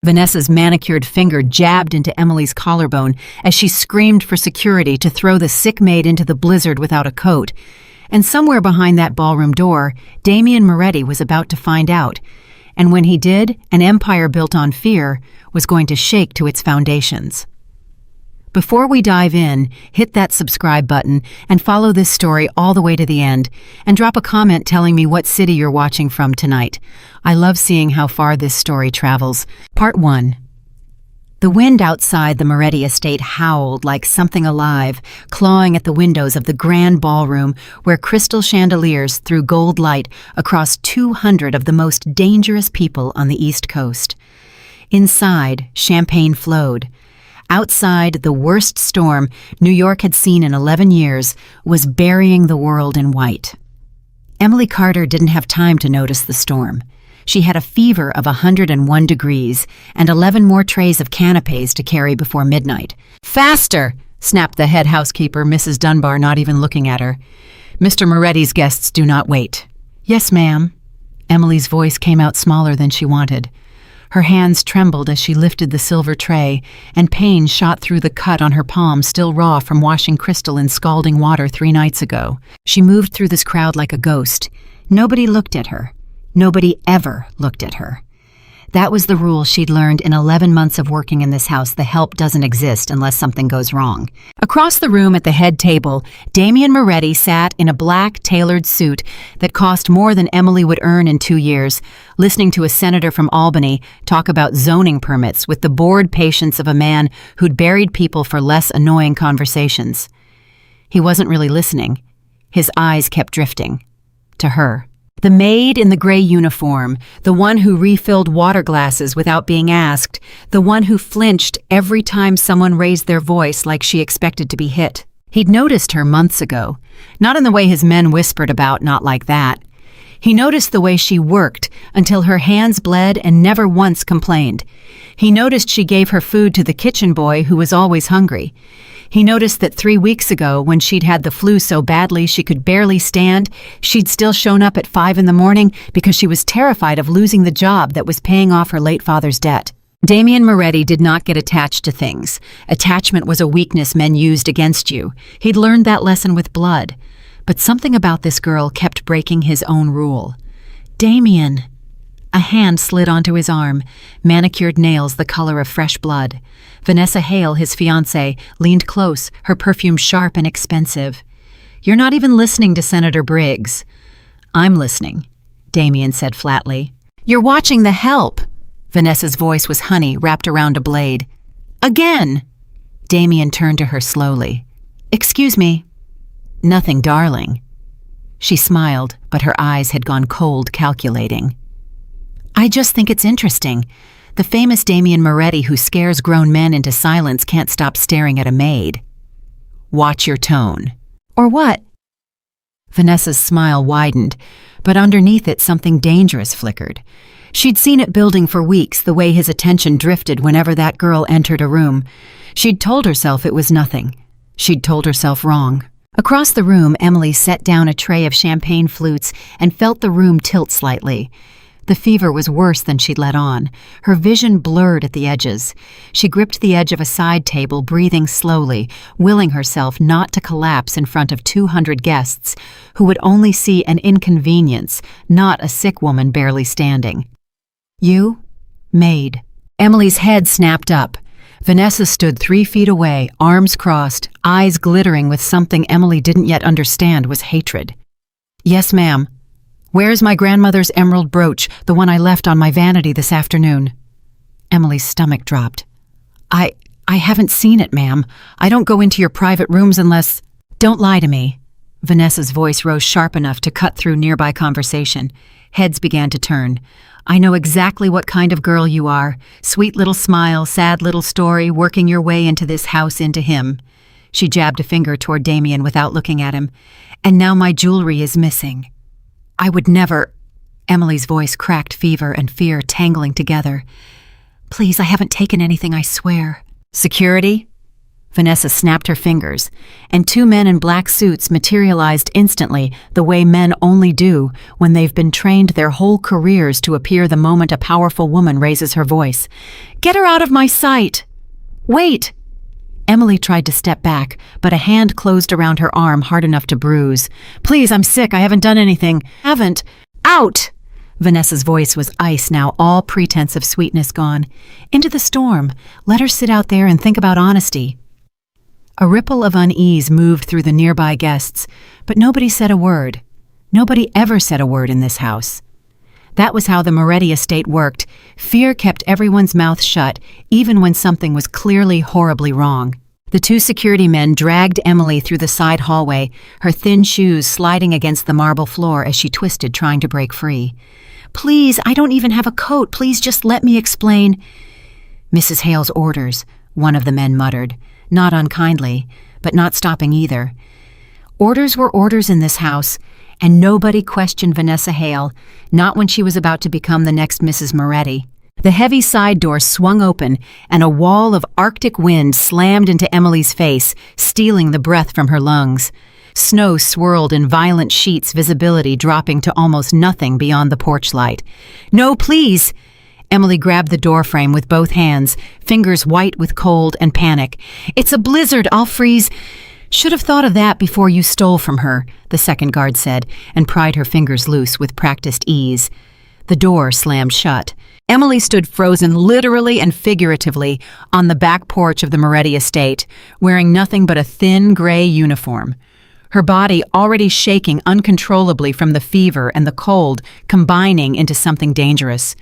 Vanessa's manicured finger jabbed into Emily's collarbone as she screamed for security to throw the sick maid into the blizzard without a coat. And somewhere behind that ballroom door, Damian Moretti was about to find out. And when he did, an empire built on fear was going to shake to its foundations. Before we dive in, hit that subscribe button and follow this story all the way to the end, and drop a comment telling me what city you're watching from tonight. I love seeing how far this story travels. Part 1. The wind outside the Moretti estate howled like something alive, clawing at the windows of the grand ballroom where crystal chandeliers threw gold light across 200 of the most dangerous people on the East Coast. Inside, champagne flowed. Outside, the worst storm New York had seen in 11 years was burying the world in white. Emily Carter didn't have time to notice the storm. She had a fever of 101 degrees and 11 more trays of canapes to carry before midnight. "Faster!" snapped the head housekeeper, Mrs. Dunbar, not even looking at her. "Mr. Moretti's guests do not wait." "Yes, ma'am." Emily's voice came out smaller than she wanted. Her hands trembled as she lifted the silver tray, and pain shot through the cut on her palm still raw from washing crystal in scalding water 3 nights ago. She moved through this crowd like a ghost. Nobody looked at her. Nobody ever looked at her. That was the rule she'd learned in 11 months of working in this house. The help doesn't exist unless something goes wrong. Across the room at the head table, Damian Moretti sat in a black tailored suit that cost more than Emily would earn in 2 years, listening to a senator from Albany talk about zoning permits with the bored patience of a man who'd buried people for less annoying conversations. He wasn't really listening. His eyes kept drifting. To her. The maid in the gray uniform, the one who refilled water glasses without being asked, the one who flinched every time someone raised their voice like she expected to be hit. He'd noticed her months ago, not in the way his men whispered about, not like that. He noticed the way she worked until her hands bled and never once complained. He noticed she gave her food to the kitchen boy who was always hungry. He noticed that 3 weeks ago, when she'd had the flu so badly she could barely stand, she'd still shown up at 5 in the morning because she was terrified of losing the job that was paying off her late father's debt. Damian Moretti did not get attached to things. Attachment was a weakness men used against you. He'd learned that lesson with blood. But something about this girl kept breaking his own rule. "Damian." A hand slid onto his arm, manicured nails the color of fresh blood. Vanessa Hale, his fiancée, leaned close, her perfume sharp and expensive. "You're not even listening to Senator Briggs." "I'm listening," Damian said flatly. "You're watching The Help." Vanessa's voice was honey wrapped around a blade. "Again!" Damian turned to her slowly. "Excuse me." "Nothing, darling." She smiled, but her eyes had gone cold, calculating. "I just think it's interesting. The famous Damian Moretti who scares grown men into silence can't stop staring at a maid." "Watch your tone." "Or what?" Vanessa's smile widened, but underneath it something dangerous flickered. She'd seen it building for weeks, the way his attention drifted whenever that girl entered a room. She'd told herself it was nothing. She'd told herself wrong. Across the room, Emily set down a tray of champagne flutes and felt the room tilt slightly. The fever was worse than she'd let on. Her vision blurred at the edges. She gripped the edge of a side table, breathing slowly, willing herself not to collapse in front of 200 guests who would only see an inconvenience, not a sick woman barely standing. "You?" "Maid." Emily's head snapped up. Vanessa stood 3 feet away, arms crossed, eyes glittering with something Emily didn't yet understand was hatred. "Yes, ma'am." "Where's my grandmother's emerald brooch, the one I left on my vanity this afternoon?" Emily's stomach dropped. I haven't seen it, ma'am. I don't go into your private rooms unless—" "Don't lie to me." Vanessa's voice rose sharp enough to cut through nearby conversation. Heads began to turn. "I know exactly what kind of girl you are. Sweet little smile, sad little story, working your way into this house, into him." She jabbed a finger toward Damian without looking at him. "And now my jewelry is missing." "I would never—" Emily's voice cracked, fever and fear tangling together. "Please, I haven't taken anything, I swear." "Security?" Vanessa snapped her fingers, and two men in black suits materialized instantly the way men only do when they've been trained their whole careers to appear the moment a powerful woman raises her voice. "Get her out of my sight!" "Wait!" Emily tried to step back, but a hand closed around her arm hard enough to bruise. "Please, I'm sick. I haven't done anything." "Haven't." "Out!" Vanessa's voice was ice now, all pretense of sweetness gone. "Into the storm. Let her sit out there and think about honesty." A ripple of unease moved through the nearby guests, but nobody said a word. Nobody ever said a word in this house. That was how the Moretti estate worked. Fear kept everyone's mouth shut, even when something was clearly horribly wrong. The two security men dragged Emily through the side hallway, her thin shoes sliding against the marble floor as she twisted, trying to break free. "Please, I don't even have a coat. Please just let me explain." "Mrs. Hale's orders," one of the men muttered, not unkindly, but not stopping either. Orders were orders in this house, and nobody questioned Vanessa Hale, not when she was about to become the next Mrs. Moretti. The heavy side door swung open, and a wall of Arctic wind slammed into Emily's face, stealing the breath from her lungs. Snow swirled in violent sheets, visibility dropping to almost nothing beyond the porch light. "No, please!" Emily grabbed the doorframe with both hands, fingers white with cold and panic. "It's a blizzard, I'll freeze." "Should have thought of that before you stole from her," the second guard said, and pried her fingers loose with practiced ease. The door slammed shut. Emily stood frozen literally and figuratively on the back porch of the Moretti estate, wearing nothing but a thin gray uniform. Her body already shaking uncontrollably from the fever and the cold combining into something dangerous.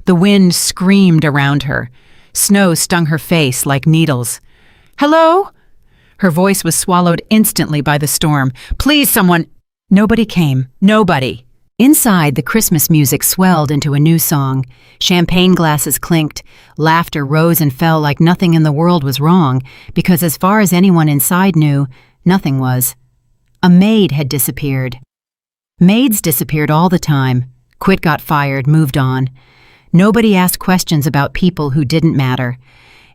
The wind screamed around her. Snow stung her face like needles. "Hello?" Her voice was swallowed instantly by the storm. "Please, someone—" Nobody came. Nobody. Inside, the Christmas music swelled into a new song. Champagne glasses clinked. Laughter rose and fell like nothing in the world was wrong, because as far as anyone inside knew, nothing was. A maid had disappeared. Maids disappeared all the time. Quit, got fired, moved on. Nobody asked questions about people who didn't matter.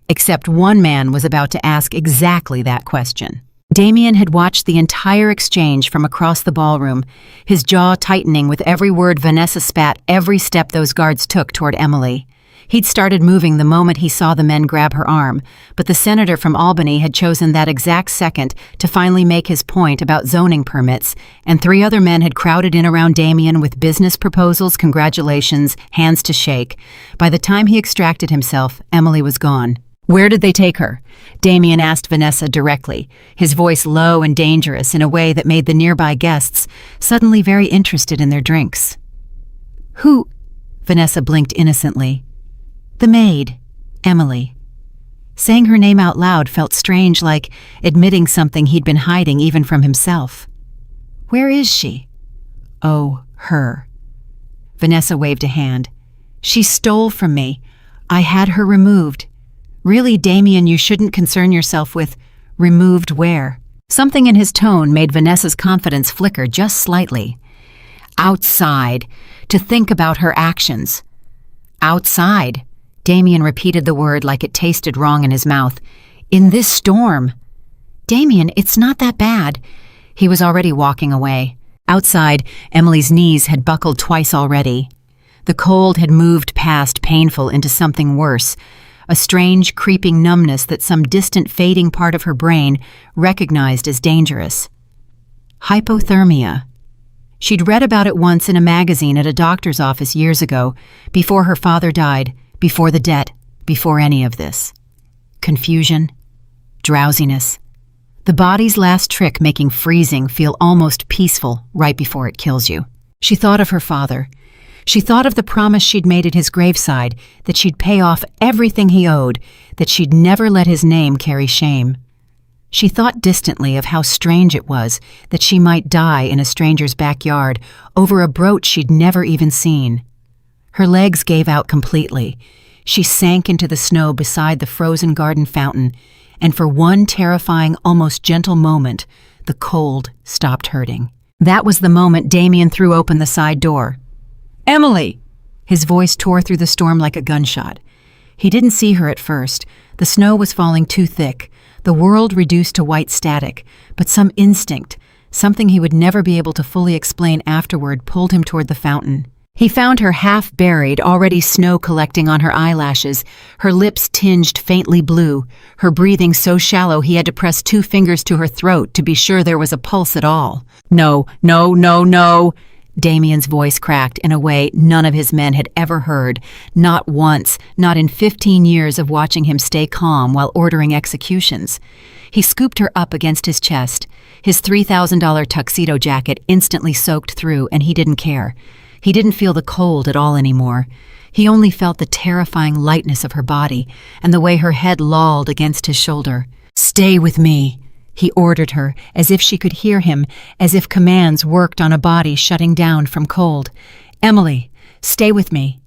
Except one man was about to ask exactly that question. Damian had watched the entire exchange from across the ballroom, his jaw tightening with every word Vanessa spat every step those guards took toward Emily. He'd started moving the moment he saw the men grab her arm, but the senator from Albany had chosen that exact second to finally make his point about zoning permits, and three other men had crowded in around Damian with business proposals, congratulations, hands to shake. By the time he extracted himself, Emily was gone. "Where did they take her?" Damian asked Vanessa directly, his voice low and dangerous in a way that made the nearby guests suddenly very interested in their drinks. "Who?" Vanessa blinked innocently. "The maid, Emily." Saying her name out loud felt strange, like admitting something he'd been hiding even from himself. "Where is she?" "Oh, her." Vanessa waved a hand. "She stole from me. I had her removed." "Really, Damian, you shouldn't concern yourself with removed where." Something in his tone made Vanessa's confidence flicker just slightly. "Outside, to think about her actions." "Outside?" Damian repeated the word like it tasted wrong in his mouth. "In this storm." "Damian, it's not that bad." He was already walking away. Outside, Emily's knees had buckled twice already. The cold had moved past painful into something worse, a strange, creeping numbness that some distant fading part of her brain recognized as dangerous. Hypothermia. She'd read about it once in a magazine at a doctor's office years ago, before her father died, before the debt, before any of this. Confusion, drowsiness. The body's last trick making freezing feel almost peaceful right before it kills you. She thought of her father. She thought of the promise she'd made at his graveside, that she'd pay off everything he owed, that she'd never let his name carry shame. She thought distantly of how strange it was that she might die in a stranger's backyard over a brooch she'd never even seen. Her legs gave out completely. She sank into the snow beside the frozen garden fountain, and for one terrifying, almost gentle moment, the cold stopped hurting. That was the moment Damian threw open the side door. "Emily!" His voice tore through the storm like a gunshot. He didn't see her at first. The snow was falling too thick, the world reduced to white static, but some instinct, something he would never be able to fully explain afterward, pulled him toward the fountain. He found her half buried, already snow collecting on her eyelashes, her lips tinged faintly blue, her breathing so shallow he had to press 2 fingers to her throat to be sure there was a pulse at all. No, no, no, no! Damian's voice cracked in a way none of his men had ever heard, not once, not in 15 years of watching him stay calm while ordering executions. He scooped her up against his chest, his $3,000 tuxedo jacket instantly soaked through, and he didn't care. He didn't feel the cold at all anymore. He only felt the terrifying lightness of her body and the way her head lolled against his shoulder. "Stay with me," he ordered her, as if she could hear him, as if commands worked on a body shutting down from cold. "Emily, stay with me."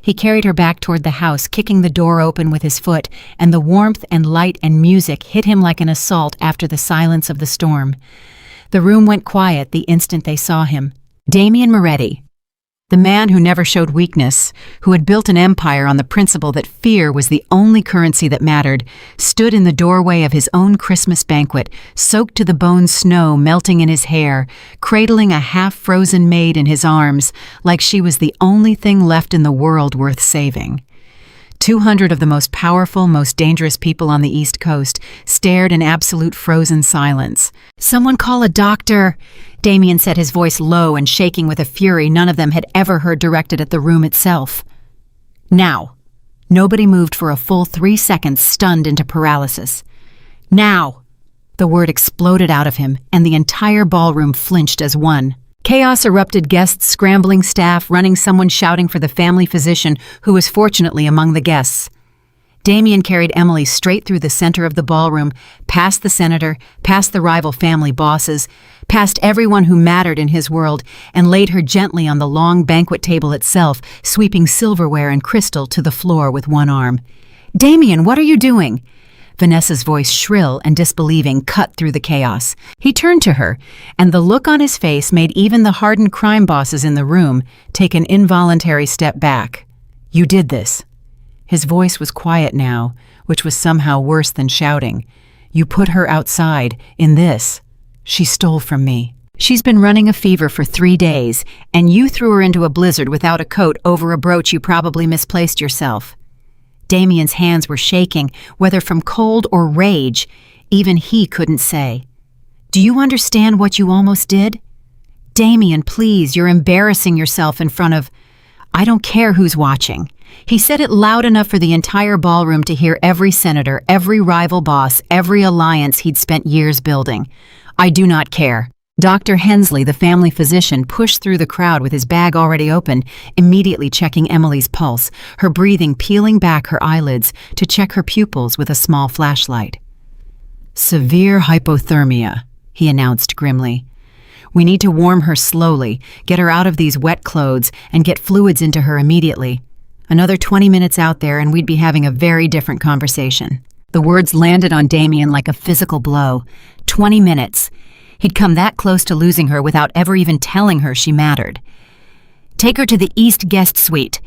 He carried her back toward the house, kicking the door open with his foot, and the warmth and light and music hit him like an assault after the silence of the storm. The room went quiet the instant they saw him. Damian Moretti, the man who never showed weakness, who had built an empire on the principle that fear was the only currency that mattered, stood in the doorway of his own Christmas banquet, soaked to the bone snow melting in his hair, cradling a half-frozen maid in his arms, like she was the only thing left in the world worth saving. 200 of the most powerful, most dangerous people on the East Coast stared in absolute frozen silence. "Someone call a doctor," Damian said, his voice low and shaking with a fury none of them had ever heard directed at the room itself. "Now." Nobody moved for a full 3 seconds, stunned into paralysis. "Now." The word exploded out of him, and the entire ballroom flinched as one. Chaos erupted, guests scrambling, staff running, someone shouting for the family physician, who was fortunately among the guests. Damian carried Emily straight through the center of the ballroom, past the senator, past the rival family bosses, past everyone who mattered in his world, and laid her gently on the long banquet table itself, sweeping silverware and crystal to the floor with one arm. "Damian, what are you doing?" Vanessa's voice, shrill and disbelieving, cut through the chaos. He turned to her, and the look on his face made even the hardened crime bosses in the room take an involuntary step back. "You did this." His voice was quiet now, which was somehow worse than shouting. "You put her outside, in this. She stole from me. She's been running a fever for 3 days, and you threw her into a blizzard without a coat over a brooch you probably misplaced yourself." Damian's hands were shaking, whether from cold or rage. Even he couldn't say. "Do you understand what you almost did? Damian, please, you're embarrassing yourself in front of... I don't care who's watching." He said it loud enough for the entire ballroom to hear, every senator, every rival boss, every alliance he'd spent years building. "I do not care." Dr. Hensley, the family physician, pushed through the crowd with his bag already open, immediately checking Emily's pulse, her breathing peeling back her eyelids to check her pupils with a small flashlight. "Severe hypothermia," he announced grimly. "We need to warm her slowly, get her out of these wet clothes, and get fluids into her immediately. Another 20 minutes out there and we'd be having a very different conversation." The words landed on Damian like a physical blow. 20 minutes. He'd come that close to losing her without ever even telling her she mattered. "Take her to the East Guest Suite,"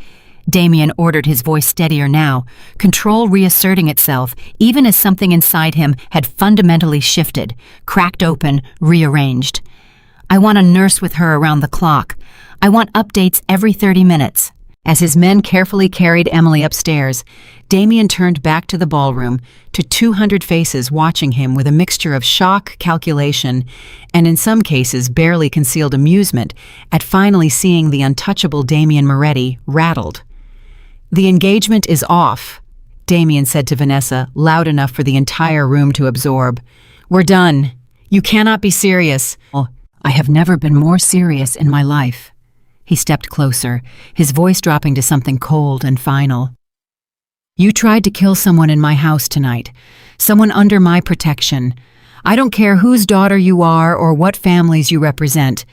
Damian ordered, his voice steadier now, control reasserting itself, even as something inside him had fundamentally shifted, cracked open, rearranged. "I want a nurse with her around the clock. I want updates every 30 minutes. As his men carefully carried Emily upstairs, Damian turned back to the ballroom, to 200 faces watching him with a mixture of shock, calculation, and in some cases barely concealed amusement at finally seeing the untouchable Damian Moretti rattled. "The engagement is off," Damian said to Vanessa, loud enough for the entire room to absorb. "We're done. You cannot be serious." "Oh, I have never been more serious in my life." He stepped closer, his voice dropping to something cold and final. "You tried to kill someone in my house tonight, someone under my protection. I don't care whose daughter you are or what families you represent.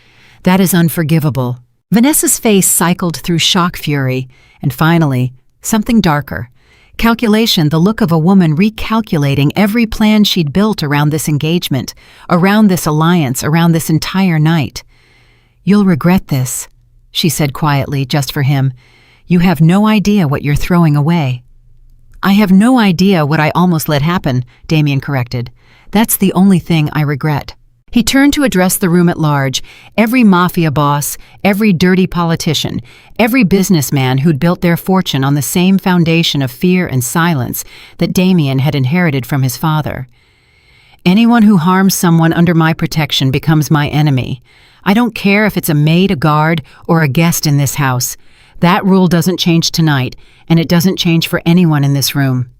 That is unforgivable." Vanessa's face cycled through shock fury, and finally, something darker. Calculation, the look of a woman recalculating every plan she'd built around this engagement, around this alliance, around this entire night. "You'll regret this," she said quietly, just for him. "You have no idea what you're throwing away." I have no idea what I almost let happen, Damian corrected. That's the only thing I regret. He turned to address the room at large, every mafia boss, every dirty politician, every businessman who'd built their fortune on the same foundation of fear and silence that Damian had inherited from his father. Anyone who harms someone under my protection becomes my enemy. I don't care if it's a maid, a guard, or a guest in this house. That rule doesn't change tonight, and it doesn't change for anyone in this room.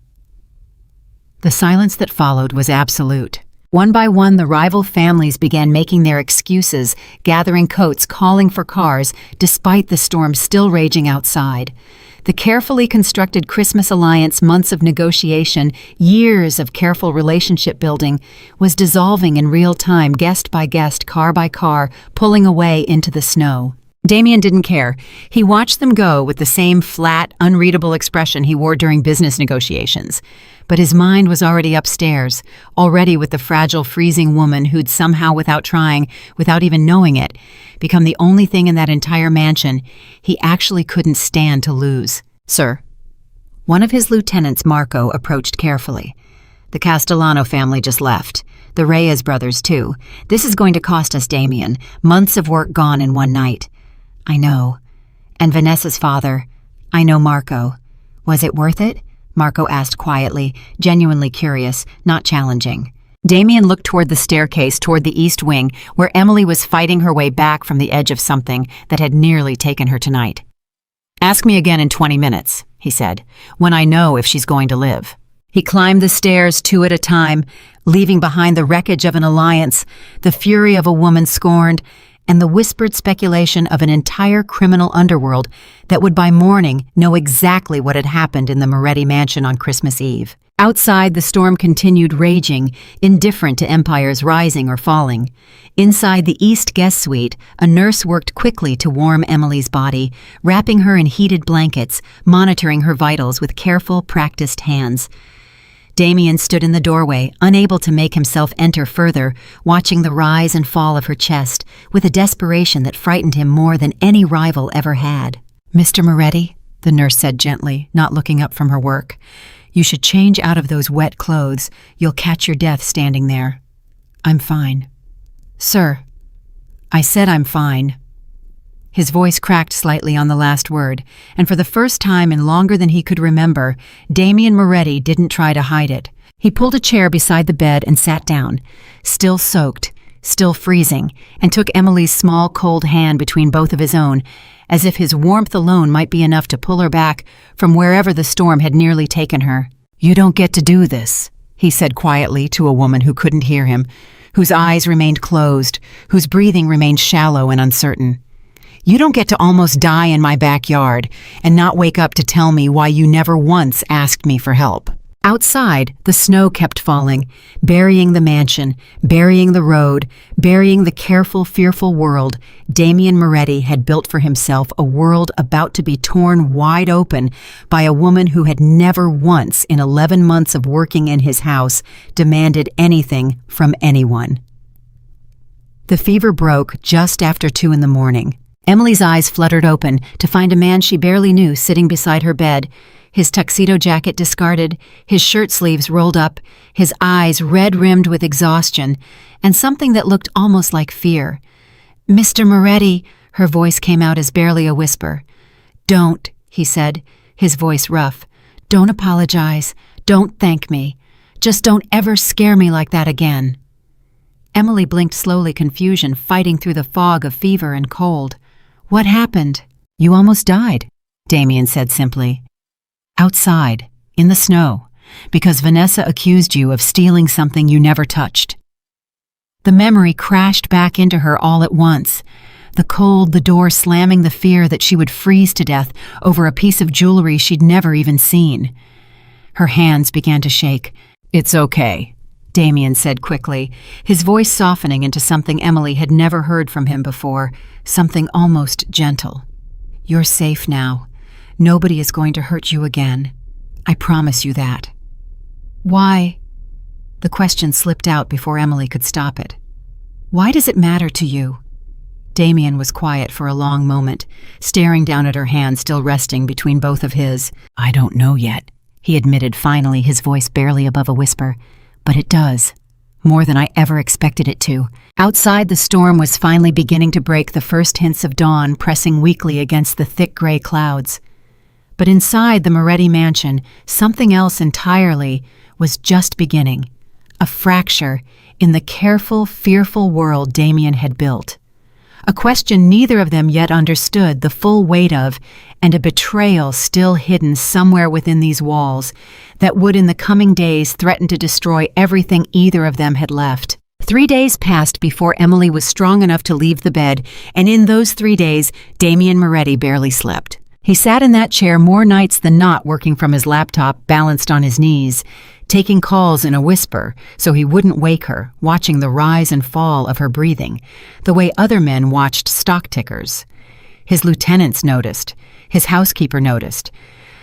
The silence that followed was absolute. One by one, the rival families began making their excuses, gathering coats, calling for cars, despite the storm still raging outside. The carefully constructed Christmas alliance, months of negotiation, years of careful relationship building, was dissolving in real time, guest by guest, car by car, pulling away into the snow. Damian didn't care. He watched them go with the same flat, unreadable expression he wore during business negotiations. But his mind was already upstairs, already with the fragile, freezing woman who'd somehow, without trying, without even knowing it, become the only thing in that entire mansion he actually couldn't stand to lose. Sir. One of his lieutenants, Marco, approached carefully. The Castellano family just left. The Reyes brothers, too. This is going to cost us, Damian. Months of work gone in one night. I know. And Vanessa's father. I know Marco. Was it worth it? Marco asked quietly, genuinely curious, not challenging. Damian looked toward the staircase, toward the east wing, where Emily was fighting her way back from the edge of something that had nearly taken her tonight. Ask me again in 20 minutes, he said, when I know if she's going to live. He climbed the stairs two at a time, leaving behind the wreckage of an alliance, the fury of a woman scorned, and the whispered speculation of an entire criminal underworld that would by morning know exactly what had happened in the Moretti mansion on Christmas Eve. Outside, the storm continued raging, indifferent to empires rising or falling. Inside the East guest suite, a nurse worked quickly to warm Emily's body, wrapping her in heated blankets, monitoring her vitals with careful, practiced hands. Damian stood in the doorway, unable to make himself enter further, watching the rise and fall of her chest, with a desperation that frightened him more than any rival ever had. Mr. Moretti, the nurse said gently, not looking up from her work, you should change out of those wet clothes. You'll catch your death standing there. I'm fine. Sir, I said I'm fine. His voice cracked slightly on the last word, and for the first time in longer than he could remember, Damian Moretti didn't try to hide it. He pulled a chair beside the bed and sat down, still soaked, still freezing, and took Emily's small, cold hand between both of his own, as if his warmth alone might be enough to pull her back from wherever the storm had nearly taken her. You don't get to do this, he said quietly to a woman who couldn't hear him, whose eyes remained closed, whose breathing remained shallow and uncertain. You don't get to almost die in my backyard and not wake up to tell me why you never once asked me for help. Outside, the snow kept falling, burying the mansion, burying the road, burying the careful, fearful world Damian Moretti had built for himself, a world about to be torn wide open by a woman who had never once in 11 months of working in his house demanded anything from anyone. The fever broke just after 2 a.m. Emily's eyes fluttered open to find a man she barely knew sitting beside her bed, his tuxedo jacket discarded, his shirt sleeves rolled up, his eyes red-rimmed with exhaustion, and something that looked almost like fear. Mr. Moretti, her voice came out as barely a whisper. Don't, he said, his voice rough. Don't apologize. Don't thank me. Just don't ever scare me like that again. Emily blinked slowly, confusion fighting through the fog of fever and cold. What happened? You almost died, Damian said simply. Outside, in the snow, because Vanessa accused you of stealing something you never touched. The memory crashed back into her all at once. The cold, the door slamming, the fear that she would freeze to death over a piece of jewelry she'd never even seen. Her hands began to shake. It's okay, Damian said quickly, his voice softening into something Emily had never heard from him before, something almost gentle. You're safe now. Nobody is going to hurt you again. I promise you that. Why? The question slipped out before Emily could stop it. Why does it matter to you? Damian was quiet for a long moment, staring down at her hand still resting between both of his. I don't know yet, he admitted finally, his voice barely above a whisper. But it does. More than I ever expected it to. Outside, the storm was finally beginning to break, the first hints of dawn pressing weakly against the thick gray clouds. But inside the Moretti mansion, something else entirely was just beginning. A fracture in the careful, fearful world Damian had built. A question neither of them yet understood the full weight of, and a betrayal still hidden somewhere within these walls that would in the coming days threaten to destroy everything either of them had left. 3 days passed before Emily was strong enough to leave the bed, and in those 3 days, Damian Moretti barely slept. He sat in that chair more nights than not, working from his laptop balanced on his knees, taking calls in a whisper so he wouldn't wake her, watching the rise and fall of her breathing, the way other men watched stock tickers. His lieutenants noticed. His housekeeper noticed.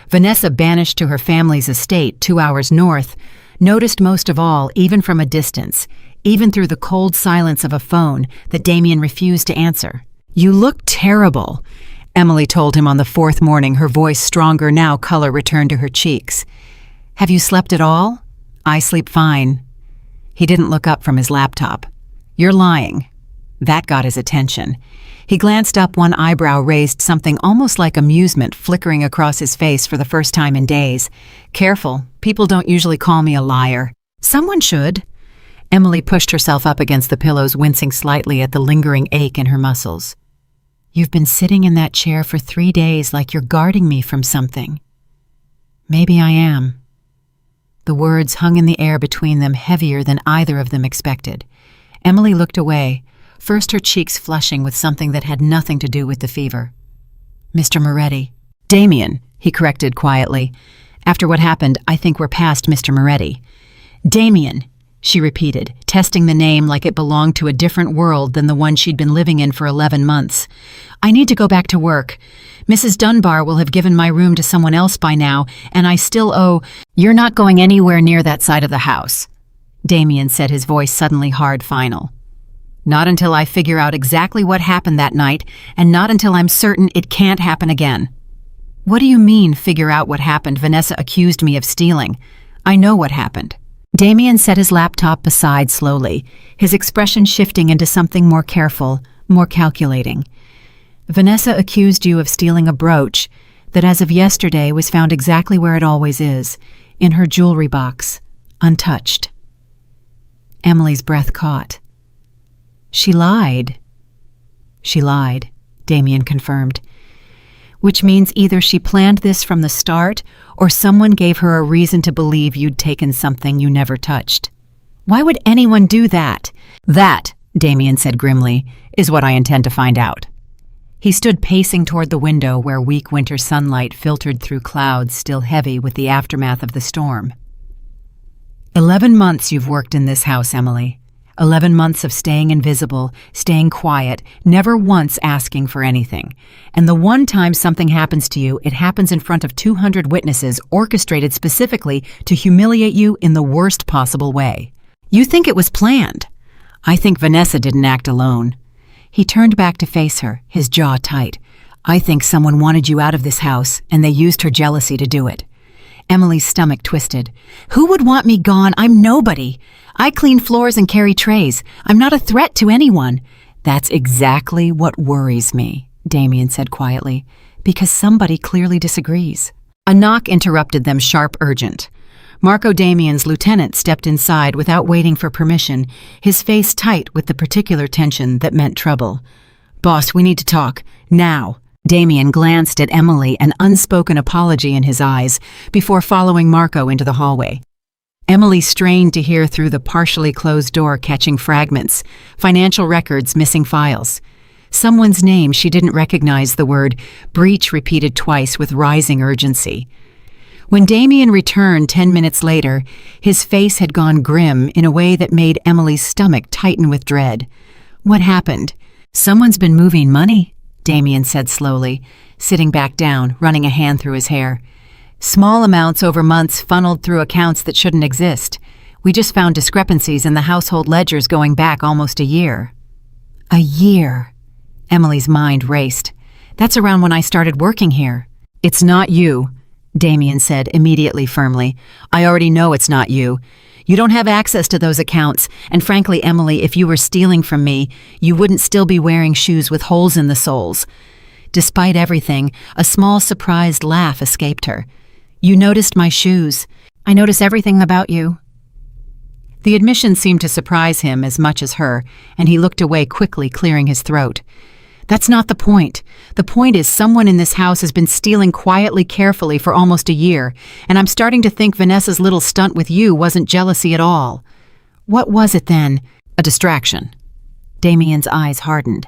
Vanessa, banished to her family's estate 2 hours north, noticed most of all, even from a distance, even through the cold silence of a phone that Damian refused to answer. "You look terrible," Emily told him on the 4th morning, her voice stronger now, color returned to her cheeks. "Have you slept at all?" "I sleep fine." He didn't look up from his laptop. "You're lying." That got his attention. He glanced up, one eyebrow raised, something almost like amusement flickering across his face for the first time in days. "Careful, people don't usually call me a liar." "Someone should." Emily pushed herself up against the pillows, wincing slightly at the lingering ache in her muscles. "You've been sitting in that chair for 3 days like you're guarding me from something." "Maybe I am." The words hung in the air between them, heavier than either of them expected. Emily looked away, first her cheeks flushing with something that had nothing to do with the fever. "Mr. Moretti." "Damian," he corrected quietly. "After what happened, I think we're past Mr. Moretti." "Damian," she repeated, testing the name like it belonged to a different world than the one she'd been living in for 11 months. "I need to go back to work. Mrs. Dunbar will have given my room to someone else by now, and I still owe—" "You're not going anywhere near that side of the house," Damian said, his voice suddenly hard, final. "Not until I figure out exactly what happened that night, and not until I'm certain it can't happen again." "What do you mean, figure out what happened?" Vanessa accused me of stealing. "I know what happened." Damian set his laptop aside slowly, his expression shifting into something more careful, more calculating. "Vanessa accused you of stealing a brooch that as of yesterday was found exactly where it always is, in her jewelry box, untouched." Emily's breath caught. "She lied." "She lied," Damian confirmed. "Which means either she planned this from the start, or someone gave her a reason to believe you'd taken something you never touched." "Why would anyone do that?" "That," Damian said grimly, "is what I intend to find out." He stood pacing toward the window where weak winter sunlight filtered through clouds still heavy with the aftermath of the storm. 11 months you've worked in this house, Emily. 11 months of staying invisible, staying quiet, never once asking for anything. And the one time something happens to you, it happens in front of 200 witnesses, orchestrated specifically to humiliate you in the worst possible way. You think it was planned. I think Vanessa didn't act alone. He turned back to face her, his jaw tight. I think someone wanted you out of this house, and they used her jealousy to do it. Emily's stomach twisted. Who would want me gone? I'm nobody. I clean floors and carry trays. I'm not a threat to anyone. That's exactly what worries me, Damian said quietly, because somebody clearly disagrees. A knock interrupted them, sharp, urgent. Marco Damian's lieutenant stepped inside without waiting for permission, his face tight with the particular tension that meant trouble. Boss, we need to talk. Now. Damian glanced at Emily, an unspoken apology in his eyes, before following Marco into the hallway. Emily strained to hear through the partially closed door, catching fragments, financial records, missing files. Someone's name she didn't recognize, the word breach repeated twice with rising urgency. When Damian returned 10 minutes later, his face had gone grim in a way that made Emily's stomach tighten with dread. What happened? Someone's been moving money, Damian said slowly, sitting back down, running a hand through his hair. Small amounts over months funneled through accounts that shouldn't exist. We just found discrepancies in the household ledgers going back almost a year. A year. Emily's mind raced. That's around when I started working here. It's not you. Damian said immediately firmly. "I already know it's not you. You don't have access to those accounts, and frankly, Emily, if you were stealing from me, you wouldn't still be wearing shoes with holes in the soles." Despite everything, a small surprised laugh escaped her. "You noticed my shoes. I notice everything about you." The admission seemed to surprise him as much as her, and he looked away quickly, clearing his throat. "That's not the point. The point is someone in this house has been stealing quietly, carefully for almost a year, and I'm starting to think Vanessa's little stunt with you wasn't jealousy at all." "What was it then?" "A distraction." Damian's eyes hardened.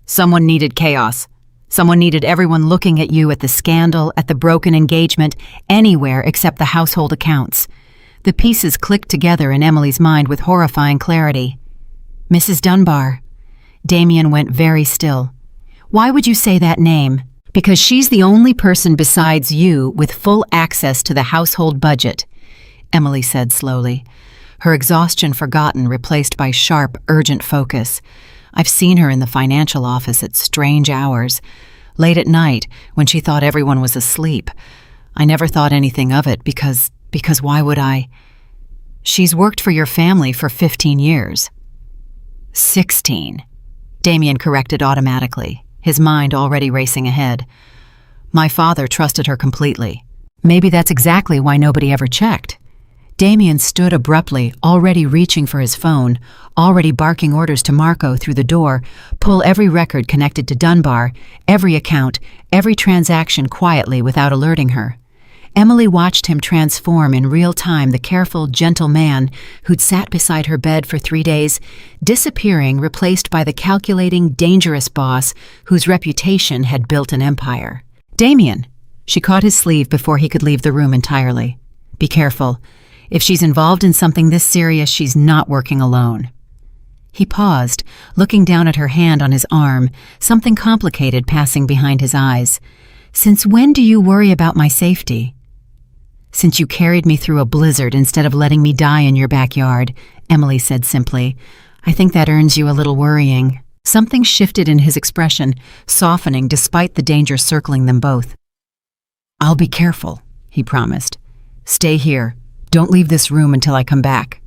"Someone needed chaos. Someone needed everyone looking at you, at the scandal, at the broken engagement, anywhere except the household accounts." The pieces clicked together in Emily's mind with horrifying clarity. "Mrs. Dunbar." Damian went very still. "Why would you say that name?" "Because she's the only person besides you with full access to the household budget," Emily said slowly, her exhaustion forgotten, replaced by sharp, urgent focus. "I've seen her in the financial office at strange hours, late at night, when she thought everyone was asleep. I never thought anything of it because why would I? She's worked for your family for 15 years. 16. Damian corrected automatically, his mind already racing ahead. "My father trusted her completely. Maybe that's exactly why nobody ever checked." Damian stood abruptly, already reaching for his phone, already barking orders to Marco through the door, pull every record connected to Dunbar, every account, every transaction quietly without alerting her. Emily watched him transform in real time, the careful, gentle man who'd sat beside her bed for 3 days, disappearing, replaced by the calculating, dangerous boss whose reputation had built an empire. "Damian!" She caught his sleeve before he could leave the room entirely. "Be careful. If she's involved in something this serious, she's not working alone." He paused, looking down at her hand on his arm, something complicated passing behind his eyes. "Since when do you worry about my safety?" "Since you carried me through a blizzard instead of letting me die in your backyard," Emily said simply. "I think that earns you a little worrying." Something shifted in his expression, softening despite the danger circling them both. "I'll be careful," he promised. "Stay here. Don't leave this room until I come back."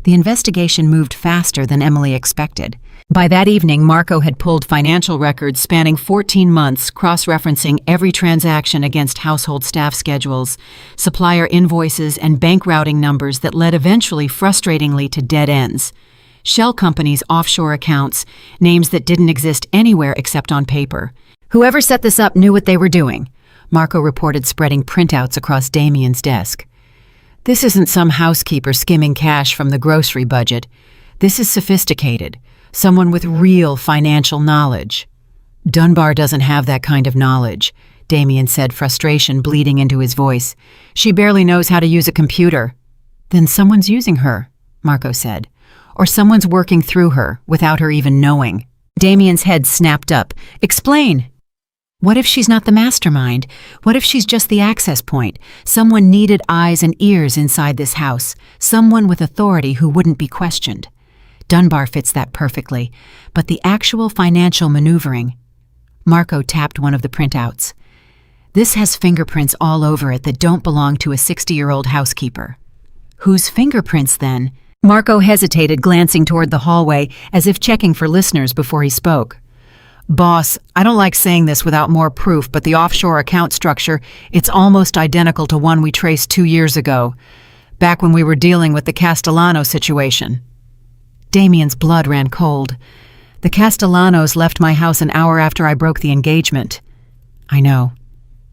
The investigation moved faster than Emily expected. By that evening, Marco had pulled financial records spanning 14 months, cross-referencing every transaction against household staff schedules, supplier invoices, and bank routing numbers that led eventually, frustratingly, to dead ends. Shell companies' offshore accounts, names that didn't exist anywhere except on paper. "Whoever set this up knew what they were doing," Marco reported, spreading printouts across Damian's desk. "This isn't some housekeeper skimming cash from the grocery budget. This is sophisticated. Someone with real financial knowledge." "Dunbar doesn't have that kind of knowledge," Damian said, frustration bleeding into his voice. "She barely knows how to use a computer." "Then someone's using her," Marco said. "Or someone's working through her, without her even knowing." Damian's head snapped up. "Explain!" "What if she's not the mastermind? What if she's just the access point? Someone needed eyes and ears inside this house. Someone with authority who wouldn't be questioned. Dunbar fits that perfectly. But the actual financial maneuvering..." Marco tapped one of the printouts. "This has fingerprints all over it that don't belong to a 60-year-old housekeeper." "Whose fingerprints, then?" Marco hesitated, glancing toward the hallway, as if checking for listeners before he spoke. "Boss, I don't like saying this without more proof, but the offshore account structure, it's almost identical to one we traced 2 years ago, back when we were dealing with the Castellano situation." Damian's blood ran cold. "The Castellanos left my house an hour after I broke the engagement." "I know.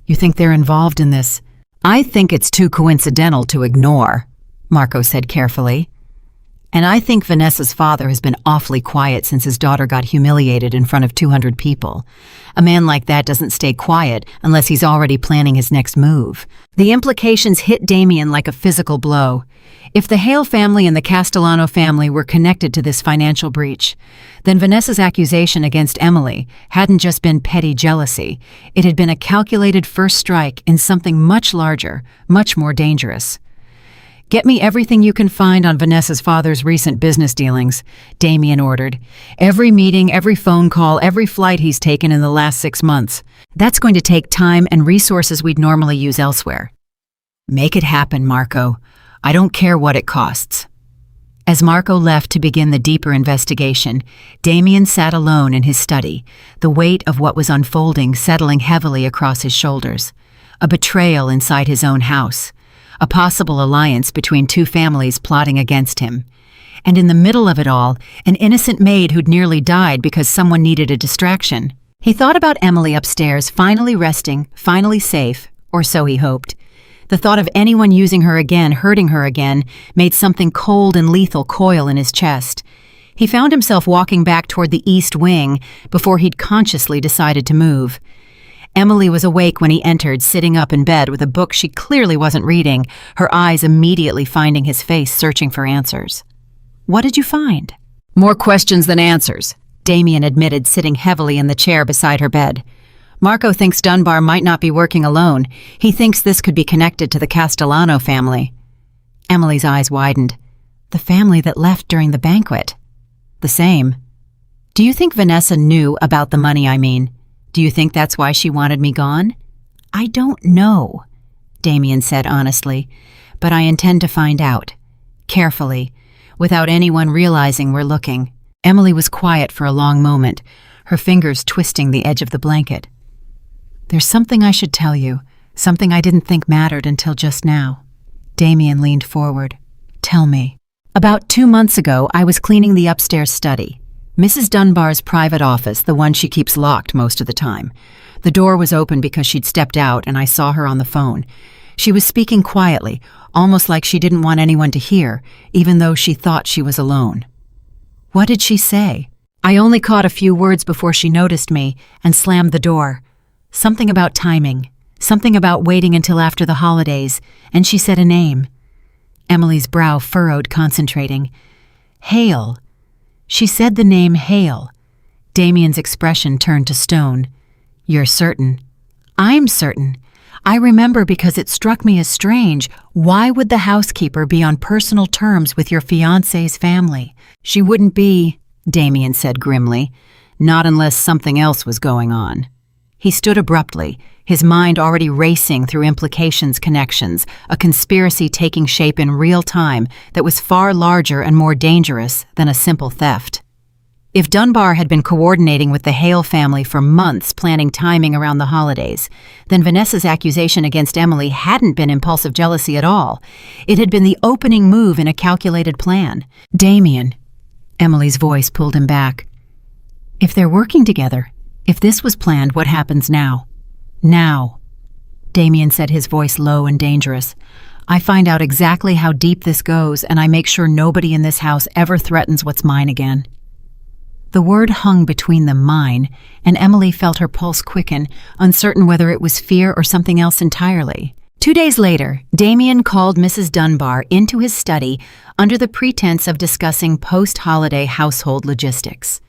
You think they're involved in this?" "I think it's too coincidental to ignore," Marco said carefully. "And I think Vanessa's father has been awfully quiet since his daughter got humiliated in front of 200 people. A man like that doesn't stay quiet unless he's already planning his next move." The implications hit Damian like a physical blow. If the Hale family and the Castellano family were connected to this financial breach, then Vanessa's accusation against Emily hadn't just been petty jealousy. It had been a calculated first strike in something much larger, much more dangerous. "Get me everything you can find on Vanessa's father's recent business dealings," Damian ordered. "Every meeting, every phone call, every flight he's taken in the last 6 months. That's going to take time and resources we'd normally use elsewhere." "Make it happen, Marco. I don't care what it costs." As Marco left to begin the deeper investigation, Damian sat alone in his study, the weight of what was unfolding settling heavily across his shoulders. A betrayal inside his own house. A possible alliance between two families plotting against him. And in the middle of it all, an innocent maid who'd nearly died because someone needed a distraction. He thought about Emily upstairs, finally resting, finally safe, or so he hoped. The thought of anyone using her again, hurting her again, made something cold and lethal coil in his chest. He found himself walking back toward the east wing before he'd consciously decided to move. Emily was awake when he entered, sitting up in bed with a book she clearly wasn't reading, her eyes immediately finding his face, searching for answers. "What did you find?" "More questions than answers," Damian admitted, sitting heavily in the chair beside her bed. "Marco thinks Dunbar might not be working alone. He thinks this could be connected to the Castellano family." Emily's eyes widened. "The family that left during the banquet?" "The same." "Do you think Vanessa knew about the money, I mean? Do you think that's why she wanted me gone?" "I don't know," Damian said honestly, "but I intend to find out. Carefully, without anyone realizing we're looking." Emily was quiet for a long moment, her fingers twisting the edge of the blanket. "There's something I should tell you, something I didn't think mattered until just now." Damian leaned forward. "Tell me." "About 2 months ago, I was cleaning the upstairs study. Mrs. Dunbar's private office, the one she keeps locked most of the time. The door was open because she'd stepped out and I saw her on the phone. She was speaking quietly, almost like she didn't want anyone to hear, even though she thought she was alone." "What did she say?" "I only caught a few words before she noticed me and slammed the door. Something about timing, something about waiting until after the holidays, and she said a name." Emily's brow furrowed, concentrating. "Hale. She said the name Hale." Damian's expression turned to stone. "You're certain?" "I'm certain. I remember because it struck me as strange. Why would the housekeeper be on personal terms with your fiancé's family?" "She wouldn't be," Damian said grimly. "Not unless something else was going on." He stood abruptly, his mind already racing through implications, connections, a conspiracy taking shape in real time that was far larger and more dangerous than a simple theft. If Dunbar had been coordinating with the Hale family for months planning timing around the holidays, then Vanessa's accusation against Emily hadn't been impulsive jealousy at all. It had been the opening move in a calculated plan. "Damian," Emily's voice pulled him back. "If they're working together, if this was planned, what happens now?" "Now," Damian said, his voice low and dangerous. "I find out exactly how deep this goes, and I make sure nobody in this house ever threatens what's mine again." The word hung between them, mine, and Emily felt her pulse quicken, uncertain whether it was fear or something else entirely. 2 days later, Damian called Mrs. Dunbar into his study under the pretense of discussing post-holiday household logistics.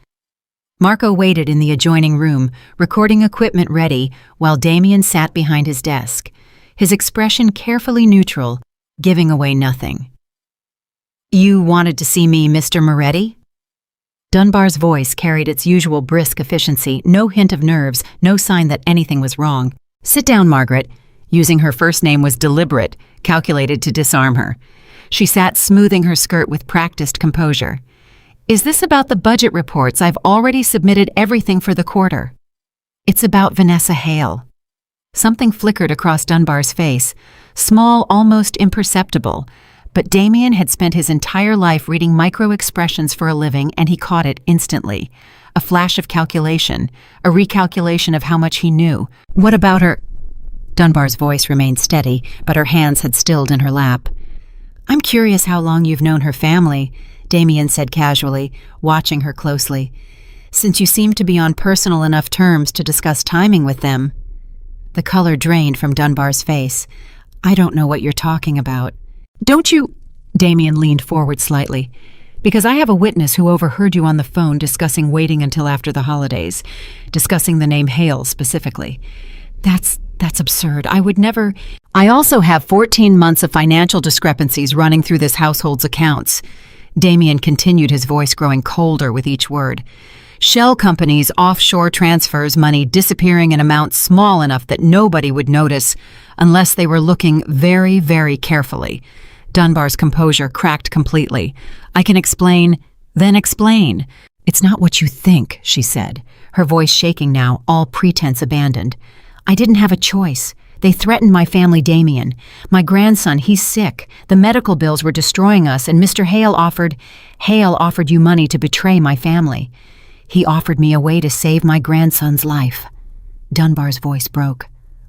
Marco waited in the adjoining room, recording equipment ready, while Damian sat behind his desk, his expression carefully neutral, giving away nothing. "You wanted to see me, Mr. Moretti?" Dunbar's voice carried its usual brisk efficiency, no hint of nerves, no sign that anything was wrong. "Sit down, Margaret." Using her first name was deliberate, calculated to disarm her. She sat smoothing her skirt with practiced composure. "Is this about the budget reports? I've already submitted everything for the quarter." "It's about Vanessa Hale." Something flickered across Dunbar's face, small, almost imperceptible, but Damian had spent his entire life reading micro-expressions for a living, and he caught it instantly. A flash of calculation, a recalculation of how much he knew. "What about her?" Dunbar's voice remained steady, but her hands had stilled in her lap. "I'm curious how long you've known her family," Damian said casually, watching her closely. "Since you seem to be on personal enough terms to discuss timing with them." The color drained from Dunbar's face. "I don't know what you're talking about." "Don't you?" Damian leaned forward slightly. "Because I have a witness who overheard you on the phone discussing waiting until after the holidays, discussing the name Hale specifically. That's That's absurd. I would never. I also have 14 months of financial discrepancies running through this household's accounts. Damian continued, his voice growing colder with each word. Shell companies, offshore transfers, money disappearing in amounts small enough that nobody would notice unless they were looking very, very carefully. Dunbar's composure cracked completely. I can explain, then explain. It's not what you think, she said, her voice shaking now, all pretense abandoned. I didn't have a choice. They threatened my family, Damian. My grandson, he's sick. The medical bills were destroying us, and Mr. Hale offered you money to betray my family. He offered me a way to save my grandson's life. Dunbar's voice broke.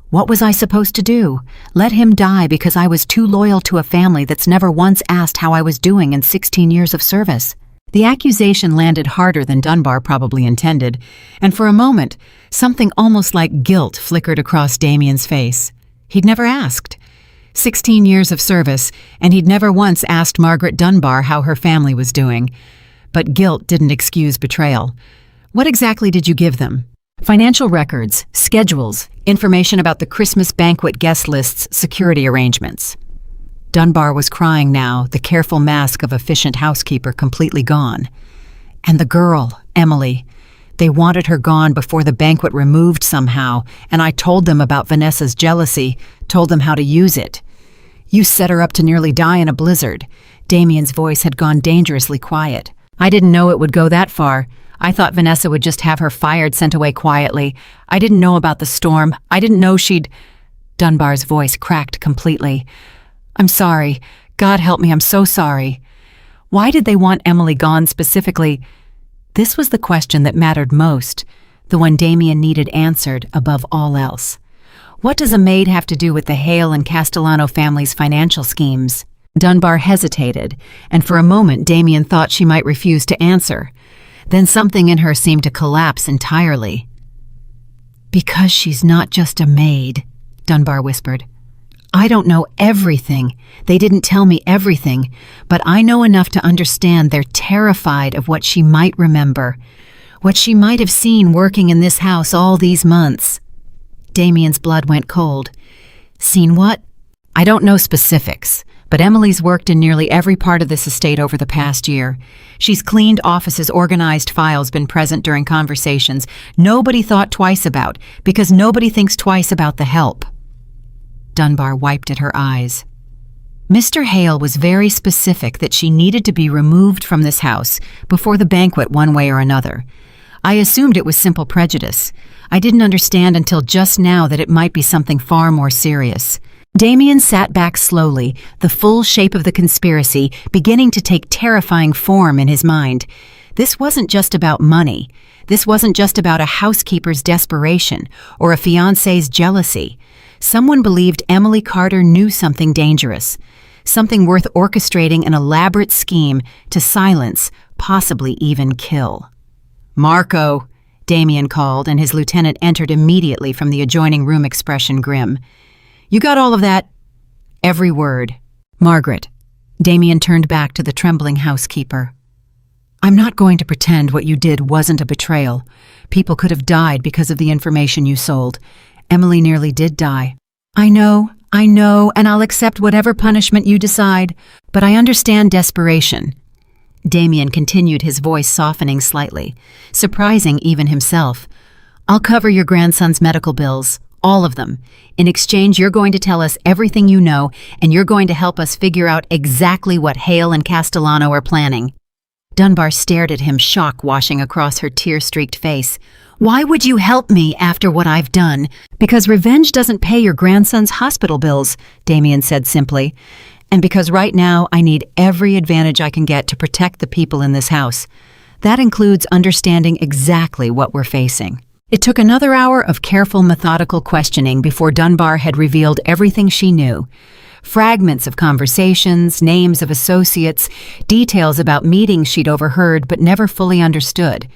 What was I supposed to do? Let him die because I was too loyal to a family that's never once asked how I was doing in 16 years of service? The accusation landed harder than Dunbar probably intended, and for a moment, something almost like guilt flickered across Damian's face. He'd never asked. 16 years of service, and he'd never once asked Margaret Dunbar how her family was doing. But guilt didn't excuse betrayal. What exactly did you give them? Financial records, schedules, information about the Christmas banquet guest lists, security arrangements. Dunbar was crying now, the careful mask of efficient housekeeper completely gone. And the girl, Emily. They wanted her gone before the banquet removed somehow, and I told them about Vanessa's jealousy, told them how to use it. You set her up to nearly die in a blizzard. Damian's voice had gone dangerously quiet. I didn't know it would go that far. I thought Vanessa would just have her fired, sent away quietly. I didn't know about the storm. I didn't know she'd... Dunbar's voice cracked completely. I'm sorry. God help me, I'm so sorry. Why did they want Emily gone specifically? This was the question that mattered most, the one Damian needed answered above all else. What does a maid have to do with the Hale and Castellano family's financial schemes? Dunbar hesitated, and for a moment Damian thought she might refuse to answer. Then something in her seemed to collapse entirely. Because she's not just a maid, Dunbar whispered. I don't know everything. They didn't tell me everything, but I know enough to understand they're terrified of what she might remember, what she might have seen working in this house all these months. Damian's blood went cold. Seen what? I don't know specifics, but Emily's worked in nearly every part of this estate over the past year. She's cleaned offices, organized files, been present during conversations nobody thought twice about, because nobody thinks twice about the help. Dunbar wiped at her eyes. Mr. Hale was very specific that she needed to be removed from this house before the banquet one way or another. I assumed it was simple prejudice. I didn't understand until just now that it might be something far more serious. Damian sat back slowly, the full shape of the conspiracy beginning to take terrifying form in his mind. This wasn't just about money. This wasn't just about a housekeeper's desperation or a fiancé's jealousy. Someone believed Emily Carter knew something dangerous, something worth orchestrating an elaborate scheme to silence, possibly even kill. Marco, Damian called, and his lieutenant entered immediately from the adjoining room, expression grim. You got all of that? Every word. Margaret. Damian turned back to the trembling housekeeper. I'm not going to pretend what you did wasn't a betrayal. People could have died because of the information you sold. Emily nearly did die. I know, and I'll accept whatever punishment you decide, but I understand desperation. Damian continued, his voice softening slightly, surprising even himself. I'll cover your grandson's medical bills. All of them. In exchange, you're going to tell us everything you know, and you're going to help us figure out exactly what Hale and Castellano are planning. Dunbar stared at him, shock washing across her tear-streaked face. Why would you help me after what I've done? Because revenge doesn't pay your grandson's hospital bills, Damian said simply. And because right now I need every advantage I can get to protect the people in this house. That includes understanding exactly what we're facing. It took another hour of careful, methodical questioning before Dunbar had revealed everything she knew. Fragments of conversations, names of associates, details about meetings she'd overheard but never fully understood.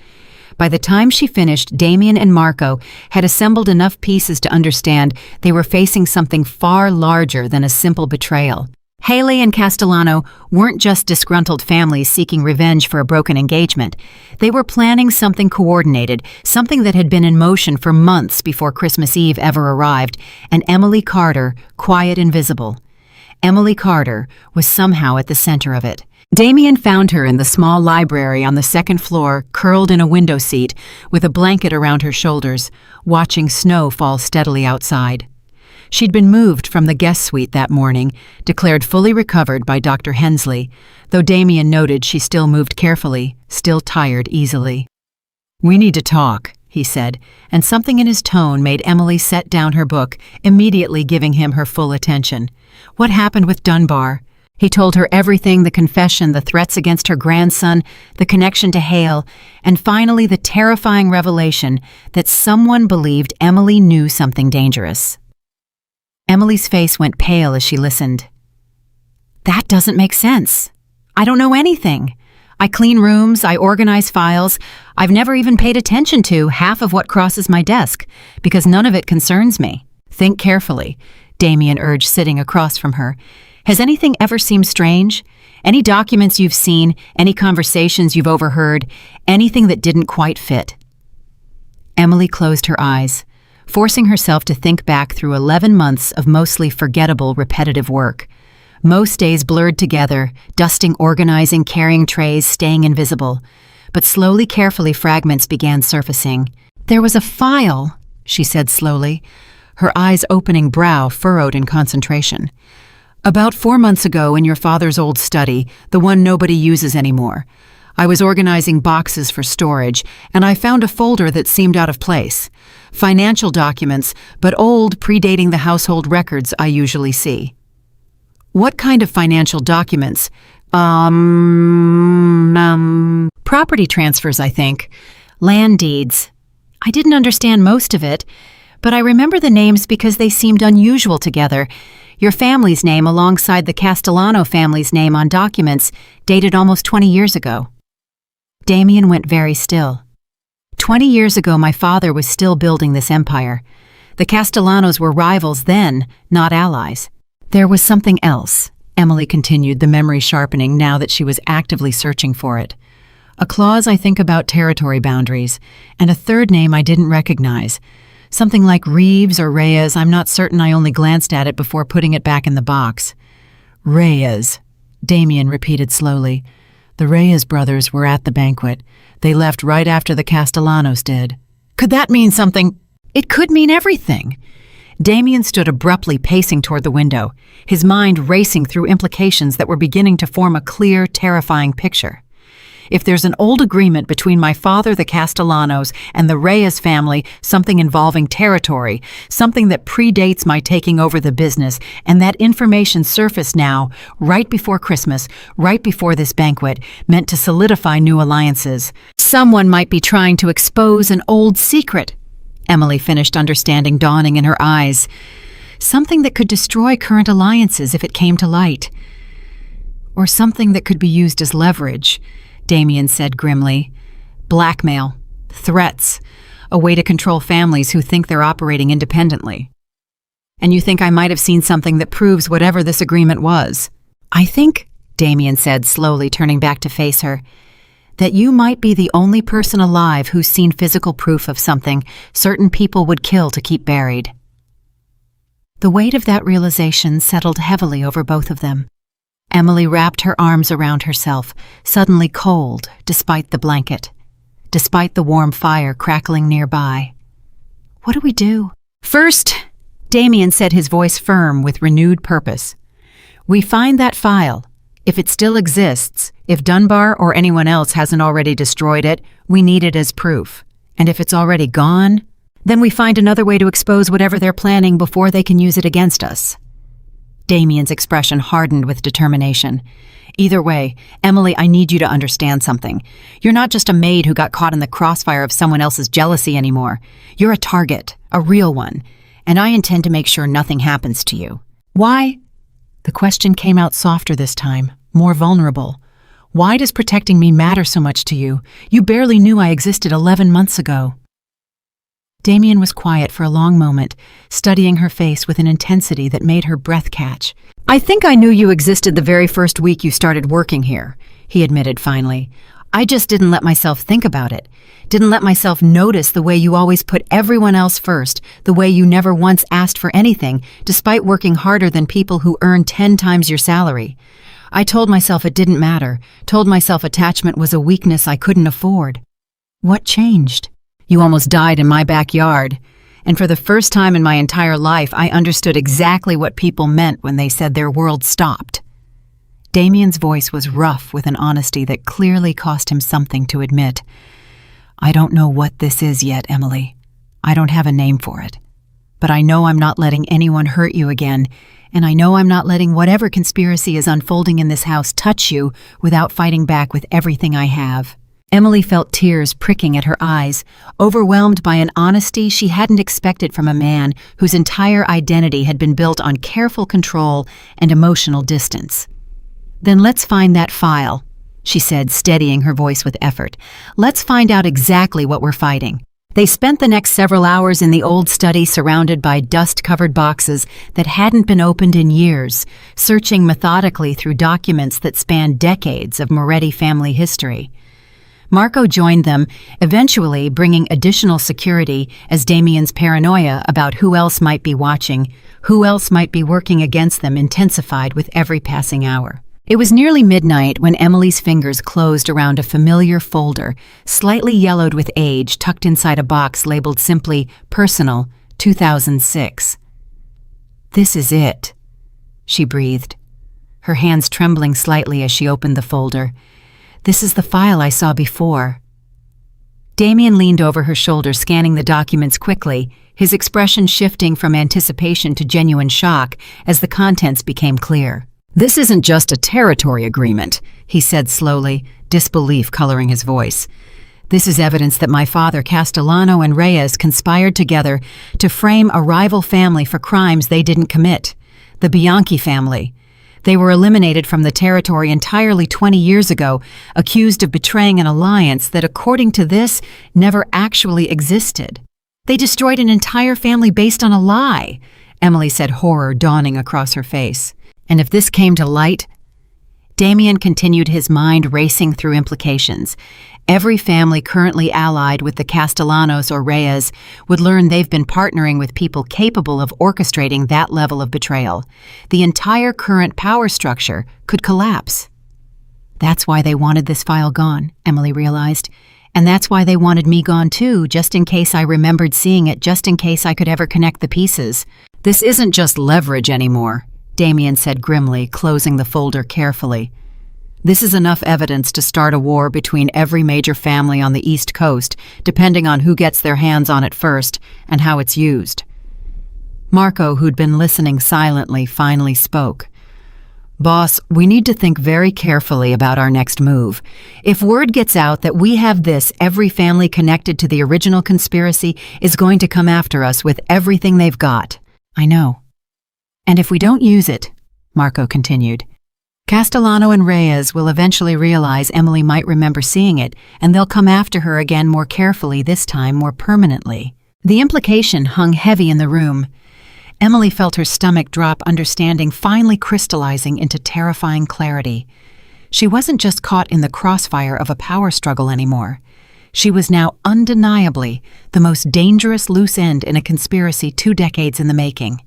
By the time she finished, Damian and Marco had assembled enough pieces to understand they were facing something far larger than a simple betrayal. Haley and Castellano weren't just disgruntled families seeking revenge for a broken engagement. They were planning something coordinated, something that had been in motion for months before Christmas Eve ever arrived, and Emily Carter, quiet and visible. Emily Carter was somehow at the center of it. Damian found her in the small library on the second floor, curled in a window seat, with a blanket around her shoulders, watching snow fall steadily outside. She'd been moved from the guest suite that morning, declared fully recovered by Dr. Hensley, though Damian noted she still moved carefully, still tired easily. "We need to talk," he said, and something in his tone made Emily set down her book, immediately giving him her full attention. What happened with Dunbar? He told her everything, the confession, the threats against her grandson, the connection to Hale, and finally the terrifying revelation that someone believed Emily knew something dangerous. Emily's face went pale as she listened. "That doesn't make sense. I don't know anything. I clean rooms, I organize files. I've never even paid attention to half of what crosses my desk, because none of it concerns me." "Think carefully," Damian urged, sitting across from her. "Has anything ever seemed strange? Any documents you've seen, any conversations you've overheard, anything that didn't quite fit?" Emily closed her eyes, forcing herself to think back through 11 months of mostly forgettable, repetitive work. Most days blurred together, dusting, organizing, carrying trays, staying invisible. But slowly, carefully, fragments began surfacing. "There was a file," she said slowly, her eyes opening, brow furrowed in concentration. "About 4 months ago in your father's old study, the one nobody uses anymore. I was organizing boxes for storage, and I found a folder that seemed out of place. Financial documents, but old, predating the household records I usually see." "What kind of financial documents?" Property transfers, I think. Land deeds. I didn't understand most of it, but I remember the names because they seemed unusual together. Your family's name alongside the Castellano family's name on documents dated almost 20 years ago. Damian went very still. 20 years ago, my father was still building this empire. The Castellanos were rivals then, not allies. There was something else, Emily continued, the memory sharpening now that she was actively searching for it. A clause, I think, about territory boundaries, and a third name I didn't recognize. Something like Reeves or Reyes. I'm not certain. I only glanced at it before putting it back in the box. "Reyes," Damian repeated slowly. "The Reyes brothers were at the banquet. They left right after the Castellanos did." "Could that mean something?" "It could mean everything." Damian stood abruptly, pacing toward the window, his mind racing through implications that were beginning to form a clear, terrifying picture. If there's an old agreement between my father, the Castellanos, and the Reyes family, something involving territory, something that predates my taking over the business, and that information surfaced now, right before Christmas, right before this banquet, meant to solidify new alliances. Someone might be trying to expose an old secret. Emily finished, understanding dawning in her eyes. Something that could destroy current alliances if it came to light. Or something that could be used as leverage, Damian said grimly. Blackmail, threats, a way to control families who think they're operating independently. "And you think I might have seen something that proves whatever this agreement was?" "I think," Damian said, slowly turning back to face her, "that you might be the only person alive who's seen physical proof of something certain people would kill to keep buried." The weight of that realization settled heavily over both of them. Emily wrapped her arms around herself, suddenly cold despite the blanket, despite the warm fire crackling nearby. "What do we do?" "First," Damian said, his voice firm with renewed purpose, "we find that file. If it still exists, if Dunbar or anyone else hasn't already destroyed it, we need it as proof. And if it's already gone, then we find another way to expose whatever they're planning before they can use it against us." Damian's expression hardened with determination. "Either way, Emily, I need you to understand something. You're not just a maid who got caught in the crossfire of someone else's jealousy anymore. You're a target, a real one, and I intend to make sure nothing happens to you." "Why?" The question came out softer this time, more vulnerable. "Why does protecting me matter so much to you? You barely knew I existed 11 months ago." Damian was quiet for a long moment, studying her face with an intensity that made her breath catch. "I think I knew you existed the very first week you started working here," he admitted finally. "I just didn't let myself think about it. Didn't let myself notice the way you always put everyone else first, the way you never once asked for anything, despite working harder than people who earn 10 times your salary. I told myself it didn't matter, told myself attachment was a weakness I couldn't afford." "What changed?" "You almost died in my backyard. And for the first time in my entire life, I understood exactly what people meant when they said their world stopped." Damian's voice was rough with an honesty that clearly cost him something to admit. "I don't know what this is yet, Emily. I don't have a name for it. But I know I'm not letting anyone hurt you again, and I know I'm not letting whatever conspiracy is unfolding in this house touch you without fighting back with everything I have." Emily felt tears pricking at her eyes, overwhelmed by an honesty she hadn't expected from a man whose entire identity had been built on careful control and emotional distance. "Then let's find that file," she said, steadying her voice with effort. "Let's find out exactly what we're fighting." They spent the next several hours in the old study surrounded by dust-covered boxes that hadn't been opened in years, searching methodically through documents that spanned decades of Moretti family history. Marco joined them, eventually bringing additional security as Damian's paranoia about who else might be watching, who else might be working against them intensified with every passing hour. It was nearly midnight when Emily's fingers closed around a familiar folder, slightly yellowed with age, tucked inside a box labeled simply Personal, 2006. "This is it," she breathed, her hands trembling slightly as she opened the folder. "This is the file I saw before." Damian leaned over her shoulder, scanning the documents quickly, his expression shifting from anticipation to genuine shock as the contents became clear. "This isn't just a territory agreement," he said slowly, disbelief coloring his voice. "This is evidence that my father, Castellano, and Reyes conspired together to frame a rival family for crimes they didn't commit. The Bianchi family. They were eliminated from the territory entirely 20 years ago, accused of betraying an alliance that, according to this, never actually existed. They destroyed an entire family based on a lie," Emily said, horror dawning across her face. "And if this came to light..." Damian continued, his mind racing through implications. Every family currently allied with the Castellanos or Reyes would learn they've been partnering with people capable of orchestrating that level of betrayal. The entire current power structure could collapse. "That's why they wanted this file gone," Emily realized. "And that's why they wanted me gone too, just in case I remembered seeing it, just in case I could ever connect the pieces. This isn't just leverage anymore," Damian said grimly, closing the folder carefully. "This is enough evidence to start a war between every major family on the East Coast, depending on who gets their hands on it first and how it's used." Marco, who'd been listening silently, finally spoke. "Boss, we need to think very carefully about our next move. If word gets out that we have this, every family connected to the original conspiracy is going to come after us with everything they've got." "I know. And if we don't use it," Marco continued, "Castellano and Reyes will eventually realize Emily might remember seeing it, and they'll come after her again more carefully, this time more permanently." The implication hung heavy in the room. Emily felt her stomach drop, understanding finally crystallizing into terrifying clarity. She wasn't just caught in the crossfire of a power struggle anymore. She was now undeniably the most dangerous loose end in a conspiracy 2 decades in the making.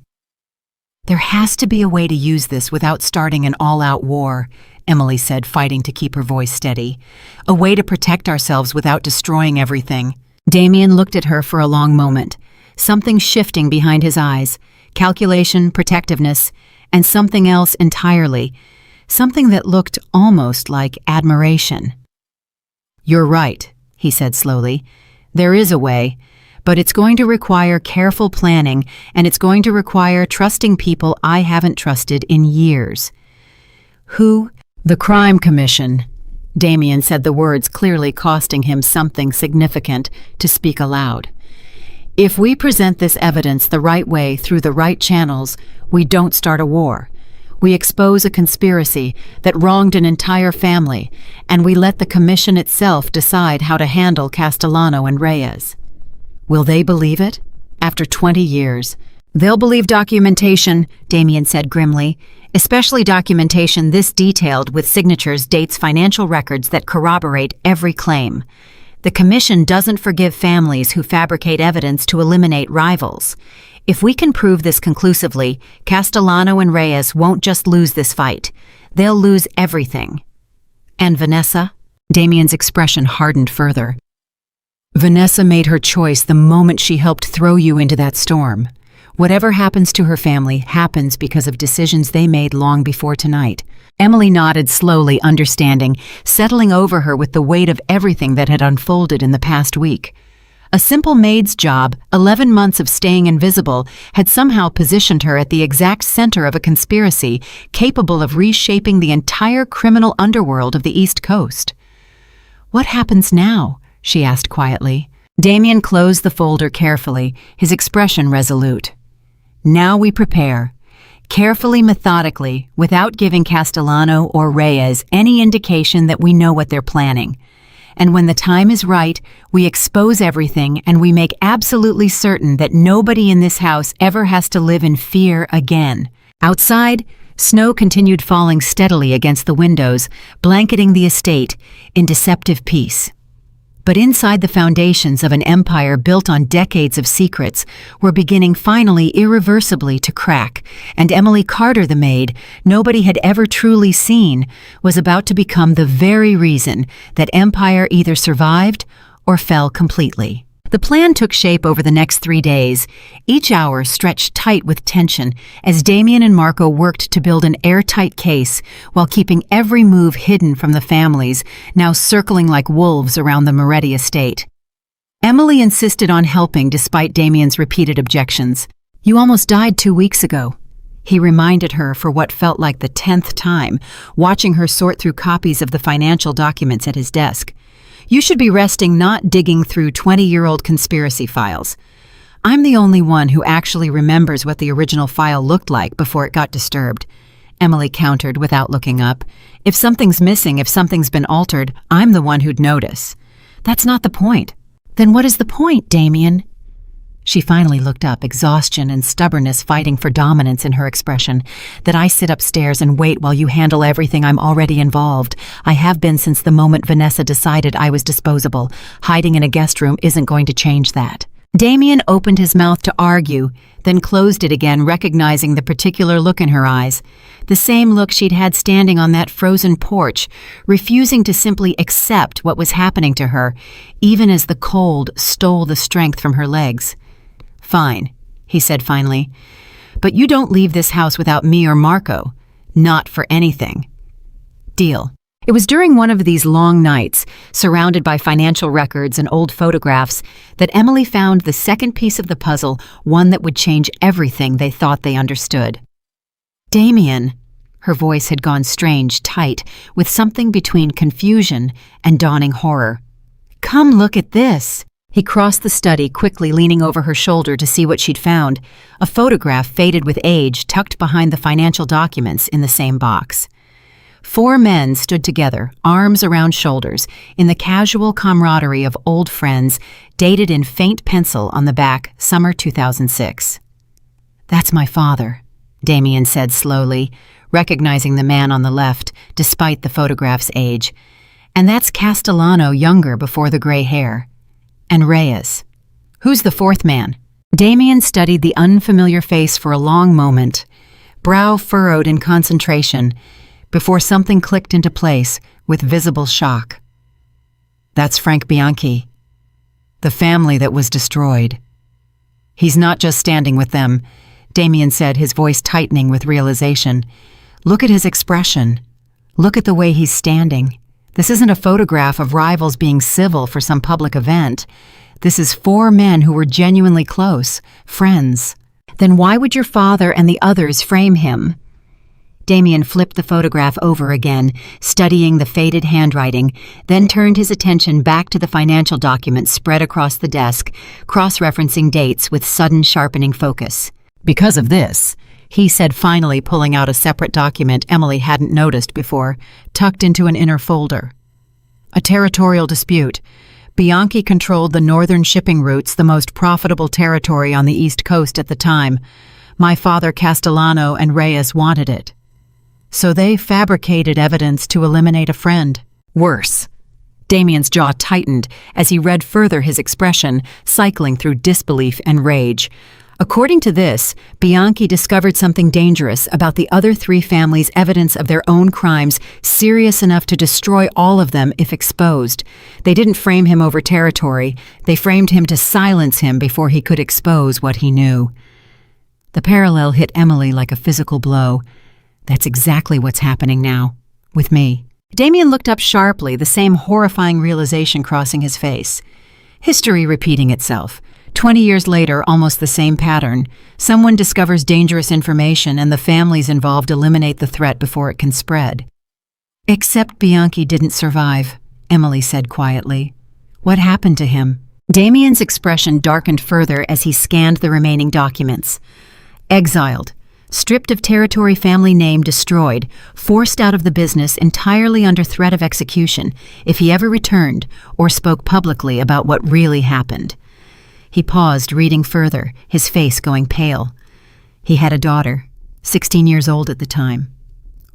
"There has to be a way to use this without starting an all-out war," Emily said, fighting to keep her voice steady. "A way to protect ourselves without destroying everything." Damian looked at her for a long moment, something shifting behind his eyes, calculation, protectiveness, and something else entirely, something that looked almost like admiration. "You're right," he said slowly. "There is a way. But it's going to require careful planning, and it's going to require trusting people I haven't trusted in years." "Who?" "The Crime Commission." Damian said the words clearly costing him something significant to speak aloud. "If we present this evidence the right way through the right channels, we don't start a war. We expose a conspiracy that wronged an entire family, and we let the commission itself decide how to handle Castellano and Reyes. Will they believe it? After 20 years, They'll believe documentation, Damian said grimly, especially documentation this detailed with signatures, dates, financial records that corroborate every claim. The Commission doesn't forgive families who fabricate evidence to eliminate rivals. If we can prove this conclusively, Castellano and Reyes won't just lose this fight. They'll lose everything. And Vanessa? Damian's expression hardened further. Vanessa made her choice the moment she helped throw you into that storm. Whatever happens to her family happens because of decisions they made long before tonight. Emily nodded slowly, understanding, settling over her with the weight of everything that had unfolded in the past week. A simple maid's job, 11 months of staying invisible, had somehow positioned her at the exact center of a conspiracy capable of reshaping the entire criminal underworld of the East Coast. "What happens now?" she asked quietly. Damian closed the folder carefully, his expression resolute. "Now we prepare. Carefully, methodically, without giving Castellano or Reyes any indication that we know what they're planning. And when the time is right, we expose everything and we make absolutely certain that nobody in this house ever has to live in fear again." Outside, snow continued falling steadily against the windows, blanketing the estate in deceptive peace. But inside the foundations of an empire built on decades of secrets were beginning finally irreversibly to crack, and Emily Carter, the maid nobody had ever truly seen, was about to become the very reason that empire either survived or fell completely. The plan took shape over the next 3 days, each hour stretched tight with tension as Damian and Marco worked to build an airtight case while keeping every move hidden from the families, now circling like wolves around the Moretti estate. Emily insisted on helping despite Damian's repeated objections. "You almost died 2 weeks ago," he reminded her for what felt like the 10th time, watching her sort through copies of the financial documents at his desk. "You should be resting, not digging through 20-year-old conspiracy files. I'm the only one who actually remembers what the original file looked like before it got disturbed," Emily countered without looking up. "If something's missing, if something's been altered, I'm the one who'd notice." "That's not the point." "Then what is the point, Damian?" She finally looked up, exhaustion and stubbornness fighting for dominance in her expression. "That I sit upstairs and wait while you handle everything. I'm already involved. I have been since the moment Vanessa decided I was disposable. Hiding in a guest room isn't going to change that." Damian opened his mouth to argue, then closed it again, recognizing the particular look in her eyes. The same look she'd had standing on that frozen porch, refusing to simply accept what was happening to her, even as the cold stole the strength from her legs. "Fine," he said finally. "But you don't leave this house without me or Marco. Not for anything. Deal." It was during one of these long nights, surrounded by financial records and old photographs, that Emily found the second piece of the puzzle, one that would change everything they thought they understood. "Damian," her voice had gone strange, tight, with something between confusion and dawning horror. "Come look at this." He crossed the study, quickly leaning over her shoulder to see what she'd found, a photograph faded with age tucked behind the financial documents in the same box. 4 men stood together, arms around shoulders, in the casual camaraderie of old friends, dated in faint pencil on the back, summer 2006. "That's my father," Damian said slowly, recognizing the man on the left, despite the photograph's age. "And that's Castellano, younger, before the gray hair. And Reyes. Who's the 4th man?" Damian studied the unfamiliar face for a long moment, brow furrowed in concentration, before something clicked into place with visible shock. "That's Frank Bianchi, the family that was destroyed. He's not just standing with them," Damian said, his voice tightening with realization. "Look at his expression. Look at the way he's standing. This isn't a photograph of rivals being civil for some public event. This is 4 men who were genuinely close, friends. Then why would your father and the others frame him?" Damian flipped the photograph over again, studying the faded handwriting, then turned his attention back to the financial documents spread across the desk, cross-referencing dates with sudden sharpening focus. "Because of this," he said, finally pulling out a separate document Emily hadn't noticed before, tucked into an inner folder. "A territorial dispute Bianchi controlled the northern shipping routes, the most profitable territory on the East Coast at the time. My father Castellano and Reyes wanted it. So they fabricated evidence to eliminate a friend. Worse. Damian's jaw tightened as he read further, his expression cycling through disbelief and rage. According to this, Bianchi discovered something dangerous about the other three families' evidence of their own crimes, serious enough to destroy all of them if exposed. They didn't frame him over territory. They framed him to silence him before he could expose what he knew. The parallel hit Emily like a physical blow. That's exactly what's happening now, with me. Damian looked up sharply, the same horrifying realization crossing his face. History repeating itself. 20 years later, almost the same pattern. Someone discovers dangerous information and the families involved eliminate the threat before it can spread. Except Bianchi didn't survive, Emily said quietly. What happened to him? Damian's expression darkened further as he scanned the remaining documents. Exiled. Stripped of territory, family name destroyed, forced out of the business entirely under threat of execution if he ever returned or spoke publicly about what really happened. He paused, reading further, his face going pale. He had a daughter, 16 years old at the time.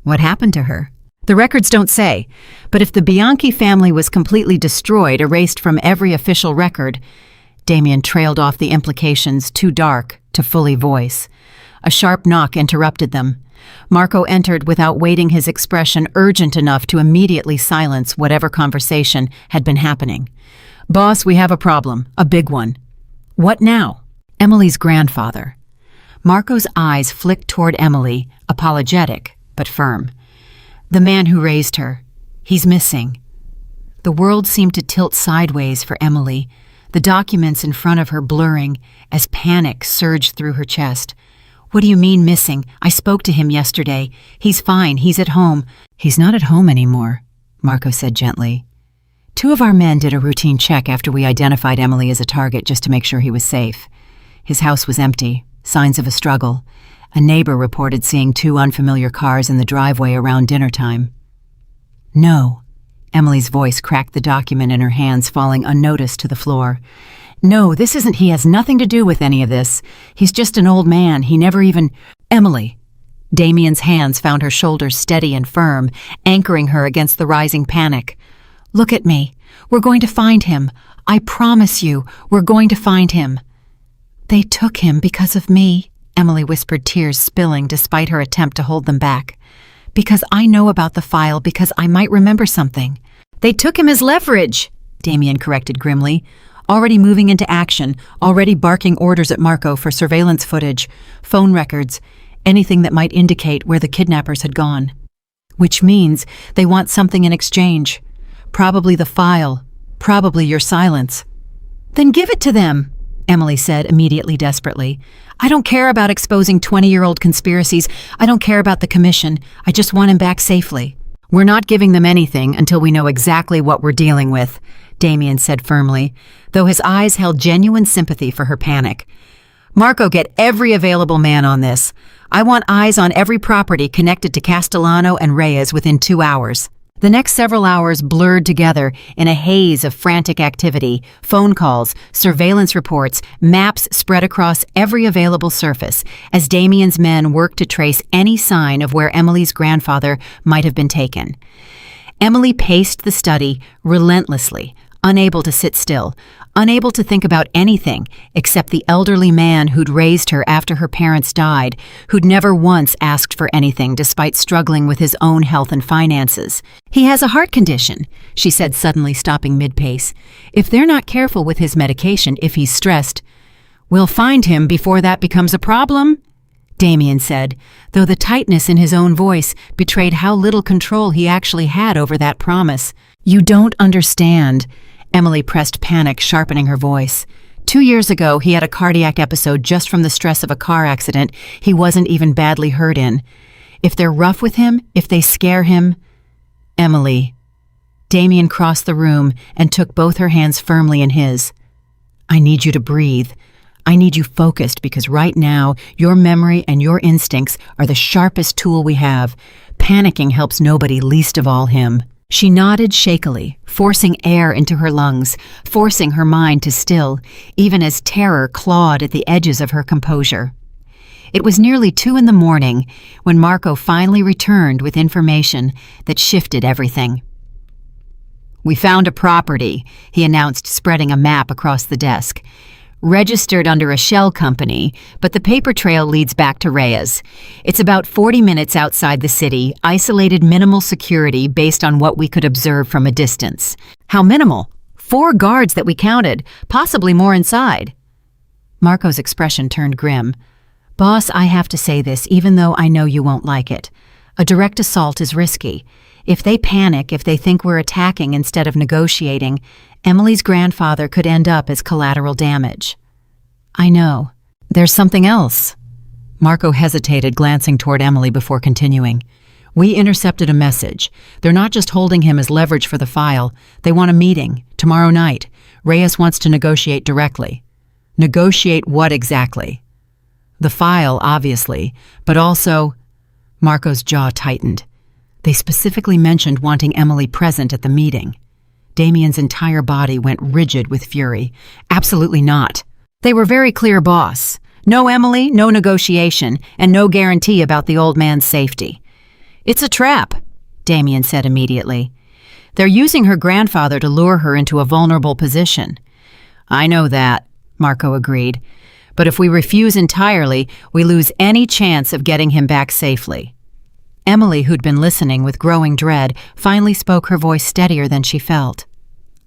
What happened to her? The records don't say, but if the Bianchi family was completely destroyed, erased from every official record, Damian trailed off the implications, too dark to fully voice. A sharp knock interrupted them. Marco entered without waiting, his expression urgent enough to immediately silence whatever conversation had been happening. "Boss, we have a problem, a big one." "What now?" "Emily's grandfather." Marco's eyes flicked toward Emily, apologetic but firm. "The man who raised her. He's missing." The world seemed to tilt sideways for Emily, the documents in front of her blurring as panic surged through her chest. "What do you mean missing? I spoke to him yesterday. He's fine. He's at home." "He's not at home anymore," Marco said gently. "Two of our men did a routine check after we identified Emily as a target just to make sure he was safe. His house was empty, signs of a struggle. A neighbor reported seeing two unfamiliar cars in the driveway around dinner time." "No." Emily's voice cracked the document in her hands, falling unnoticed to the floor. "No, this isn't. He has nothing to do with any of this. He's just an old man. He never even—" "Emily." Damian's hands found her shoulders steady and firm, anchoring her against the rising panic. "Look at me. We're going to find him. I promise you, we're going to find him." "They took him because of me," Emily whispered, tears spilling despite her attempt to hold them back. "Because I know about the file, because I might remember something." "They took him as leverage," Damian corrected grimly. Already moving into action, already barking orders at Marco for surveillance footage, phone records, anything that might indicate where the kidnappers had gone. "Which means they want something in exchange. Probably the file, probably your silence." "Then give it to them," Emily said immediately, desperately. "I don't care about exposing 20-year-old conspiracies. I don't care about the commission. I just want him back safely." "We're not giving them anything until we know exactly what we're dealing with," Damian said firmly, though his eyes held genuine sympathy for her panic. "Marco, get every available man on this. I want eyes on every property connected to Castellano and Reyes within 2 hours." The next several hours blurred together in a haze of frantic activity, phone calls, surveillance reports, maps spread across every available surface, as Damian's men worked to trace any sign of where Emily's grandfather might have been taken. Emily paced the study relentlessly, unable to sit still, unable to think about anything except the elderly man who'd raised her after her parents died, who'd never once asked for anything despite struggling with his own health and finances. "He has a heart condition," she said, suddenly stopping mid-pace. "If they're not careful with his medication, if he's stressed, we'll find him before that becomes a problem," Damian said, though the tightness in his own voice betrayed how little control he actually had over that promise. "You don't understand." Emily pressed panic, sharpening her voice. 2 years ago, he had a cardiac episode just from the stress of a car accident he wasn't even badly hurt in. If they're rough with him, if they scare him— "Emily." Damian crossed the room and took both her hands firmly in his. "I need you to breathe. I need you focused, because right now, your memory and your instincts are the sharpest tool we have. Panicking helps nobody, least of all him." She nodded shakily, forcing air into her lungs, forcing her mind to still, even as terror clawed at the edges of her composure. It was nearly 2 a.m. when Marco finally returned with information that shifted everything. "We found a property," he announced, spreading a map across the desk. "Registered under a shell company, but the paper trail leads back to Reyes. It's about 40 minutes outside the city, isolated, minimal security based on what we could observe from a distance." "How minimal?" "4 guards that we counted, possibly more inside." Marco's expression turned grim. "Boss, I have to say this, even though I know you won't like it. A direct assault is risky. If they panic, if they think we're attacking instead of negotiating, Emily's grandfather could end up as collateral damage." "I know. There's something else." Marco hesitated, glancing toward Emily before continuing. "We intercepted a message. They're not just holding him as leverage for the file. They want a meeting, tomorrow night. Reyes wants to negotiate directly." "Negotiate what exactly?" "The file, obviously, but also—" Marco's jaw tightened. They specifically mentioned wanting Emily present at the meeting. Damian's entire body went rigid with fury. "Absolutely not. They were very clear, boss. No Emily, no negotiation, and no guarantee about the old man's safety." "It's a trap," Damian said immediately. "They're using her grandfather to lure her into a vulnerable position." "I know that," Marco agreed. "But if we refuse entirely, we lose any chance of getting him back safely." Emily, who'd been listening with growing dread, finally spoke, her voice steadier than she felt.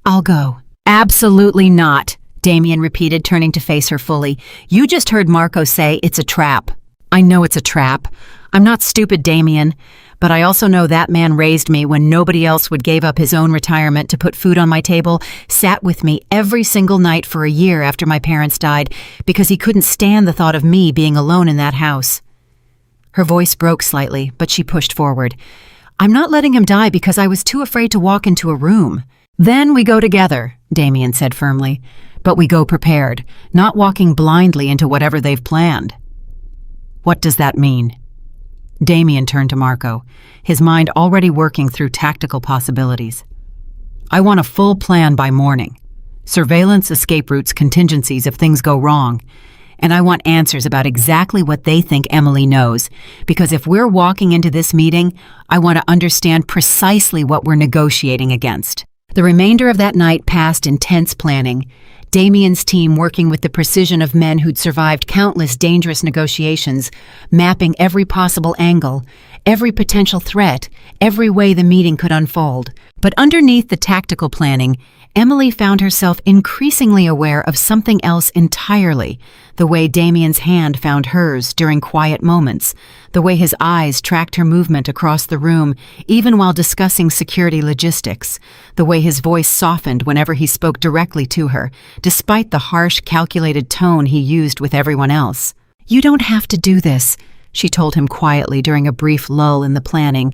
"I'll go." "Absolutely not," Damian repeated, turning to face her fully. "You just heard Marco say it's a trap." "I know it's a trap. I'm not stupid, Damian. But I also know that man raised me when nobody else would, gave up his own retirement to put food on my table, sat with me every single night for a year after my parents died, because he couldn't stand the thought of me being alone in that house." Her voice broke slightly, but she pushed forward. "I'm not letting him die because I was too afraid to walk into a room." "Then we go together," Damian said firmly. "But we go prepared, not walking blindly into whatever they've planned." "What does that mean?" Damian turned to Marco, his mind already working through tactical possibilities. "I want a full plan by morning. Surveillance, escape routes, contingencies if things go wrong. And I want answers about exactly what they think Emily knows, because if we're walking into this meeting, I want to understand precisely what we're negotiating against." The remainder of that night passed in tense planning, Damian's team working with the precision of men who'd survived countless dangerous negotiations, mapping every possible angle, every potential threat, every way the meeting could unfold. But underneath the tactical planning, Emily found herself increasingly aware of something else entirely, the way Damian's hand found hers during quiet moments, the way his eyes tracked her movement across the room, even while discussing security logistics, the way his voice softened whenever he spoke directly to her, despite the harsh, calculated tone he used with everyone else. "You don't have to do this," she told him quietly during a brief lull in the planning.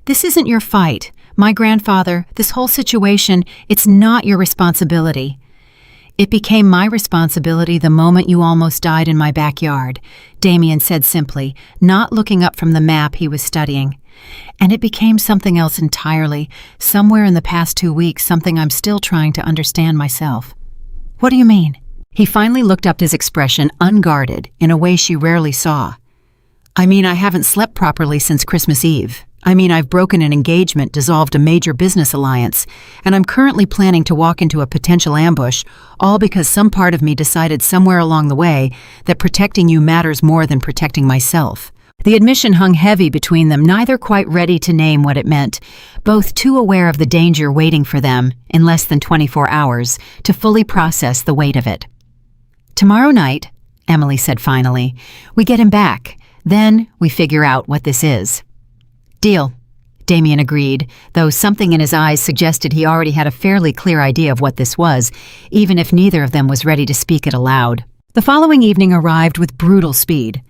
"This isn't your fight. My grandfather, this whole situation, it's not your responsibility." "It became my responsibility the moment you almost died in my backyard," Damian said simply, not looking up from the map he was studying. "And it became something else entirely, somewhere in the past 2 weeks, something I'm still trying to understand myself." "What do you mean?" He finally looked up, his expression unguarded in a way she rarely saw. "I mean, I haven't slept properly since Christmas Eve. I mean, I've broken an engagement, dissolved a major business alliance, and I'm currently planning to walk into a potential ambush, all because some part of me decided somewhere along the way that protecting you matters more than protecting myself." The admission hung heavy between them, neither quite ready to name what it meant, both too aware of the danger waiting for them in less than 24 hours to fully process the weight of it. "Tomorrow night," Emily said finally, "we get him back. Then we figure out what this is." "Deal," Damian agreed, though something in his eyes suggested he already had a fairly clear idea of what this was, even if neither of them was ready to speak it aloud. The following evening arrived with brutal speed.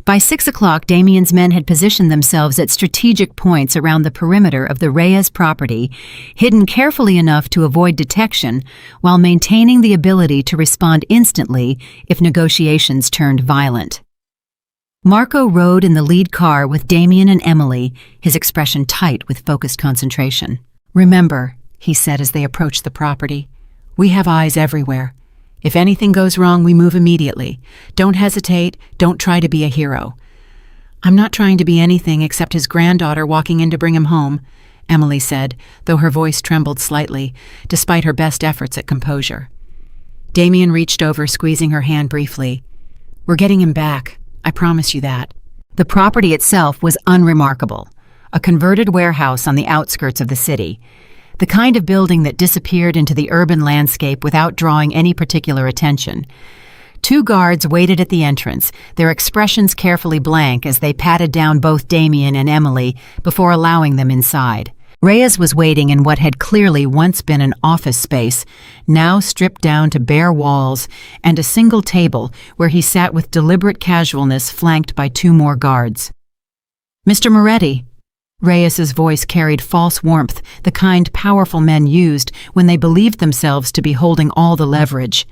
By 6 o'clock, Damian's men had positioned themselves at strategic points around the perimeter of the Reyes property, hidden carefully enough to avoid detection, while maintaining the ability to respond instantly if negotiations turned violent. Marco rode in the lead car with Damian and Emily, his expression tight with focused concentration. "Remember," he said as they approached the property, "we have eyes everywhere. If anything goes wrong, we move immediately. Don't hesitate, don't try to be a hero." "I'm not trying to be anything except his granddaughter walking in to bring him home," Emily said, though her voice trembled slightly, despite her best efforts at composure. Damian reached over, squeezing her hand briefly. "We're getting him back, I promise you that." The property itself was unremarkable, a converted warehouse on the outskirts of the city, the kind of building that disappeared into the urban landscape without drawing any particular attention. 2 guards waited at the entrance, their expressions carefully blank as they patted down both Damian and Emily before allowing them inside. Reyes was waiting in what had clearly once been an office space, now stripped down to bare walls and a single table where he sat with deliberate casualness flanked by 2 more guards. "Mr. Moretti." Reyes's voice carried false warmth, the kind powerful men used when they believed themselves to be holding all the leverage.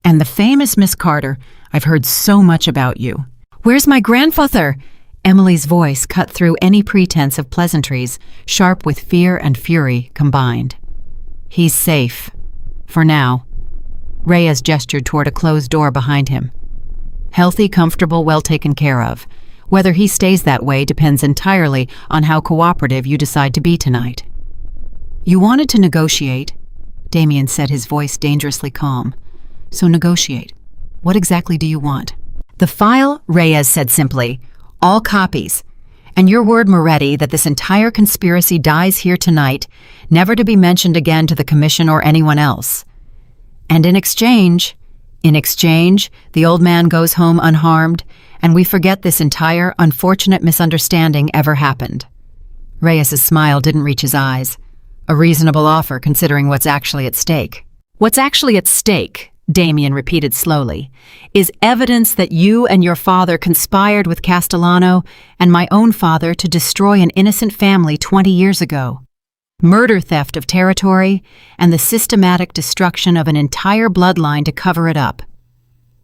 "And the famous Miss Carter, I've heard so much about you." "Where's my grandfather?" Emily's voice cut through any pretense of pleasantries, sharp with fear and fury combined. "He's safe. For now." Reyes gestured toward a closed door behind him. "Healthy, comfortable, well taken care of. Whether he stays that way depends entirely on how cooperative you decide to be tonight." "You wanted to negotiate," Damian said, his voice dangerously calm. "So negotiate. What exactly do you want?" "The file," Reyes said simply. "All copies. And your word, Moretti, that this entire conspiracy dies here tonight, never to be mentioned again to the Commission or anyone else. And in exchange, the old man goes home unharmed, and we forget this entire unfortunate misunderstanding ever happened." Reyes's smile didn't reach his eyes. A reasonable offer considering what's actually at stake. "What's actually at stake," Damian repeated slowly, "is evidence that you and your father conspired with Castellano and my own father to destroy an innocent family 20 years ago. Murder, theft of territory, and the systematic destruction of an entire bloodline to cover it up."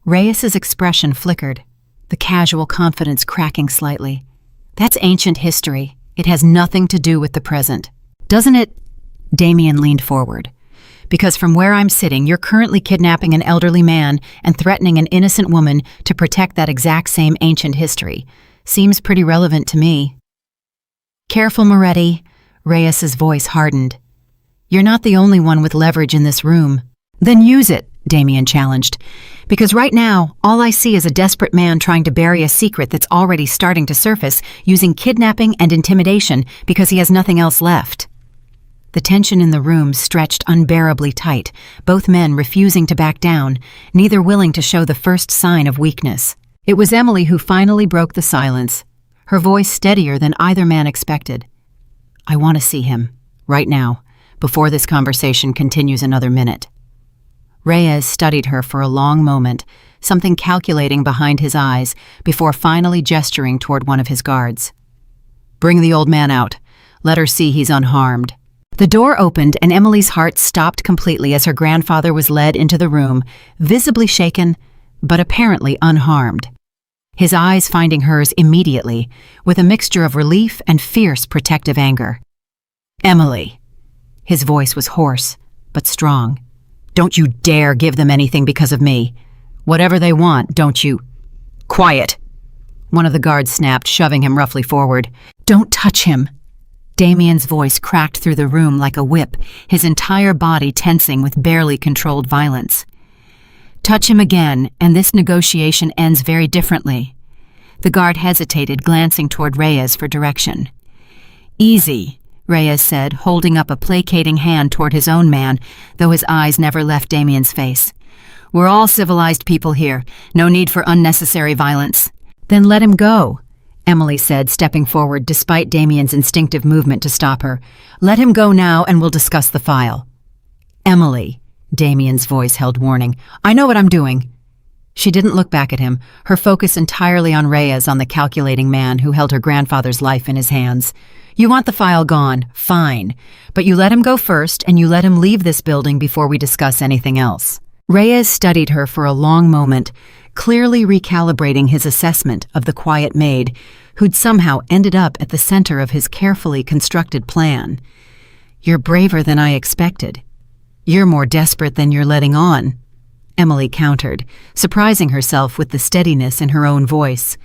Reyes's expression flickered, the casual confidence cracking slightly. "That's ancient history. It has nothing to do with the present." "Doesn't it?" Damian leaned forward. "Because from where I'm sitting, you're currently kidnapping an elderly man and threatening an innocent woman to protect that exact same ancient history. Seems pretty relevant to me." "Careful, Moretti." Reyes's voice hardened. "You're not the only one with leverage in this room." "Then use it," Damian challenged. "Because right now, all I see is a desperate man trying to bury a secret that's already starting to surface using kidnapping and intimidation because he has nothing else left." The tension in the room stretched unbearably tight, both men refusing to back down, neither willing to show the first sign of weakness. It was Emily who finally broke the silence, her voice steadier than either man expected. "I want to see him, right now, before this conversation continues another minute." Reyes studied her for a long moment, something calculating behind his eyes, before finally gesturing toward one of his guards. "Bring the old man out. Let her see he's unharmed." The door opened and Emily's heart stopped completely as her grandfather was led into the room, visibly shaken, but apparently unharmed. His eyes finding hers immediately, with a mixture of relief and fierce protective anger. "Emily." His voice was hoarse, but strong. "Don't you dare give them anything because of me. Whatever they want, don't you—" "Quiet!" One of the guards snapped, shoving him roughly forward. "Don't touch him!" Damian's voice cracked through the room like a whip, his entire body tensing with barely controlled violence. "Touch him again, and this negotiation ends very differently." The guard hesitated, glancing toward Reyes for direction. "Easy," Reyes said, holding up a placating hand toward his own man, though his eyes never left Damian's face. "We're all civilized people here. No need for unnecessary violence." "Then let him go," Emily said, stepping forward despite Damian's instinctive movement to stop her. "Let him go now and we'll discuss the file." "Emily," Damian's voice held warning, "I know what I'm doing." She didn't look back at him, her focus entirely on Reyes, on the calculating man who held her grandfather's life in his hands. "You want the file gone, fine. But you let him go first and you let him leave this building before we discuss anything else." Reyes studied her for a long moment, clearly recalibrating his assessment of the quiet maid, who'd somehow ended up at the center of his carefully constructed plan. You're braver than I expected. You're more desperate than you're letting on, Emily countered, surprising herself with the steadiness in her own voice.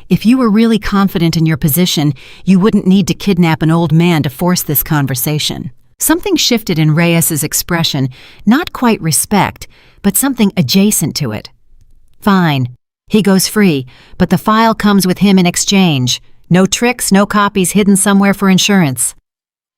If you were really confident in your position, you wouldn't need to kidnap an old man to force this conversation. Something shifted in Reyes's expression, not quite respect, but something adjacent to it. Fine. He goes free, but the file comes with him in exchange. No tricks, no copies hidden somewhere for insurance.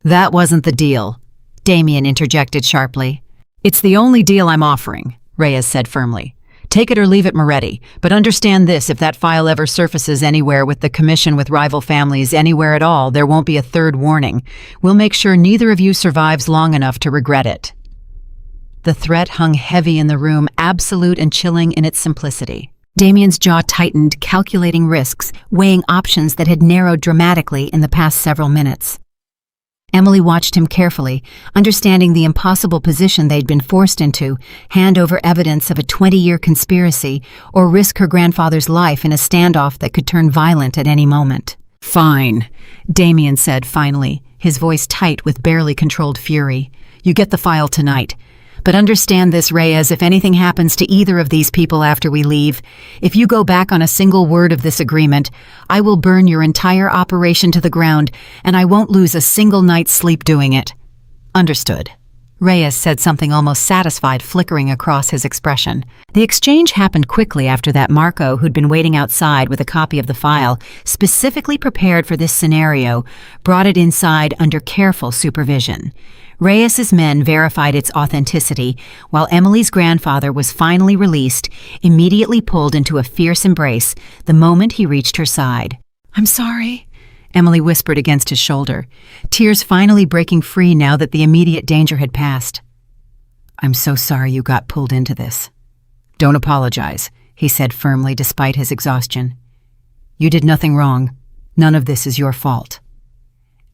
That wasn't the deal, Damian interjected sharply. It's the only deal I'm offering, Reyes said firmly. Take it or leave it, Moretti, but understand this: if that file ever surfaces anywhere with the commission with rival families, anywhere at all, there won't be a third warning. We'll make sure neither of you survives long enough to regret it. The threat hung heavy in the room, absolute and chilling in its simplicity. Damian's jaw tightened, calculating risks, weighing options that had narrowed dramatically in the past several minutes. Emily watched him carefully, understanding the impossible position they'd been forced into: hand over evidence of a 20-year conspiracy or risk her grandfather's life in a standoff that could turn violent at any moment. Fine, Damian said finally, his voice tight with barely controlled fury. You get the file tonight. But understand this, Reyes, if anything happens to either of these people after we leave, if you go back on a single word of this agreement, I will burn your entire operation to the ground, and I won't lose a single night's sleep doing it. Understood. Reyes said, something almost satisfied flickering across his expression. The exchange happened quickly after that. Marco, who'd been waiting outside with a copy of the file, specifically prepared for this scenario, brought it inside under careful supervision. Reyes's men verified its authenticity, while Emily's grandfather was finally released, immediately pulled into a fierce embrace the moment he reached her side. I'm sorry, Emily whispered against his shoulder, tears finally breaking free now that the immediate danger had passed. I'm so sorry you got pulled into this. Don't apologize, he said firmly despite his exhaustion. You did nothing wrong. None of this is your fault.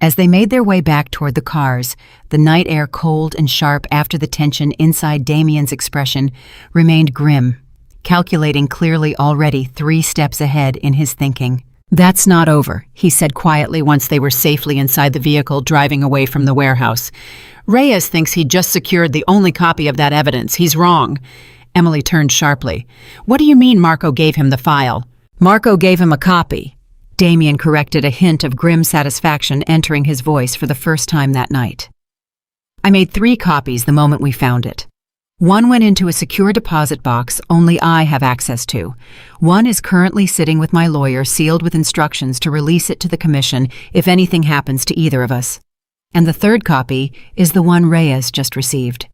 As they made their way back toward the cars, the night air cold and sharp after the tension inside Damian's expression remained grim, calculating clearly already 3 steps ahead in his thinking. That's not over, he said quietly once they were safely inside the vehicle driving away from the warehouse. Reyes thinks he just secured the only copy of that evidence. He's wrong. Emily turned sharply. What do you mean Marco gave him the file? Marco gave him a copy. Damian corrected, a hint of grim satisfaction entering his voice for the first time that night. I made 3 copies the moment we found it. 1 went into a secure deposit box only I have access to. 1 is currently sitting with my lawyer, sealed with instructions to release it to the commission if anything happens to either of us. And the 3rd copy is the one Reyes just received.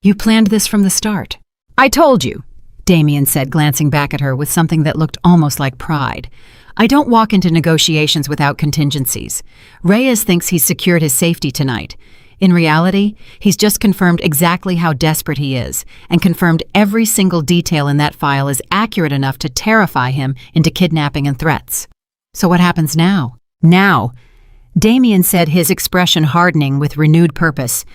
You planned this from the start. I told you, Damian said, glancing back at her with something that looked almost like pride. I don't walk into negotiations without contingencies. Reyes thinks he's secured his safety tonight. In reality, he's just confirmed exactly how desperate he is, and confirmed every single detail in that file is accurate enough to terrify him into kidnapping and threats. So what happens now? Now, Damian said, his expression hardening with renewed purpose.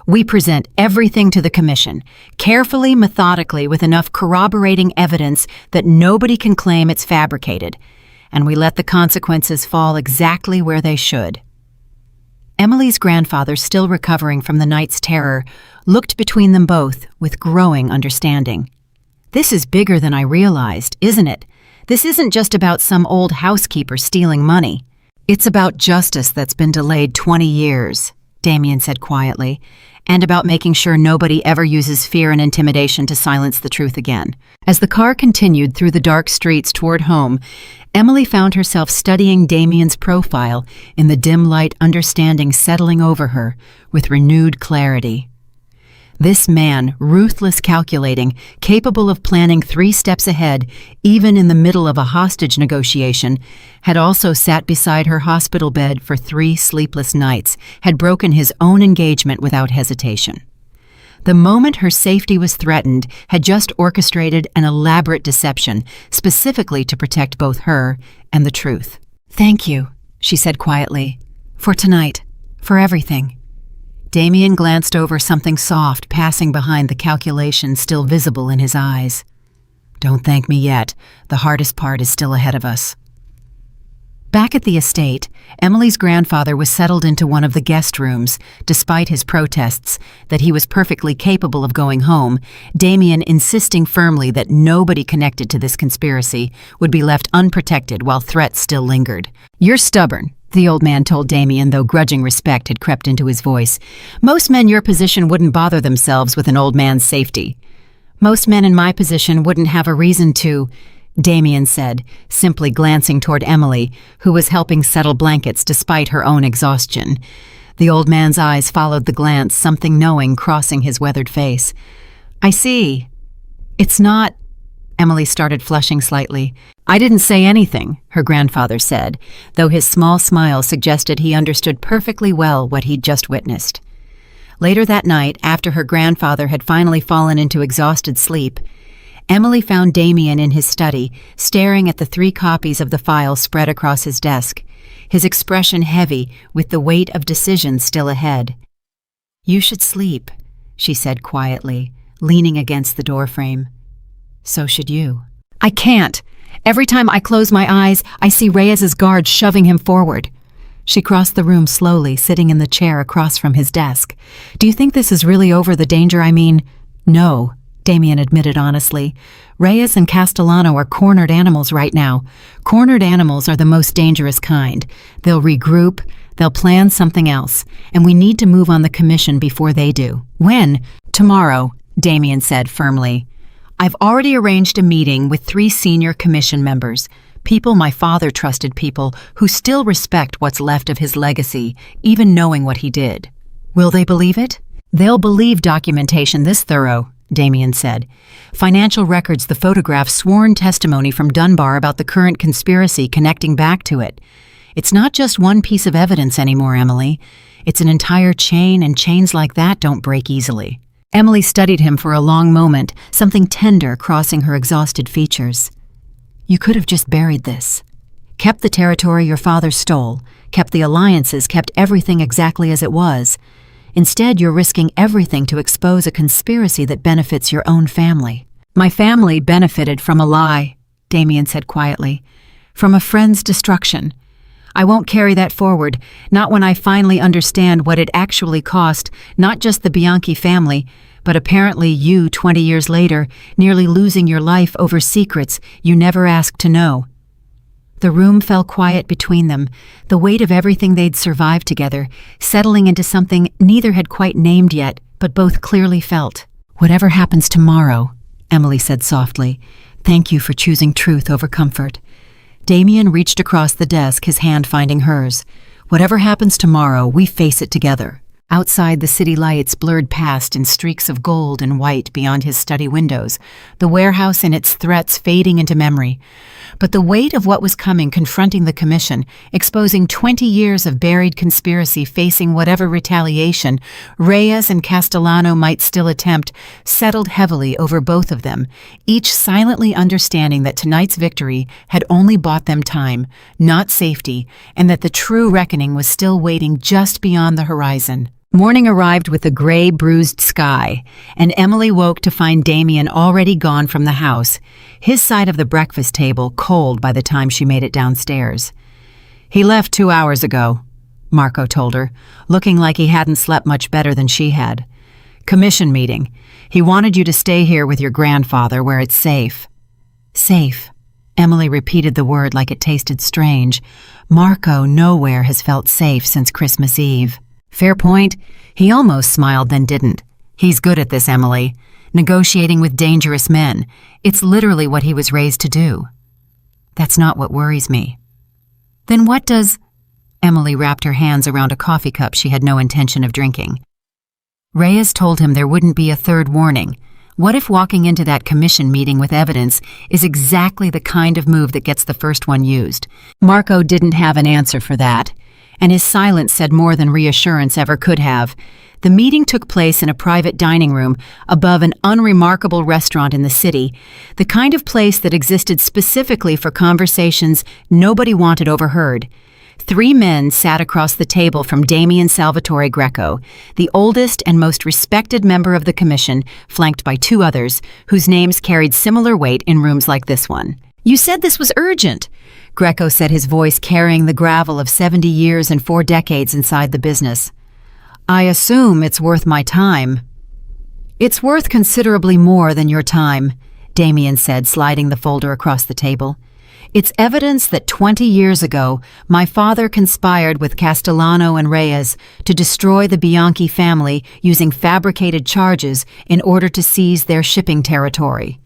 We present everything to the commission, carefully, methodically, with enough corroborating evidence that nobody can claim it's fabricated. And we let the consequences fall exactly where they should. Emily's grandfather, still recovering from the night's terror, looked between them both with growing understanding. This is bigger than I realized, isn't it? This isn't just about some old housekeeper stealing money. It's about justice that's been delayed 20 years, Damian said quietly, and about making sure nobody ever uses fear and intimidation to silence the truth again. As the car continued through the dark streets toward home, Emily found herself studying Damian's profile in the dim light, understanding settling over her with renewed clarity. This man, ruthless, calculating, capable of planning 3 steps ahead, even in the middle of a hostage negotiation, had also sat beside her hospital bed for 3 sleepless nights, had broken his own engagement without hesitation. The moment her safety was threatened, had just orchestrated an elaborate deception, specifically to protect both her and the truth. Thank you, she said quietly, for tonight, for everything. Damian glanced over, something soft passing behind the calculation still visible in his eyes. Don't thank me yet. The hardest part is still ahead of us. Back at the estate, Emily's grandfather was settled into one of the guest rooms, despite his protests that he was perfectly capable of going home, Damian insisting firmly that nobody connected to this conspiracy would be left unprotected while threats still lingered. "You're stubborn," the old man told Damian, though grudging respect had crept into his voice. "Most men your position wouldn't bother themselves with an old man's safety." "Most men in my position wouldn't have a reason to," Damian said, simply glancing toward Emily, who was helping settle blankets despite her own exhaustion. The old man's eyes followed the glance, something knowing crossing his weathered face. "I see. It's not—" Emily started flushing slightly. "I didn't say anything," her grandfather said, though his small smile suggested he understood perfectly well what he'd just witnessed. Later that night, after her grandfather had finally fallen into exhausted sleep, Emily found Damian in his study, staring at the 3 copies of the file spread across his desk, his expression heavy with the weight of decision still ahead. "You should sleep," she said quietly, leaning against the doorframe. "So should you." "I can't. Every time I close my eyes, I see Reyes's guards shoving him forward." She crossed the room slowly, sitting in the chair across from his desk. "Do you think this is really over the danger? I mean—" "No," Damian admitted honestly. "Reyes and Castellano are cornered animals right now. Cornered animals are the most dangerous kind. They'll regroup, they'll plan something else, and we need to move on the commission before they do." "When?" "Tomorrow," Damian said firmly. "I've already arranged a meeting with 3 senior commission members, people my father trusted, people who still respect what's left of his legacy, even knowing what he did." "Will they believe it?" "They'll believe documentation this thorough," Damian said. "Financial records, the photographs, sworn testimony from Dunbar about the current conspiracy connecting back to it. It's not just one piece of evidence anymore, Emily. It's an entire chain, and chains like that don't break easily." Emily studied him for a long moment, something tender crossing her exhausted features. "You could have just buried this. Kept the territory your father stole, kept the alliances, kept everything exactly as it was. Instead, you're risking everything to expose a conspiracy that benefits your own family." "My family benefited from a lie," Damian said quietly. "From a friend's destruction. I won't carry that forward, not when I finally understand what it actually cost, not just the Bianchi family, but apparently you 20 years later, nearly losing your life over secrets you never asked to know." The room fell quiet between them, the weight of everything they'd survived together, settling into something neither had quite named yet, but both clearly felt. "Whatever happens tomorrow," Emily said softly, "thank you for choosing truth over comfort." Damian reached across the desk, his hand finding hers. "Whatever happens tomorrow, we face it together." Outside, the city lights blurred past in streaks of gold and white beyond his study windows, the warehouse and its threats fading into memory. But the weight of what was coming confronting the commission, exposing 20 years of buried conspiracy facing whatever retaliation Reyes and Castellano might still attempt, settled heavily over both of them, each silently understanding that tonight's victory had only bought them time, not safety, and that the true reckoning was still waiting just beyond the horizon. Morning arrived with a gray, bruised sky, and Emily woke to find Damian already gone from the house, his side of the breakfast table cold by the time she made it downstairs. "He left 2 hours ago," Marco told her, looking like he hadn't slept much better than she had. "Commission meeting. He wanted you to stay here with your grandfather where it's safe." "Safe." Emily repeated the word like it tasted strange. Marco nowhere has felt safe since Christmas Eve. "Fair point." He almost smiled, then didn't. "He's good at this, Emily. Negotiating with dangerous men. It's literally what he was raised to do." "That's not what worries me." "Then what does—" Emily wrapped her hands around a coffee cup she had no intention of drinking. "Reyes told him there wouldn't be a third warning. What if walking into that commission meeting with evidence is exactly the kind of move that gets the first one used?" Marco didn't have an answer for that, and his silence said more than reassurance ever could have. The meeting took place in a private dining room above an unremarkable restaurant in the city, the kind of place that existed specifically for conversations nobody wanted overheard. 3 men sat across the table from Damian Salvatore Greco, the oldest and most respected member of the commission, flanked by 2 others, whose names carried similar weight in rooms like this one. "You said this was urgent." Greco said, his voice carrying the gravel of 70 years and 4 decades inside the business. "I assume it's worth my time." "It's worth considerably more than your time," Damian said, sliding the folder across the table. "It's evidence that 20 years ago, my father conspired with Castellano and Reyes to destroy the Bianchi family using fabricated charges in order to seize their shipping territory."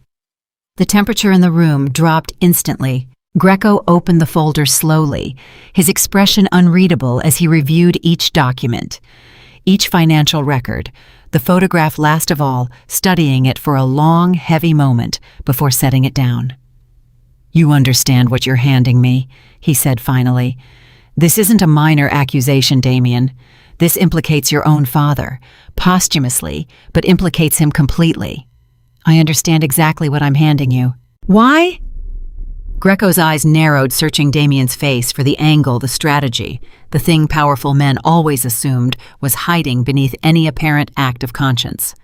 The temperature in the room dropped instantly. Greco opened the folder slowly, his expression unreadable as he reviewed each document, each financial record, the photograph last of all, studying it for a long, heavy moment before setting it down. "You understand what you're handing me," he said finally. "This isn't a minor accusation, Damian. This implicates your own father, posthumously, but implicates him completely. I understand exactly what I'm handing you." "Why?" Greco's eyes narrowed, searching Damian's face for the angle, the strategy, the thing powerful men always assumed was hiding beneath any apparent act of conscience.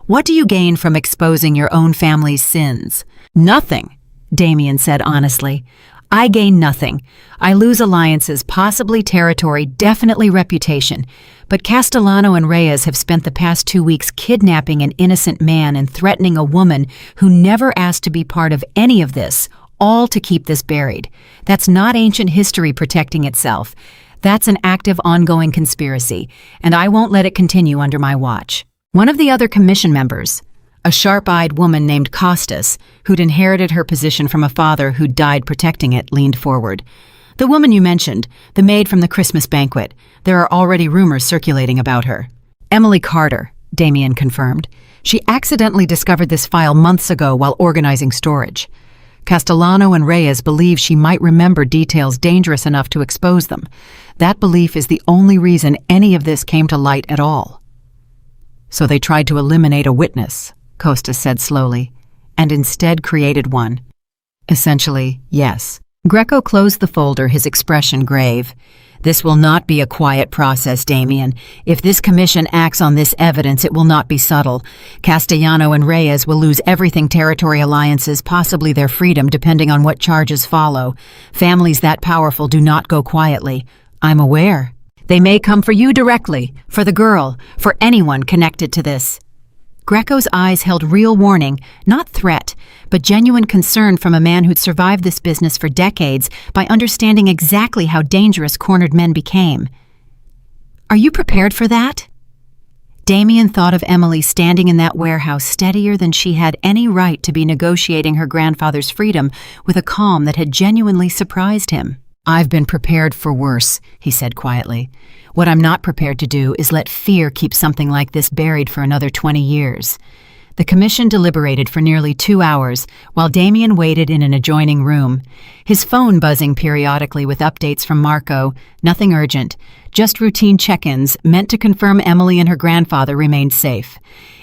"What do you gain from exposing your own family's sins?" "Nothing," Damian said honestly. "I gain nothing. I lose alliances, possibly territory, definitely reputation. But Castellano and Reyes have spent the past 2 weeks kidnapping an innocent man and threatening a woman who never asked to be part of any of this, all to keep this buried. That's not ancient history protecting itself. That's an active, ongoing conspiracy, and I won't let it continue under my watch." One of the other commission members, a sharp-eyed woman named Costas, who'd inherited her position from a father who'd died protecting it, leaned forward. "The woman you mentioned, the maid from the Christmas banquet. There are already rumors circulating about her." "Emily Carter," Damian confirmed. "She accidentally discovered this file months ago while organizing storage. Castellano and Reyes believe she might remember details dangerous enough to expose them. That belief is the only reason any of this came to light at all." "So they tried to eliminate a witness," Costas said slowly, "and instead created one." "Essentially, yes." Greco closed the folder, his expression grave. "This will not be a quiet process, Damian. If this commission acts on this evidence, it will not be subtle. Castellano and Reyes will lose everything: territory, alliances, possibly their freedom, depending on what charges follow. Families that powerful do not go quietly. I'm aware. They may come for you directly, for the girl, for anyone connected to this." Greco's eyes held real warning, not threat, but genuine concern from a man who'd survived this business for decades by understanding exactly how dangerous cornered men became. "Are you prepared for that?" Damian thought of Emily standing in that warehouse, steadier than she had any right to be, negotiating her grandfather's freedom with a calm that had genuinely surprised him. "I've been prepared for worse," he said quietly. "What I'm not prepared to do is let fear keep something like this buried for another 20 years. The commission deliberated for nearly 2 hours, while Damian waited in an adjoining room, his phone buzzing periodically with updates from Marco, nothing urgent, just routine check-ins meant to confirm Emily and her grandfather remained safe.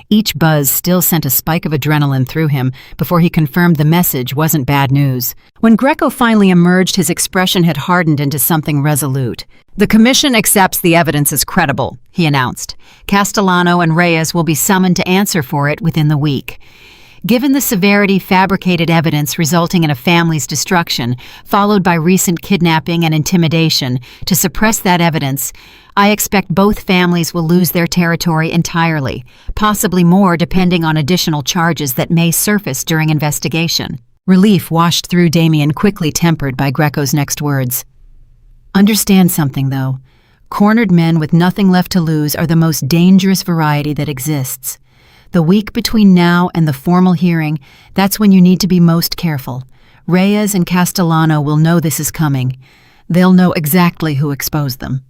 Each buzz still sent a spike of adrenaline through him before he confirmed the message wasn't bad news. When Greco finally emerged, his expression had hardened into something resolute. "The commission accepts the evidence as credible," he announced. "Castellano and Reyes will be summoned to answer for it within the week. Given the severity, fabricated evidence resulting in a family's destruction, followed by recent kidnapping and intimidation, to suppress that evidence, I expect both families will lose their territory entirely, possibly more depending on additional charges that may surface during investigation." Relief washed through Damian, quickly tempered by Greco's next words. "Understand something, though. Cornered men with nothing left to lose are the most dangerous variety that exists. The week between now and the formal hearing, that's when you need to be most careful. Reyes and Castellano will know this is coming. They'll know exactly who exposed them."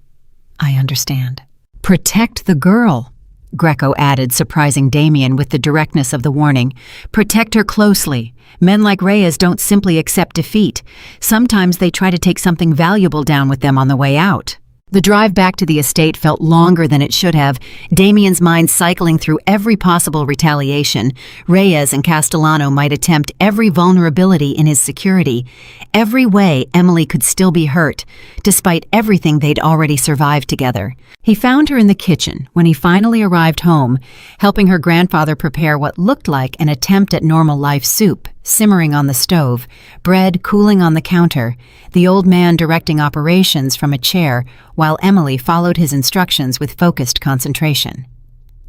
"I understand." "Protect the girl," Greco added, surprising Damian with the directness of the warning. "Protect her closely. Men like Reyes don't simply accept defeat. Sometimes they try to take something valuable down with them on the way out." The drive back to the estate felt longer than it should have, Damian's mind cycling through every possible retaliation. Reyes and Castellano might attempt every vulnerability in his security, every way Emily could still be hurt, despite everything they'd already survived together. He found her in the kitchen when he finally arrived home, helping her grandfather prepare what looked like an attempt at normal life soup. simmering on the stove, bread cooling on the counter, the old man directing operations from a chair while Emily followed his instructions with focused concentration.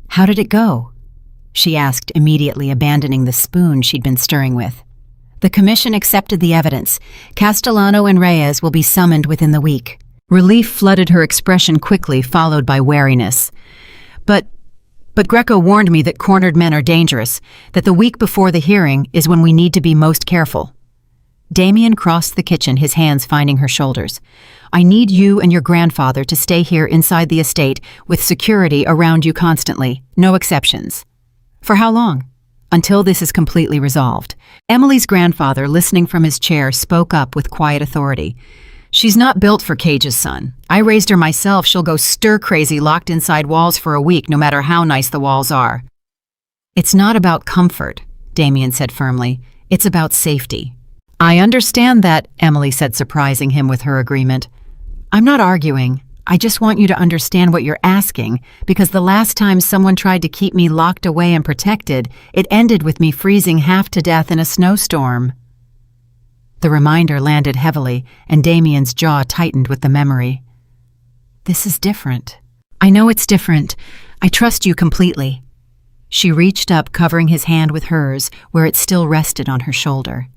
"How did it go?" she asked, immediately abandoning the spoon she'd been stirring with. "The commission accepted the evidence. Castellano and Reyes will be summoned within the week." Relief flooded her expression quickly, followed by wariness. But Greco warned me that cornered men are dangerous, that the week before the hearing is when we need to be most careful. Damian crossed the kitchen, his hands finding her shoulders. "I need you and your grandfather to stay here inside the estate with security around you constantly, no exceptions." "For how long?" "Until this is completely resolved." Emily's grandfather, listening from his chair, spoke up with quiet authority. "She's not built for cages, son. I raised her myself. She'll go stir-crazy locked inside walls for a week, no matter how nice the walls are." "It's not about comfort," Damian said firmly. "It's about safety." "I understand that," Emily said, surprising him with her agreement. "I'm not arguing. I just want you to understand what you're asking, because the last time someone tried to keep me locked away and protected, it ended with me freezing half to death in a snowstorm." The reminder landed heavily, and Damian's jaw tightened with the memory. "This is different." "I know it's different. I trust you completely." She reached up, covering his hand with hers, where it still rested on her shoulder.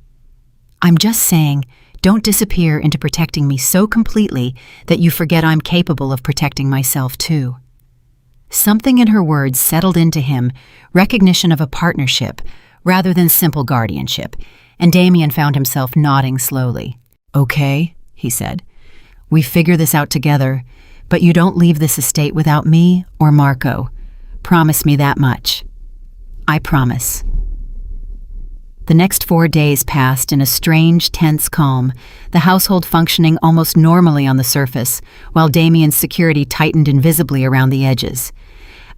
"I'm just saying, don't disappear into protecting me so completely that you forget I'm capable of protecting myself too." Something in her words settled into him, recognition of a partnership, rather than simple guardianship, and Damian found himself nodding slowly. "Okay," he said. "We figure this out together, but you don't leave this estate without me or Marco. Promise me that much." "I promise." The next 4 days passed in a strange, tense calm, the household functioning almost normally on the surface, while Damian's security tightened invisibly around the edges.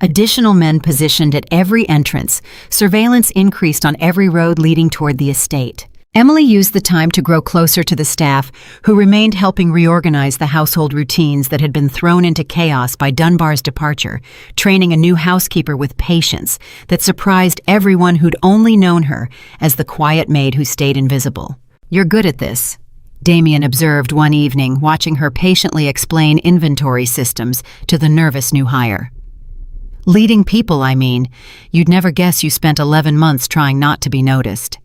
Additional men positioned at every entrance, surveillance increased on every road leading toward the estate. Emily used the time to grow closer to the staff, who remained helping reorganize the household routines that had been thrown into chaos by Dunbar's departure, training a new housekeeper with patience that surprised everyone who'd only known her as the quiet maid who stayed invisible. "You're good at this," Damian observed one evening, watching her patiently explain inventory systems to the nervous new hire. "Leading people, I mean. You'd never guess you spent 11 months trying not to be noticed."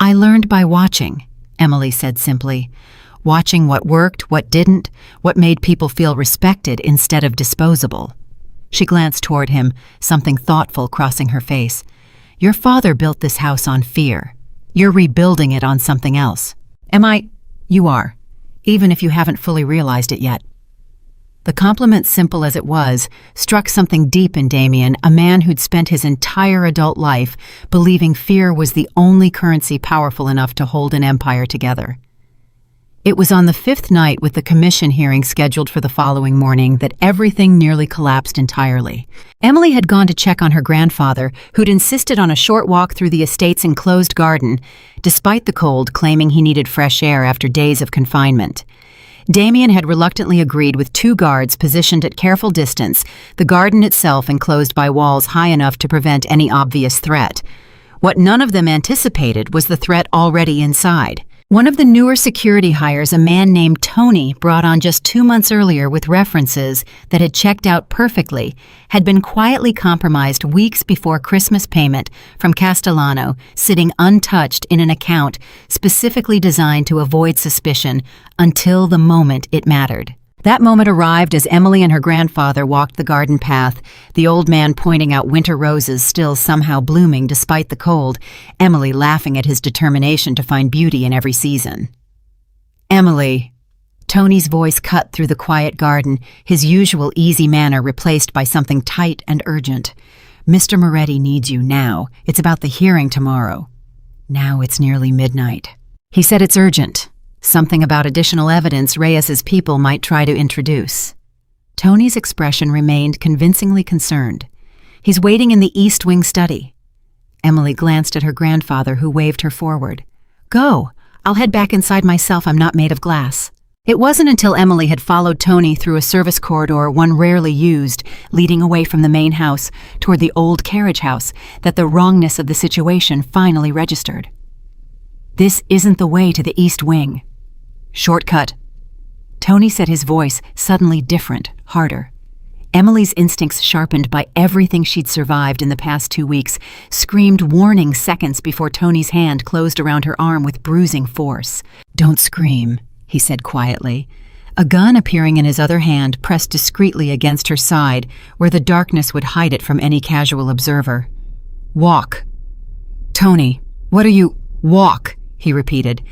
"I learned by watching," Emily said simply. "Watching what worked, what didn't, what made people feel respected instead of disposable." She glanced toward him, something thoughtful crossing her face. "Your father built this house on fear. You're rebuilding it on something else." "Am I?" "You are, even if you haven't fully realized it yet." The compliment, simple as it was, struck something deep in Damian, a man who'd spent his entire adult life believing fear was the only currency powerful enough to hold an empire together. It was on the 5th night, with the commission hearing scheduled for the following morning, that everything nearly collapsed entirely. Emily had gone to check on her grandfather, who'd insisted on a short walk through the estate's enclosed garden, despite the cold, claiming he needed fresh air after days of confinement. Damian had reluctantly agreed, with 2 guards positioned at careful distance, the garden itself enclosed by walls high enough to prevent any obvious threat. What none of them anticipated was the threat already inside. One of the newer security hires, a man named Tony, brought on just 2 months earlier with references that had checked out perfectly, had been quietly compromised weeks before Christmas payment from Castellano, sitting untouched in an account specifically designed to avoid suspicion until the moment it mattered. That moment arrived as Emily and her grandfather walked the garden path, the old man pointing out winter roses still somehow blooming despite the cold, Emily laughing at his determination to find beauty in every season. "Emily," Tony's voice cut through the quiet garden, his usual easy manner replaced by something tight and urgent. "Mr. Moretti needs you now. It's about the hearing tomorrow." "Now it's nearly midnight." He said it's urgent. Something about additional evidence Reyes's people might try to introduce. Tony's expression remained convincingly concerned. "He's waiting in the East Wing study." Emily glanced at her grandfather, who waved her forward. "Go. I'll head back inside myself. I'm not made of glass." It wasn't until Emily had followed Tony through a service corridor, one rarely used, leading away from the main house toward the old carriage house, that the wrongness of the situation finally registered. This isn't the way to the East Wing. Shortcut. Tony said, his voice suddenly different, harder. Emily's instincts, sharpened by everything she'd survived in the past 2 weeks, screamed warning seconds before Tony's hand closed around her arm with bruising force. "Don't scream," he said quietly. A gun appearing in his other hand pressed discreetly against her side, where the darkness would hide it from any casual observer. "Walk." "Tony, what are you—" "Walk," he repeated,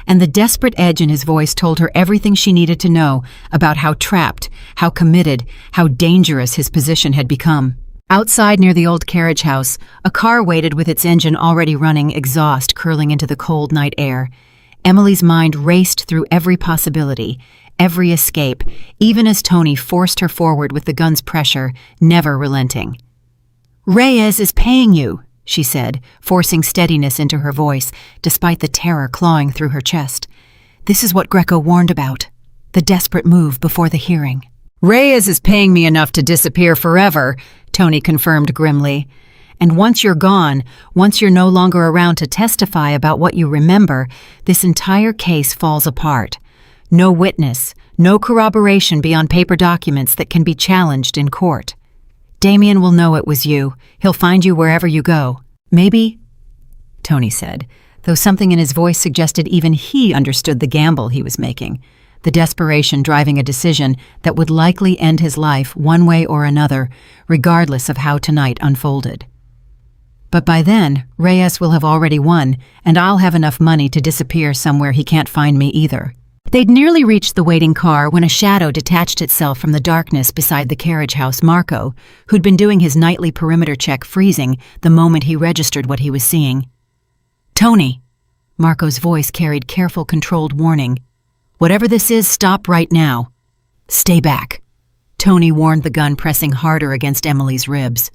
and the desperate edge in his voice told her everything she needed to know about how trapped, how committed, how dangerous his position had become. Outside near the old carriage house, a car waited with its engine already running, exhaust curling into the cold night air. Emily's mind raced through every possibility, every escape, even as Tony forced her forward with the gun's pressure, never relenting. "Reyes is paying you," she said, forcing steadiness into her voice, despite the terror clawing through her chest. "This is what Greco warned about, the desperate move before the hearing." "Reyes is paying me enough to disappear forever," Tony confirmed grimly. "And once you're gone, once you're no longer around to testify about what you remember, this entire case falls apart. No witness, no corroboration beyond paper documents that can be challenged in court. Damian will know it was you. He'll find you wherever you go. Maybe," Tony said, though something in his voice suggested even he understood the gamble he was making, the desperation driving a decision that would likely end his life one way or another, regardless of how tonight unfolded. "But by then, Reyes will have already won, and I'll have enough money to disappear somewhere he can't find me either." They'd nearly reached the waiting car when a shadow detached itself from the darkness beside the carriage house. Marco, who'd been doing his nightly perimeter check, freezing the moment he registered what he was seeing. "Tony," Marco's voice carried careful, controlled warning. "Whatever this is, stop right now. Stay back." Tony warned, the gun pressing harder against Emily's ribs.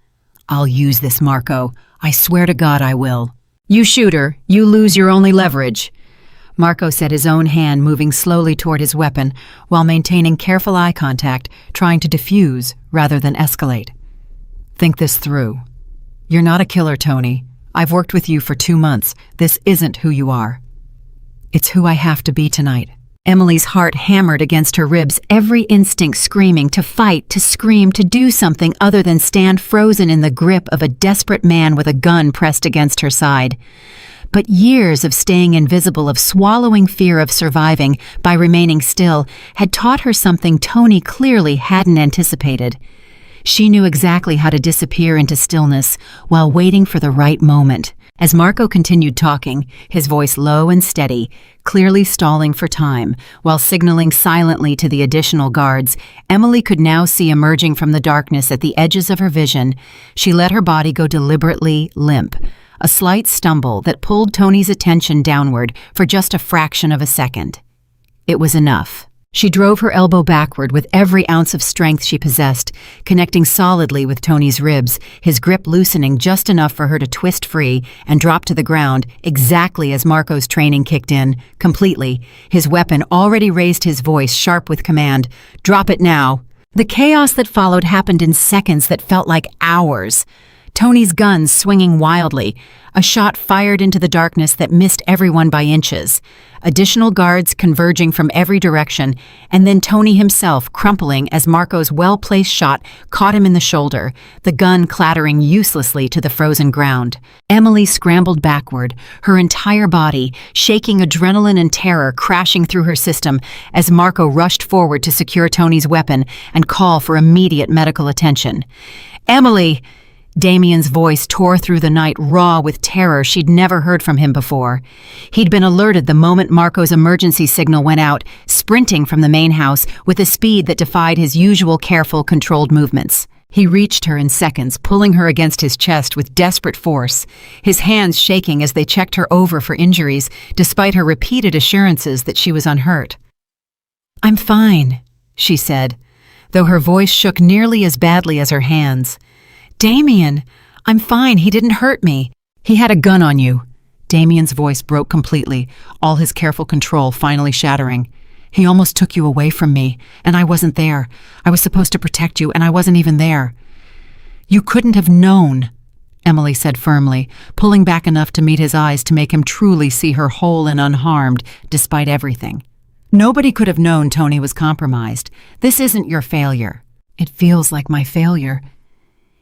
"I'll use this, Marco. I swear to God I will." "You shoot her, you lose your only leverage." Marco said, his own hand moving slowly toward his weapon while maintaining careful eye contact, trying to diffuse rather than escalate. "Think this through. You're not a killer, Tony. I've worked with you for 2 months. This isn't who you are. It's who I have to be tonight." Emily's heart hammered against her ribs, every instinct screaming to fight, to scream, to do something other than stand frozen in the grip of a desperate man with a gun pressed against her side. But years of staying invisible, of swallowing fear of surviving by remaining still, had taught her something Tony clearly hadn't anticipated. She knew exactly how to disappear into stillness while waiting for the right moment. As Marco continued talking, his voice low and steady, clearly stalling for time, while signaling silently to the additional guards, Emily could now see emerging from the darkness at the edges of her vision. She let her body go deliberately limp, a slight stumble that pulled Tony's attention downward for just a fraction of a second. It was enough. She drove her elbow backward with every ounce of strength she possessed, connecting solidly with Tony's ribs, his grip loosening just enough for her to twist free and drop to the ground exactly as Marco's training kicked in, completely. His weapon already raised, his voice sharp with command. "Drop it now." The chaos that followed happened in seconds that felt like hours. Tony's gun swinging wildly, a shot fired into the darkness that missed everyone by inches, additional guards converging from every direction, and then Tony himself crumpling as Marco's well-placed shot caught him in the shoulder, the gun clattering uselessly to the frozen ground. Emily scrambled backward, her entire body, shaking, adrenaline and terror crashing through her system as Marco rushed forward to secure Tony's weapon and call for immediate medical attention. "Emily!" Damian's voice tore through the night, raw with terror she'd never heard from him before. He'd been alerted the moment Marco's emergency signal went out, sprinting from the main house with a speed that defied his usual careful, controlled movements. He reached her in seconds, pulling her against his chest with desperate force, his hands shaking as they checked her over for injuries, despite her repeated assurances that she was unhurt. "I'm fine," she said, though her voice shook nearly as badly as her hands. "Damian, I'm fine. He didn't hurt me." "He had a gun on you." Damian's voice broke completely, all his careful control finally shattering. "He almost took you away from me, and I wasn't there. I was supposed to protect you, and I wasn't even there." "You couldn't have known." Emily said firmly, pulling back enough to meet his eyes to make him truly see her whole and unharmed, despite everything. Nobody could have known Tony was compromised. This isn't your failure. It feels like my failure.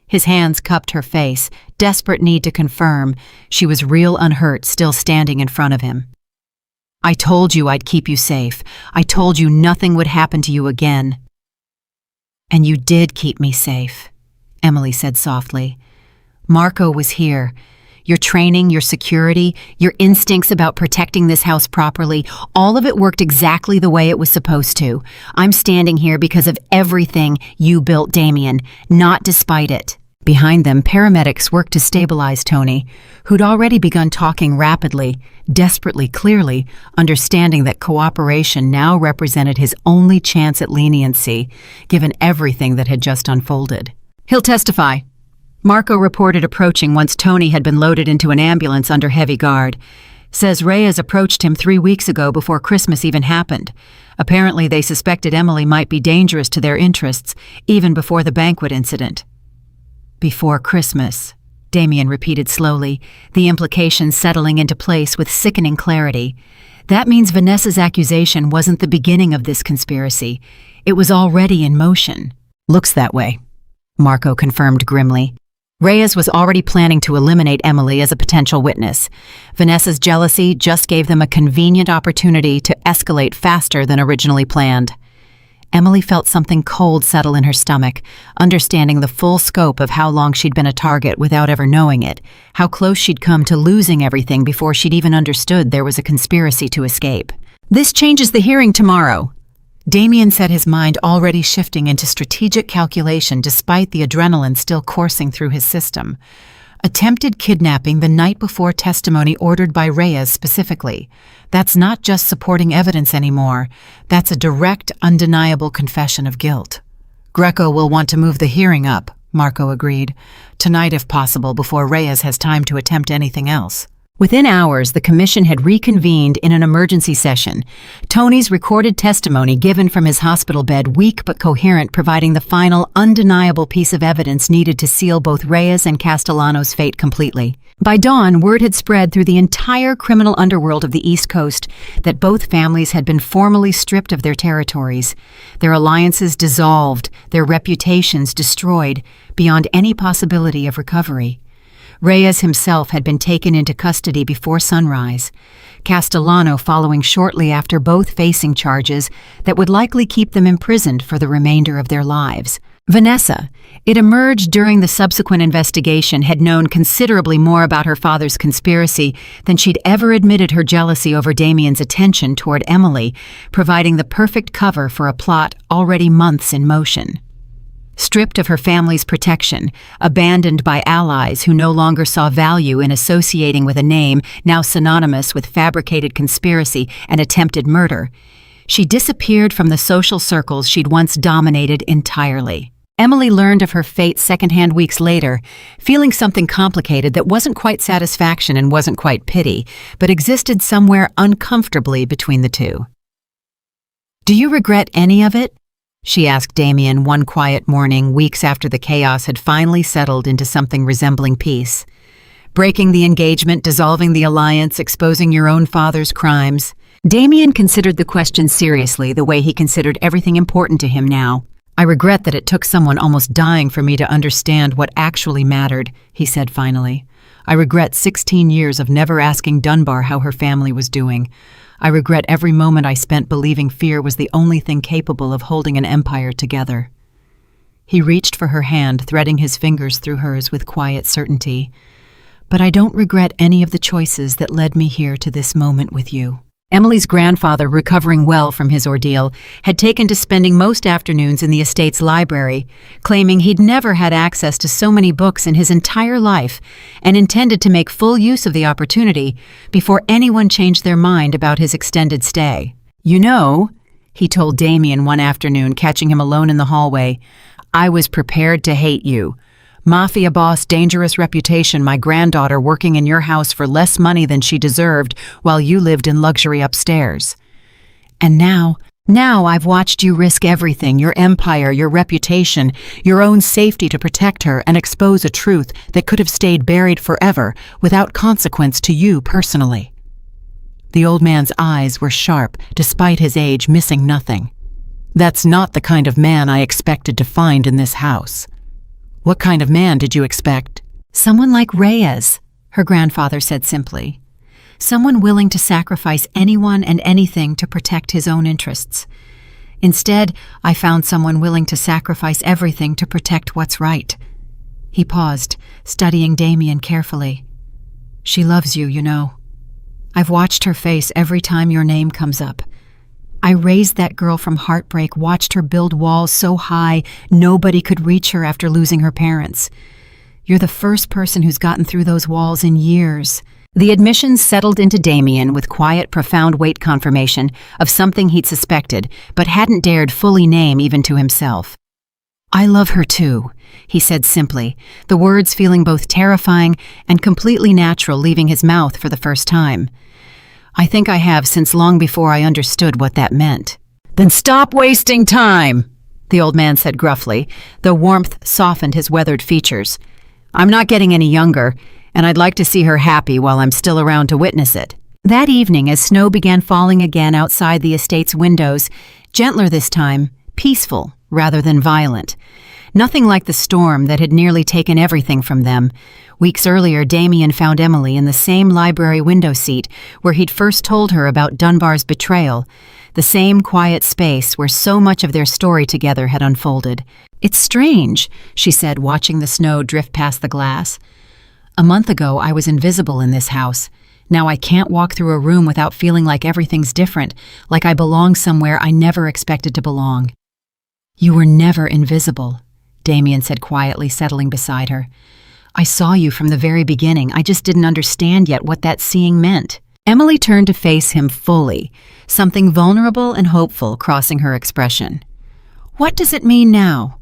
His hands cupped her face, desperate need to confirm she was real unhurt, still standing in front of him. I told you I'd keep you safe. I told you nothing would happen to you again. And you did keep me safe, Emily said softly. Marco was here. Your training, your security, your instincts about protecting this house properly, all of it worked exactly the way it was supposed to. I'm standing here because of everything you built, Damian, not despite it. Behind them, paramedics worked to stabilize Tony, who'd already begun talking rapidly, desperately clearly, understanding that cooperation now represented his only chance at leniency, given everything that had just unfolded. He'll testify. Marco reported approaching once Tony had been loaded into an ambulance under heavy guard. Says Reyes approached him 3 weeks ago before Christmas even happened. Apparently they suspected Emily might be dangerous to their interests, even before the banquet incident. Before Christmas, Damian repeated slowly, the implications settling into place with sickening clarity. That means Vanessa's accusation wasn't the beginning of this conspiracy. It was already in motion. Looks that way, Marco confirmed grimly. Reyes was already planning to eliminate Emily as a potential witness. Vanessa's jealousy just gave them a convenient opportunity to escalate faster than originally planned. Emily felt something cold settle in her stomach, understanding the full scope of how long she'd been a target without ever knowing it, how close she'd come to losing everything before she'd even understood there was a conspiracy to escape. This changes the hearing tomorrow. Damian said, his mind already shifting into strategic calculation despite the adrenaline still coursing through his system. Attempted kidnapping the night before testimony ordered by Reyes specifically. That's not just supporting evidence anymore. That's a direct, undeniable confession of guilt. Greco will want to move the hearing up, Marco agreed. Tonight if possible, before Reyes has time to attempt anything else. Within hours, the commission had reconvened in an emergency session. Tony's recorded testimony given from his hospital bed, weak but coherent, providing the final, undeniable piece of evidence needed to seal both Reyes and Castellano's fate completely. By dawn, word had spread through the entire criminal underworld of the East Coast that both families had been formally stripped of their territories, their alliances dissolved, their reputations destroyed, beyond any possibility of recovery. Reyes himself had been taken into custody before sunrise, Castellano following shortly after, both facing charges that would likely keep them imprisoned for the remainder of their lives. Vanessa, it emerged during the subsequent investigation, had known considerably more about her father's conspiracy than she'd ever admitted her jealousy over Damian's attention toward Emily, providing the perfect cover for a plot already months in motion. Stripped of her family's protection, abandoned by allies who no longer saw value in associating with a name now synonymous with fabricated conspiracy and attempted murder, she disappeared from the social circles she'd once dominated entirely. Emily learned of her fate secondhand weeks later, feeling something complicated that wasn't quite satisfaction and wasn't quite pity, but existed somewhere uncomfortably between the two. "Do you regret any of it?" she asked Damian one quiet morning, weeks after the chaos had finally settled into something resembling peace. Breaking the engagement, dissolving the alliance, exposing your own father's crimes. Damian considered the question seriously, the way he considered everything important to him now. "I regret that it took someone almost dying for me to understand what actually mattered," he said finally. "I regret 16 years of never asking Dunbar how her family was doing. I regret every moment I spent believing fear was the only thing capable of holding an empire together." He reached for her hand, threading his fingers through hers with quiet certainty. "But I don't regret any of the choices that led me here to this moment with you." Emily's grandfather, recovering well from his ordeal, had taken to spending most afternoons in the estate's library, claiming he'd never had access to so many books in his entire life and intended to make full use of the opportunity before anyone changed their mind about his extended stay. "You know," he told Damian one afternoon, catching him alone in the hallway, "I was prepared to hate you. Mafia boss, dangerous reputation, my granddaughter working in your house for less money than she deserved while you lived in luxury upstairs. And now Now I've watched you risk everything, your empire, your reputation, your own safety to protect her and expose a truth that could have stayed buried forever without consequence to you personally." The old man's eyes were sharp, despite his age, missing nothing. "That's not the kind of man I expected to find in this house." "What kind of man did you expect?" "Someone like Reyes," her grandfather said simply. "Someone willing to sacrifice anyone and anything to protect his own interests. Instead, I found someone willing to sacrifice everything to protect what's right." He paused, studying Damian carefully. "She loves you, you know. I've watched her face every time your name comes up. I raised that girl from heartbreak, watched her build walls so high nobody could reach her after losing her parents. You're the first person who's gotten through those walls in years." The admission settled into Damian with quiet, profound weight confirmation of something he'd suspected, but hadn't dared fully name even to himself. "I love her too," he said simply, the words feeling both terrifying and completely natural leaving his mouth for the first time. "I think I have since long before I understood what that meant." "Then stop wasting time," the old man said gruffly, though warmth softened his weathered features. "I'm not getting any younger, and I'd like to see her happy while I'm still around to witness it." That evening, as snow began falling again outside the estate's windows, gentler this time, peaceful rather than violent. Nothing like the storm that had nearly taken everything from them. Weeks earlier, Damian found Emily in the same library window seat where he'd first told her about Dunbar's betrayal, the same quiet space where so much of their story together had unfolded. "It's strange," she said, watching the snow drift past the glass. "A month ago, I was invisible in this house. Now I can't walk through a room without feeling like everything's different, like I belong somewhere I never expected to belong." "You were never invisible," Damian said quietly, settling beside her. "I saw you from the very beginning. I just didn't understand yet what that seeing meant." Emily turned to face him fully, something vulnerable and hopeful crossing her expression. "What does it mean now?"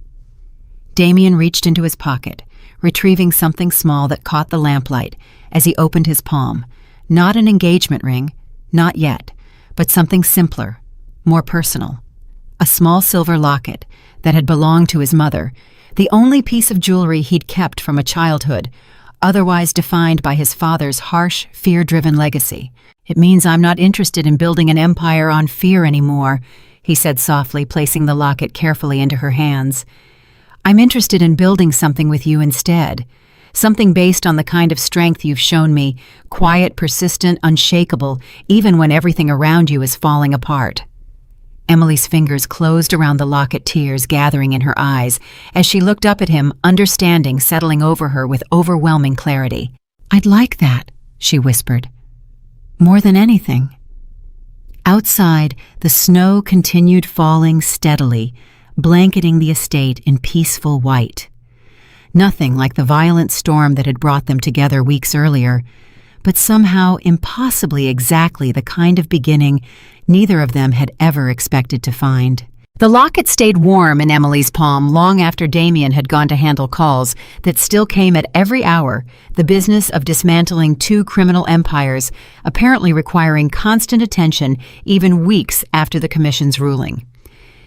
Damian reached into his pocket, retrieving something small that caught the lamplight as he opened his palm. Not an engagement ring, not yet, but something simpler, more personal. A small silver locket that had belonged to his mother, the only piece of jewelry he'd kept from a childhood, otherwise defined by his father's harsh, fear-driven legacy. "It means I'm not interested in building an empire on fear anymore," he said softly, placing the locket carefully into her hands. "I'm interested in building something with you instead, something based on the kind of strength you've shown me, quiet, persistent, unshakable, even when everything around you is falling apart." Emily's fingers closed around the locket, tears gathering in her eyes as she looked up at him, understanding settling over her with overwhelming clarity. "I'd like that," she whispered. "More than anything." Outside, the snow continued falling steadily, blanketing the estate in peaceful white. Nothing like the violent storm that had brought them together weeks earlier, but somehow impossibly exactly the kind of beginning neither of them had ever expected to find. The locket stayed warm in Emily's palm long after Damian had gone to handle calls that still came at every hour, the business of dismantling two criminal empires, apparently requiring constant attention even weeks after the commission's ruling.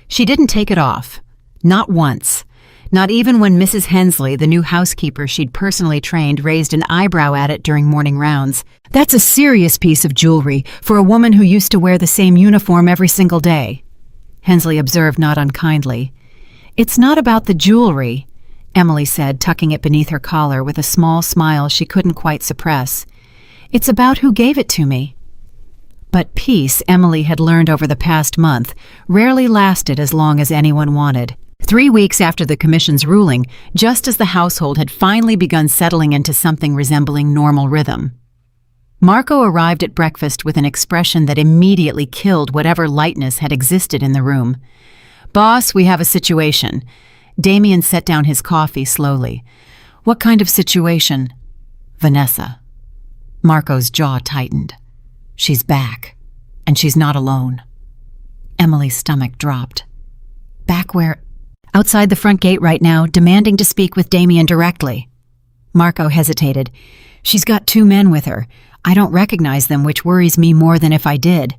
She didn't take it off. Not once. Not even when Mrs. Hensley, the new housekeeper she'd personally trained, raised an eyebrow at it during morning rounds. "That's a serious piece of jewelry for a woman who used to wear the same uniform every single day," Hensley observed not unkindly. "It's not about the jewelry," Emily said, tucking it beneath her collar with a small smile she couldn't quite suppress. "It's about who gave it to me." But peace, Emily had learned over the past month, rarely lasted as long as anyone wanted. 3 weeks after the commission's ruling, just as the household had finally begun settling into something resembling normal rhythm, Marco arrived at breakfast with an expression that immediately killed whatever lightness had existed in the room. "Boss, we have a situation." Damian set down his coffee slowly. "What kind of situation?" "Vanessa." Marco's jaw tightened. "She's back, and she's not alone." Emily's stomach dropped. "Back where?" "Outside the front gate right now, demanding to speak with Damian directly." Marco hesitated. "She's got 2 men with her. I don't recognize them, which worries me more than if I did."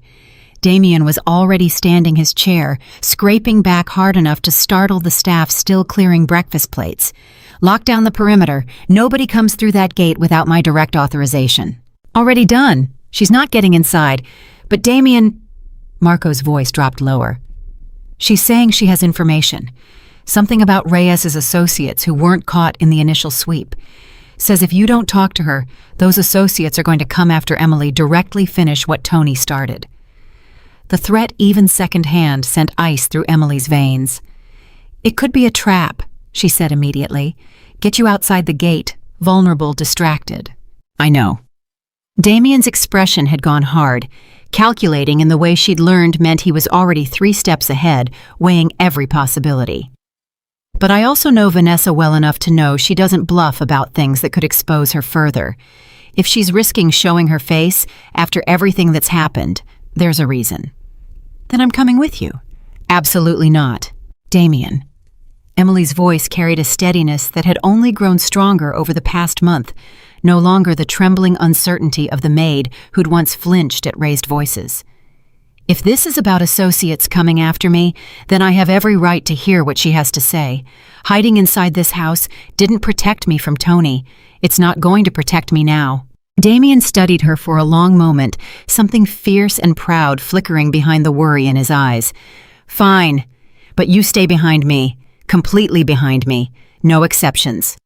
Damian was already standing his chair, scraping back hard enough to startle the staff still clearing breakfast plates. "Lock down the perimeter. Nobody comes through that gate without my direct authorization." "Already done. She's not getting inside. But Damian—" Marco's voice dropped lower. "She's saying she has information. Something about Reyes's associates who weren't caught in the initial sweep. Says if you don't talk to her, those associates are going to come after Emily, directly finish what Tony started." The threat, even secondhand, sent ice through Emily's veins. "It could be a trap," she said immediately. "Get you outside the gate, vulnerable, distracted." "I know." Damian's expression had gone hard, calculating in the way she'd learned meant he was already 3 steps ahead, weighing every possibility. "But I also know Vanessa well enough to know she doesn't bluff about things that could expose her further. If she's risking showing her face after everything that's happened, there's a reason." "Then I'm coming with you." "Absolutely not. Damian." Emily's voice carried a steadiness that had only grown stronger over the past month, no longer the trembling uncertainty of the maid who'd once flinched at raised voices. "If this is about associates coming after me, then I have every right to hear what she has to say. Hiding inside this house didn't protect me from Tony. It's not going to protect me now." Damian studied her for a long moment, something fierce and proud flickering behind the worry in his eyes. "Fine, but you stay behind me, completely behind me, no exceptions."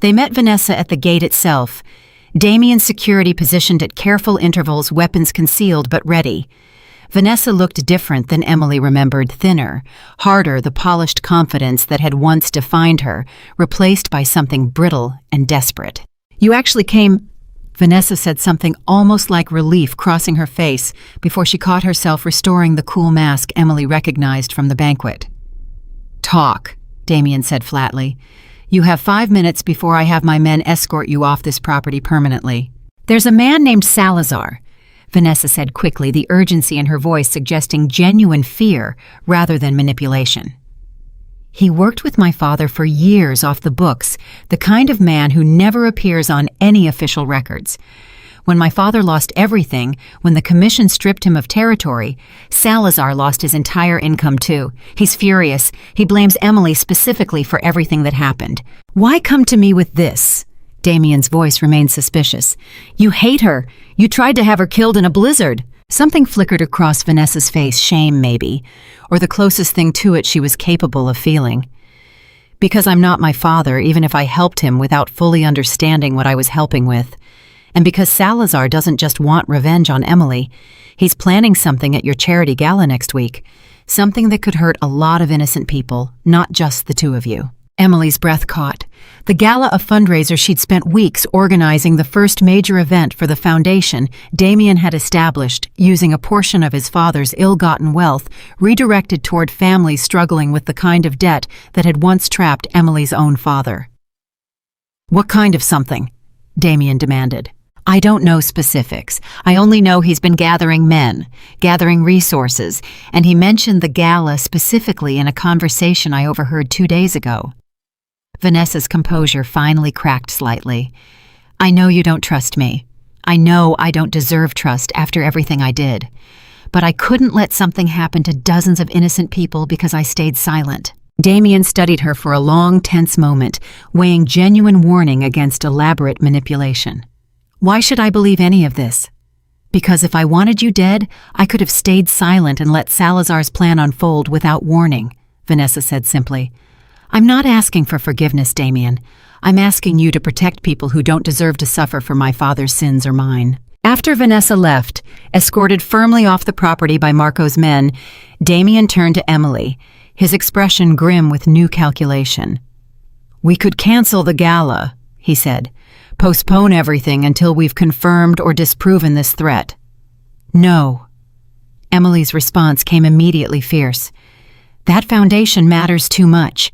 They met Vanessa at the gate itself. Damian's security positioned at careful intervals, weapons concealed but ready. Vanessa looked different than Emily remembered, thinner, harder, the polished confidence that had once defined her, replaced by something brittle and desperate. "You actually came—" Vanessa said something almost like relief crossing her face before she caught herself restoring the cool mask Emily recognized from the banquet. "Talk," Damian said flatly. "You have 5 minutes before I have my men escort you off this property permanently." "There's a man named Salazar," Vanessa said quickly, the urgency in her voice suggesting genuine fear rather than manipulation. "He worked with my father for years off the books, the kind of man who never appears on any official records. When my father lost everything, when the commission stripped him of territory, Salazar lost his entire income too. He's furious. He blames Emily specifically for everything that happened." "Why come to me with this?" Damian's voice remained suspicious. "You hate her. You tried to have her killed in a blizzard." Something flickered across Vanessa's face, shame maybe, or the closest thing to it she was capable of feeling. "Because I'm not my father, even if I helped him without fully understanding what I was helping with. And because Salazar doesn't just want revenge on Emily, he's planning something at your charity gala next week. Something that could hurt a lot of innocent people, not just the 2 of you." Emily's breath caught. The gala, a fundraiser she'd spent weeks organizing, the first major event for the foundation Damian had established, using a portion of his father's ill-gotten wealth redirected toward families struggling with the kind of debt that had once trapped Emily's own father. "What kind of something?" Damian demanded. "I don't know specifics. I only know he's been gathering men, gathering resources, and he mentioned the gala specifically in a conversation I overheard 2 days ago." Vanessa's composure finally cracked slightly. "I know you don't trust me. I know I don't deserve trust after everything I did. But I couldn't let something happen to dozens of innocent people because I stayed silent." Damian studied her for a long, tense moment, weighing genuine warning against elaborate manipulation. "Why should I believe any of this?" "Because if I wanted you dead, I could have stayed silent and let Salazar's plan unfold without warning," Vanessa said simply. "I'm not asking for forgiveness, Damian. I'm asking you to protect people who don't deserve to suffer for my father's sins or mine." After Vanessa left, escorted firmly off the property by Marco's men, Damian turned to Emily, his expression grim with new calculation. "We could cancel the gala," he said. "Postpone everything until we've confirmed or disproven this threat." "No." Emily's response came immediately fierce. "That foundation matters too much.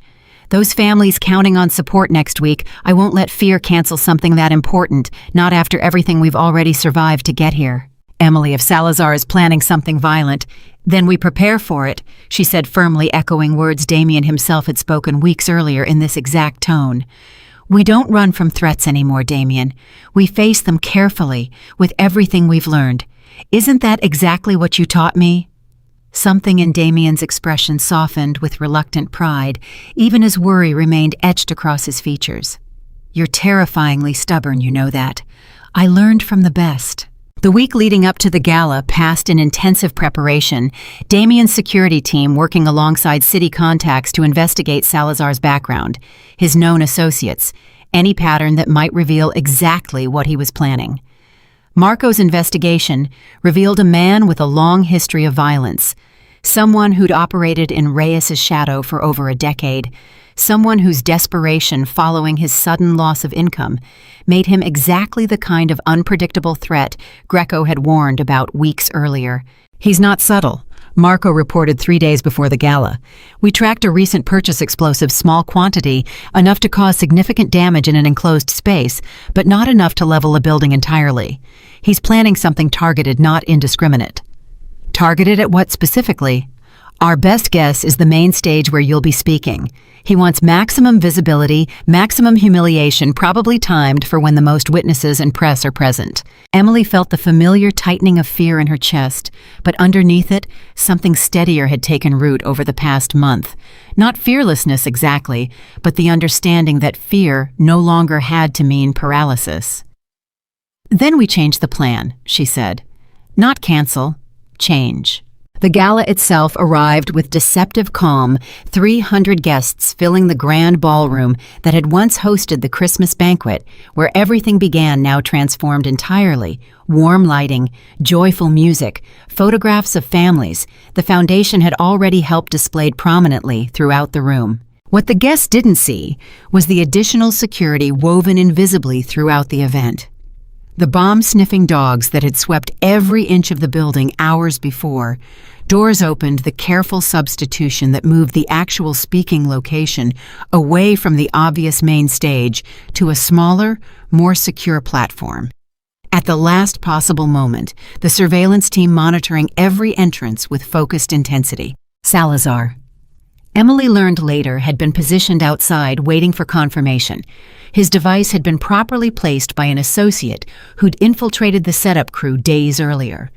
Those families counting on support next week, I won't let fear cancel something that important, not after everything we've already survived to get here." "Emily, if Salazar is planning something violent, then we prepare for it," she said firmly, echoing words Damian himself had spoken weeks earlier in this exact tone. "We don't run from threats anymore, Damian. We face them carefully, with everything we've learned. Isn't that exactly what you taught me? Something in Damian's expression softened with reluctant pride, even as worry remained etched across his features. You're terrifyingly stubborn, you know that. I learned from the best. The week leading up to the gala passed in intensive preparation, Damian's security team working alongside city contacts to investigate Salazar's background, his known associates, any pattern that might reveal exactly what he was planning. Marco's investigation revealed a man with a long history of violence, someone who'd operated in Reyes's shadow for over a decade, someone whose desperation following his sudden loss of income made him exactly the kind of unpredictable threat Greco had warned about weeks earlier. He's not subtle, Marco reported 3 days before the gala. We tracked a recent purchase explosive, small quantity, enough to cause significant damage in an enclosed space, but not enough to level a building entirely. He's planning something targeted, not indiscriminate. Targeted at what specifically? Our best guess is the main stage where you'll be speaking. He wants maximum visibility, maximum humiliation, probably timed for when the most witnesses and press are present. Emily felt the familiar tightening of fear in her chest, but underneath it, something steadier had taken root over the past month. Not fearlessness exactly, but the understanding that fear no longer had to mean paralysis. Then we changed the plan, she said. Not cancel, change. The gala itself arrived with deceptive calm, 300 guests filling the grand ballroom that had once hosted the Christmas banquet, where everything began, now transformed entirely. Warm lighting, joyful music, photographs of families. The foundation had already helped displayed prominently throughout the room. What the guests didn't see was the additional security woven invisibly throughout the event. The bomb-sniffing dogs that had swept every inch of the building hours before. Doors opened, the careful substitution that moved the actual speaking location away from the obvious main stage to a smaller, more secure platform. At the last possible moment, the surveillance team monitoring every entrance with focused intensity. Salazar. Emily learned later had been positioned outside waiting for confirmation. His device had been properly placed by an associate who'd infiltrated the setup crew days earlier.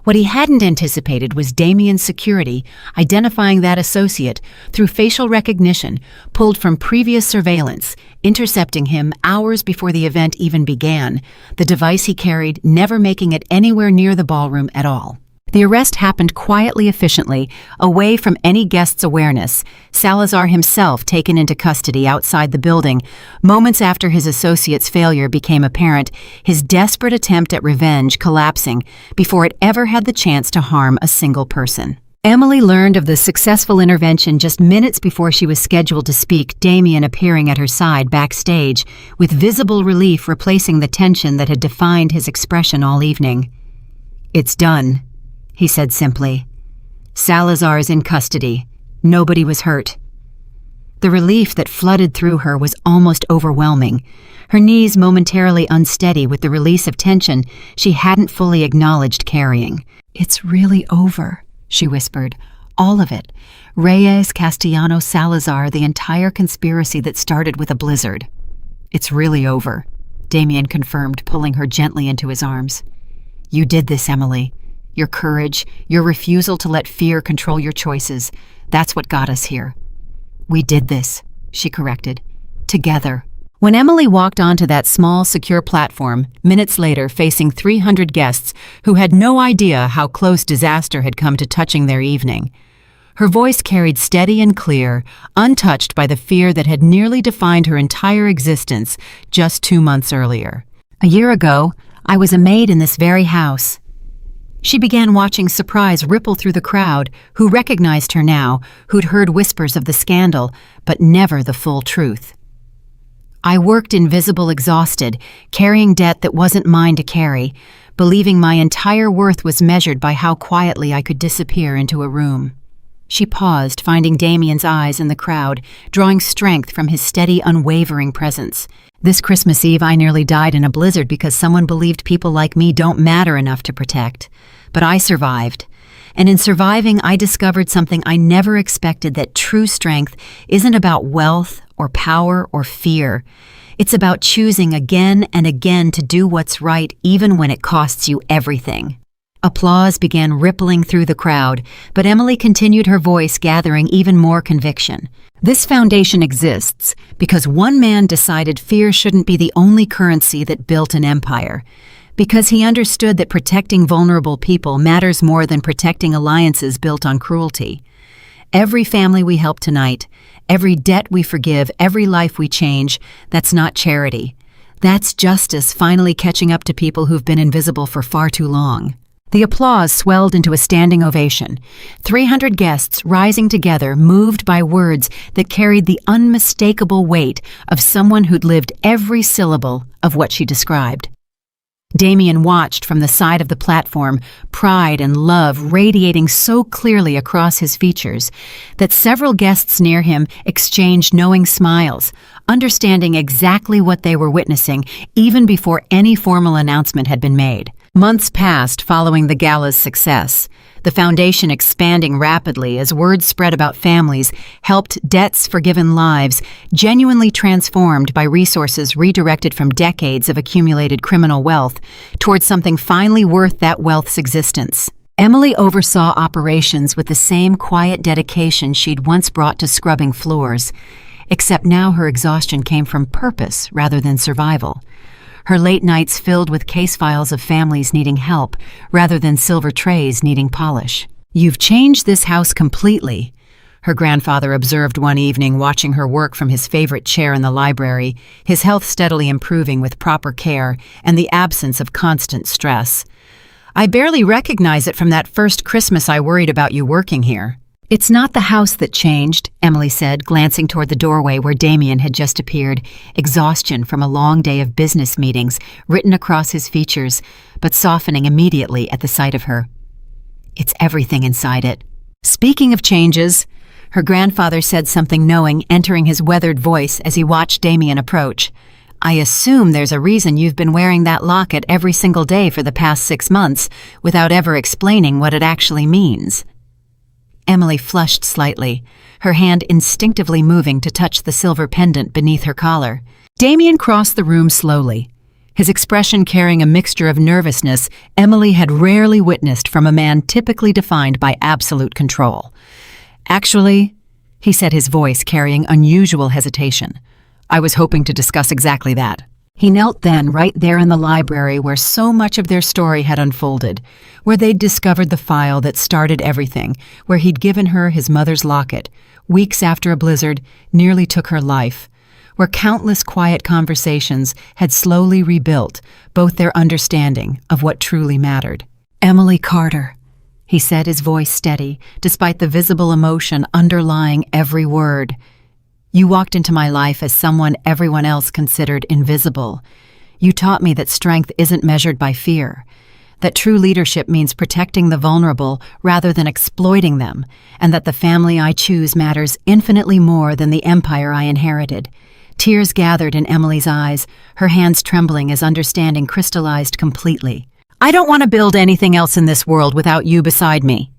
What he hadn't anticipated was Damian's security identifying that associate through facial recognition pulled from previous surveillance, intercepting him hours before the event even began, the device he carried never making it anywhere near the ballroom at all. The arrest happened quietly, efficiently, away from any guest's awareness, Salazar himself taken into custody outside the building, moments after his associate's failure became apparent, his desperate attempt at revenge collapsing before it ever had the chance to harm a single person. Emily learned of the successful intervention just minutes before she was scheduled to speak, Damian appearing at her side backstage, with visible relief replacing the tension that had defined his expression all evening. "It's done," he said simply. "Salazar is in custody. Nobody was hurt." The relief that flooded through her was almost overwhelming, her knees momentarily unsteady with the release of tension she hadn't fully acknowledged carrying. "It's really over," she whispered. "All of it. Reyes, Castellano, Salazar, the entire conspiracy that started with a blizzard." "It's really over," Damian confirmed, pulling her gently into his arms. "You did this, Emily. Your courage, your refusal to let fear control your choices, that's what got us here." "We did this," she corrected. "Together." When Emily walked onto that small, secure platform, minutes later facing 300 guests who had no idea how close disaster had come to touching their evening, her voice carried steady and clear, untouched by the fear that had nearly defined her entire existence just 2 months earlier. "A year ago, I was a maid in this very house." She began watching surprise ripple through the crowd, who recognized her now, who'd heard whispers of the scandal, but never the full truth. "I worked invisible, exhausted, carrying debt that wasn't mine to carry, believing my entire worth was measured by how quietly I could disappear into a room." She paused, finding Damian's eyes in the crowd, drawing strength from his steady, unwavering presence. "This Christmas Eve I nearly died in a blizzard because someone believed people like me don't matter enough to protect. But I survived. And in surviving, I discovered something I never expected, that true strength isn't about wealth or power or fear. It's about choosing again and again to do what's right even when it costs you everything." Applause began rippling through the crowd, but Emily continued, her voice gathering even more conviction. This foundation exists because one man decided fear shouldn't be the only currency that built an empire, because he understood that protecting vulnerable people matters more than protecting alliances built on cruelty. Every family we help tonight, every debt we forgive, every life we change, that's not charity. That's justice finally catching up to people who've been invisible for far too long. The applause swelled into a standing ovation, 300 guests rising together, moved by words that carried the unmistakable weight of someone who'd lived every syllable of what she described. Damian watched from the side of the platform, pride and love radiating so clearly across his features that several guests near him exchanged knowing smiles, understanding exactly what they were witnessing even before any formal announcement had been made. Months passed following the gala's success, the foundation expanding rapidly as word spread about families helped, debts forgiven, lives genuinely transformed by resources redirected from decades of accumulated criminal wealth towards something finally worth that wealth's existence. Emily oversaw operations with the same quiet dedication she'd once brought to scrubbing floors, except now her exhaustion came from purpose rather than survival. Her late nights filled with case files of families needing help rather than silver trays needing polish. "You've changed this house completely," her grandfather observed one evening, watching her work from his favorite chair in the library, his health steadily improving with proper care and the absence of constant stress. "I barely recognize it from that first Christmas I worried about you working here." "It's not the house that changed," Emily said, glancing toward the doorway where Damian had just appeared, exhaustion from a long day of business meetings written across his features, but softening immediately at the sight of her. "It's everything inside it." "Speaking of changes," her grandfather said, something knowing entering his weathered voice as he watched Damian approach, "I assume there's a reason you've been wearing that locket every single day for the past 6 months without ever explaining what it actually means." Emily flushed slightly, her hand instinctively moving to touch the silver pendant beneath her collar. Damian crossed the room slowly, his expression carrying a mixture of nervousness Emily had rarely witnessed from a man typically defined by absolute control. "Actually," he said, his voice carrying unusual hesitation, "I was hoping to discuss exactly that." He knelt then, right there in the library where so much of their story had unfolded, where they'd discovered the file that started everything, where he'd given her his mother's locket, weeks after a blizzard nearly took her life, where countless quiet conversations had slowly rebuilt both their understanding of what truly mattered. "Emily Carter," he said, his voice steady, despite the visible emotion underlying every word. "You walked into my life as someone everyone else considered invisible. You taught me that strength isn't measured by fear, that true leadership means protecting the vulnerable rather than exploiting them, and that the family I choose matters infinitely more than the empire I inherited." Tears gathered in Emily's eyes, her hands trembling as understanding crystallized completely. "I don't want to build anything else in this world without you beside me,"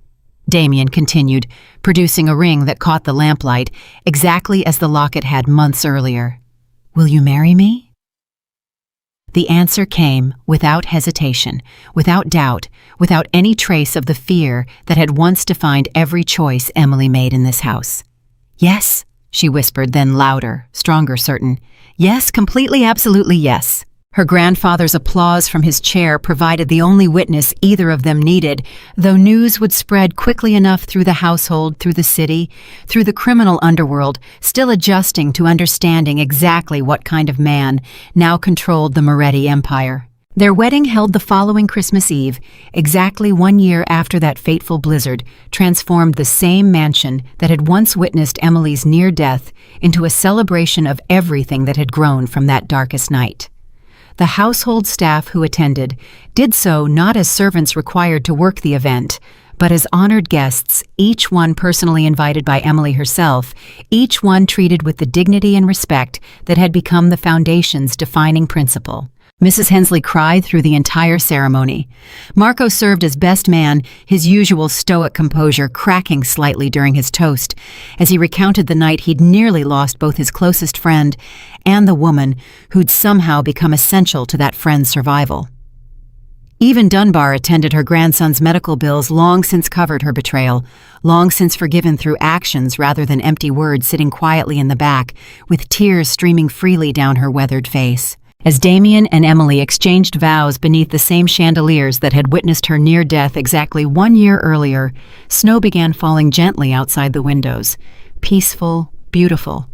Damian continued, producing a ring that caught the lamplight, exactly as the locket had months earlier. "Will you marry me?" The answer came without hesitation, without doubt, without any trace of the fear that had once defined every choice Emily made in this house. "Yes," she whispered, then louder, stronger, certain. "Yes, completely, absolutely yes." Her grandfather's applause from his chair provided the only witness either of them needed, though news would spread quickly enough through the household, through the city, through the criminal underworld, still adjusting to understanding exactly what kind of man now controlled the Moretti empire. Their wedding, held the following Christmas Eve, exactly 1 year after that fateful blizzard, transformed the same mansion that had once witnessed Emily's near death into a celebration of everything that had grown from that darkest night. The household staff who attended did so not as servants required to work the event, but as honored guests, each one personally invited by Emily herself, each one treated with the dignity and respect that had become the foundation's defining principle. Mrs. Hensley cried through the entire ceremony. Marco served as best man, his usual stoic composure cracking slightly during his toast, as he recounted the night he'd nearly lost both his closest friend and the woman who'd somehow become essential to that friend's survival. Even Dunbar attended her grandson's medical bills, long since covered her betrayal, long since forgiven through actions rather than empty words, sitting quietly in the back, with tears streaming freely down her weathered face. As Damian and Emily exchanged vows beneath the same chandeliers that had witnessed her near death exactly 1 year earlier, snow began falling gently outside the windows. Peaceful, beautiful.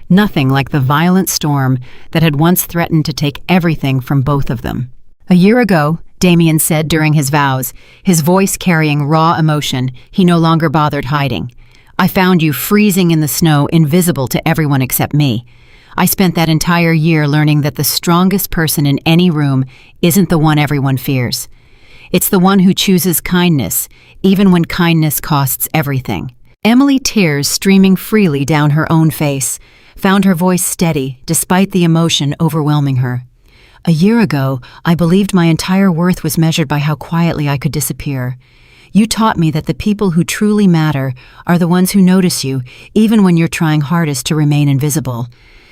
Nothing like the violent storm that had once threatened to take everything from both of them. A year ago, Damian said during his vows, his voice carrying raw emotion he no longer bothered hiding, "I found you freezing in the snow, invisible to everyone except me. I spent that entire year learning that the strongest person in any room isn't the one everyone fears. It's the one who chooses kindness, even when kindness costs everything." Emily, tears streaming freely down her own face, found her voice steady despite the emotion overwhelming her. "A year ago, I believed my entire worth was measured by how quietly I could disappear. You taught me that the people who truly matter are the ones who notice you, even when you're trying hardest to remain invisible.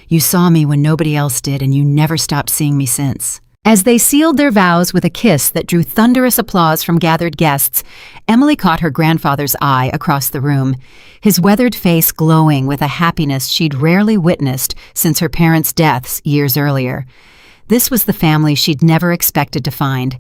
You saw me when nobody else did, and you never stopped seeing me since." As they sealed their vows with a kiss that drew thunderous applause from gathered guests, Emily caught her grandfather's eye across the room, his weathered face glowing with a happiness she'd rarely witnessed since her parents' deaths years earlier. This was the family she'd never expected to find.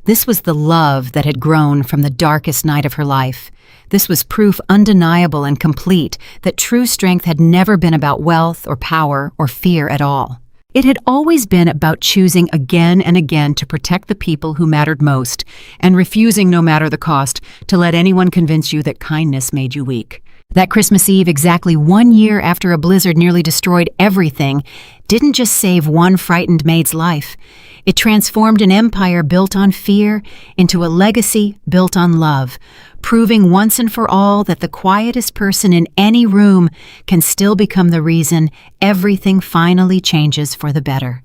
This was the love that had grown from the darkest night of her life. This was proof undeniable and complete that true strength had never been about wealth or power or fear at all. It had always been about choosing again and again to protect the people who mattered most, and refusing, no matter the cost, to let anyone convince you that kindness made you weak. That Christmas Eve, exactly 1 year after a blizzard nearly destroyed everything, didn't just save one frightened maid's life. It transformed an empire built on fear into a legacy built on love, proving once and for all that the quietest person in any room can still become the reason everything finally changes for the better.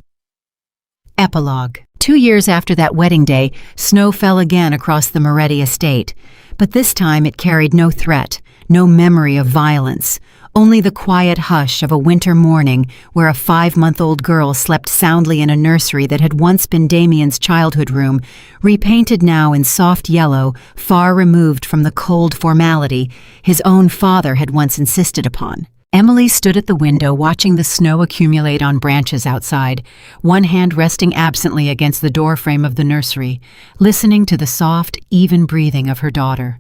Epilogue. 2 years after that wedding day, snow fell again across the Moretti estate, but this time it carried no threat, no memory of violence, only the quiet hush of a winter morning where a 5-month-old girl slept soundly in a nursery that had once been Damian's childhood room, repainted now in soft yellow, far removed from the cold formality his own father had once insisted upon. Emily stood at the window watching the snow accumulate on branches outside, one hand resting absently against the doorframe of the nursery, listening to the soft, even breathing of her daughter.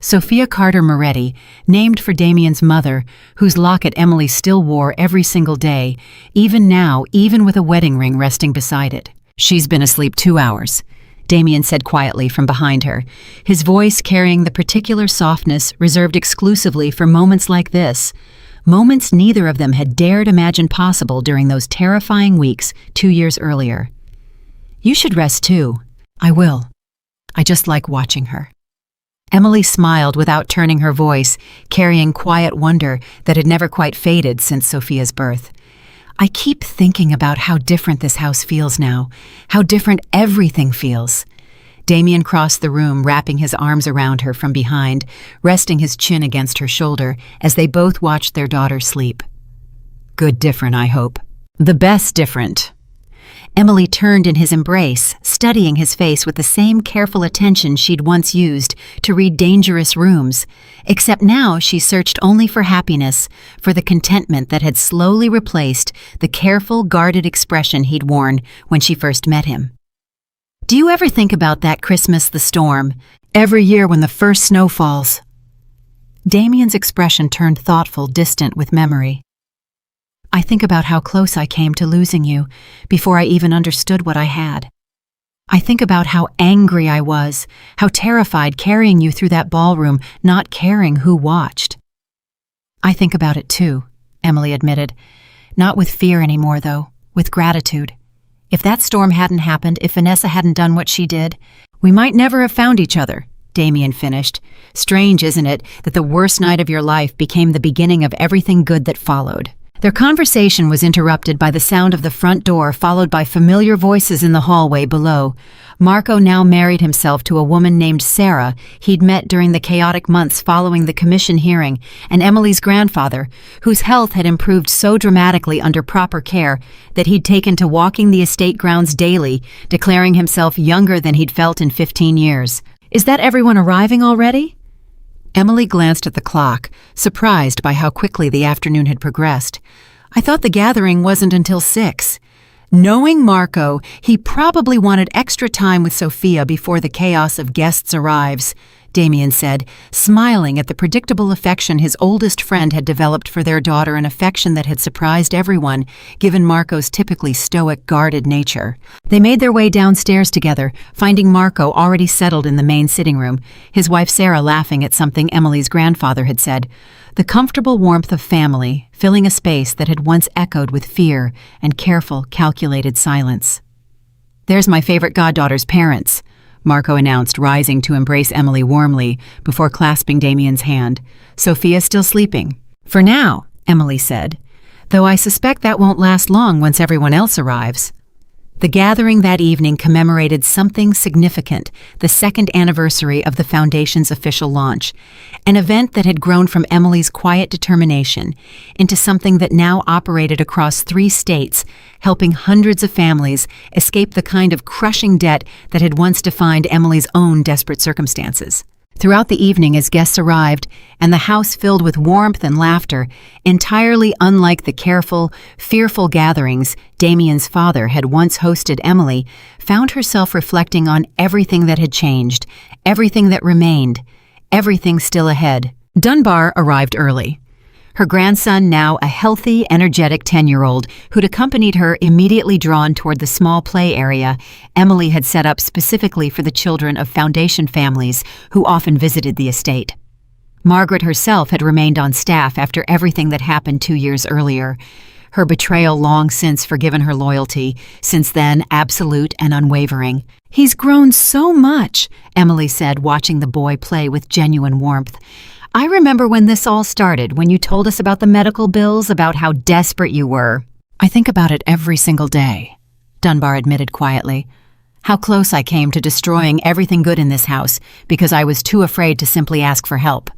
Sophia Carter Moretti, named for Damian's mother, whose locket Emily still wore every single day, even now, even with a wedding ring resting beside it. "She's been asleep 2 hours," Damian said quietly from behind her, his voice carrying the particular softness reserved exclusively for moments like this, moments neither of them had dared imagine possible during those terrifying weeks 2 years earlier. "You should rest too." "I will. I just like watching her." Emily smiled without turning her voice, carrying quiet wonder that had never quite faded since Sophia's birth. "I keep thinking about how different this house feels now, how different everything feels." Damian crossed the room, wrapping his arms around her from behind, resting his chin against her shoulder as they both watched their daughter sleep. "Good different, I hope." "The best different." Emily turned in his embrace, studying his face with the same careful attention she'd once used to read dangerous rooms, except now she searched only for happiness, for the contentment that had slowly replaced the careful, guarded expression he'd worn when she first met him. "Do you ever think about that Christmas, the storm, every year when the first snow falls?" Damian's expression turned thoughtful, distant with memory. "I think about how close I came to losing you before I even understood what I had. I think about how angry I was, how terrified carrying you through that ballroom, not caring who watched." "I think about it too," Emily admitted. "Not with fear anymore, though, with gratitude. If that storm hadn't happened, if Vanessa hadn't done what she did, we might never have found each other," Damian finished. "Strange, isn't it, that the worst night of your life became the beginning of everything good that followed?" Their conversation was interrupted by the sound of the front door, followed by familiar voices in the hallway below. Marco now married himself to a woman named Sarah he'd met during the chaotic months following the commission hearing, and Emily's grandfather, whose health had improved so dramatically under proper care that he'd taken to walking the estate grounds daily, declaring himself younger than he'd felt in 15 years. "Is that everyone arriving already?" Emily glanced at the clock, surprised by how quickly the afternoon had progressed. "I thought the gathering wasn't until 6. Knowing Marco, he probably wanted extra time with Sophia before the chaos of guests arrives, Damian said, smiling at the predictable affection his oldest friend had developed for their daughter, an affection that had surprised everyone, given Marco's typically stoic, guarded nature. They made their way downstairs together, finding Marco already settled in the main sitting room, his wife Sarah laughing at something Emily's grandfather had said. The comfortable warmth of family, filling a space that had once echoed with fear and careful, calculated silence. "There's my favorite goddaughter's parents," Marco announced, rising to embrace Emily warmly before clasping Damian's hand. "Sophia's still sleeping." "For now," Emily said, "though I suspect that won't last long once everyone else arrives." The gathering that evening commemorated something significant, the second anniversary of the Foundation's official launch, an event that had grown from Emily's quiet determination into something that now operated across 3 states, helping hundreds of families escape the kind of crushing debt that had once defined Emily's own desperate circumstances. Throughout the evening, as guests arrived, and the house filled with warmth and laughter, entirely unlike the careful, fearful gatherings Damian's father had once hosted, Emily found herself reflecting on everything that had changed, everything that remained, everything still ahead. Dunbar arrived early. Her grandson, now a healthy, energetic 10-year-old, who'd accompanied her, immediately drawn toward the small play area Emily had set up specifically for the children of Foundation families who often visited the estate. Margaret herself had remained on staff after everything that happened 2 years earlier, her betrayal long since forgiven, her loyalty, since then, absolute and unwavering. "He's grown so much," Emily said, watching the boy play with genuine warmth. "I remember when this all started, when you told us about the medical bills, about how desperate you were." "I think about it every single day," Dunbar admitted quietly. "How close I came to destroying everything good in this house because I was too afraid to simply ask for help.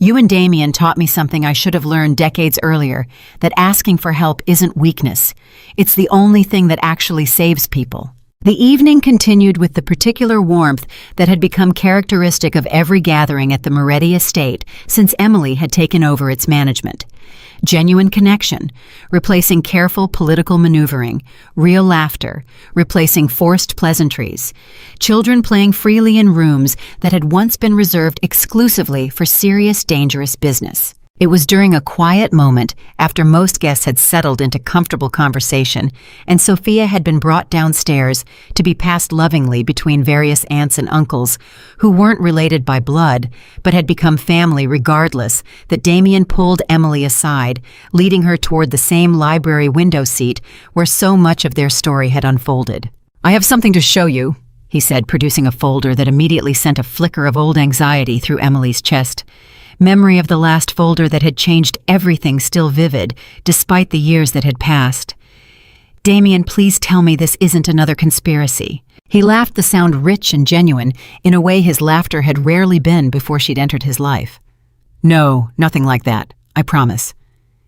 You and Damian taught me something I should have learned decades earlier, that asking for help isn't weakness. It's the only thing that actually saves people." The evening continued with the particular warmth that had become characteristic of every gathering at the Moretti estate since Emily had taken over its management. Genuine connection, replacing careful political maneuvering, real laughter, replacing forced pleasantries, children playing freely in rooms that had once been reserved exclusively for serious, dangerous business. It was during a quiet moment, after most guests had settled into comfortable conversation, and Sophia had been brought downstairs to be passed lovingly between various aunts and uncles who weren't related by blood, but had become family regardless, that Damian pulled Emily aside, leading her toward the same library window seat where so much of their story had unfolded. "I have something to show you," he said, producing a folder that immediately sent a flicker of old anxiety through Emily's chest. Memory of the last folder that had changed everything still vivid, despite the years that had passed. "Damian, please tell me this isn't another conspiracy." He laughed, the sound rich and genuine, in a way his laughter had rarely been before she'd entered his life. "No, nothing like that, I promise."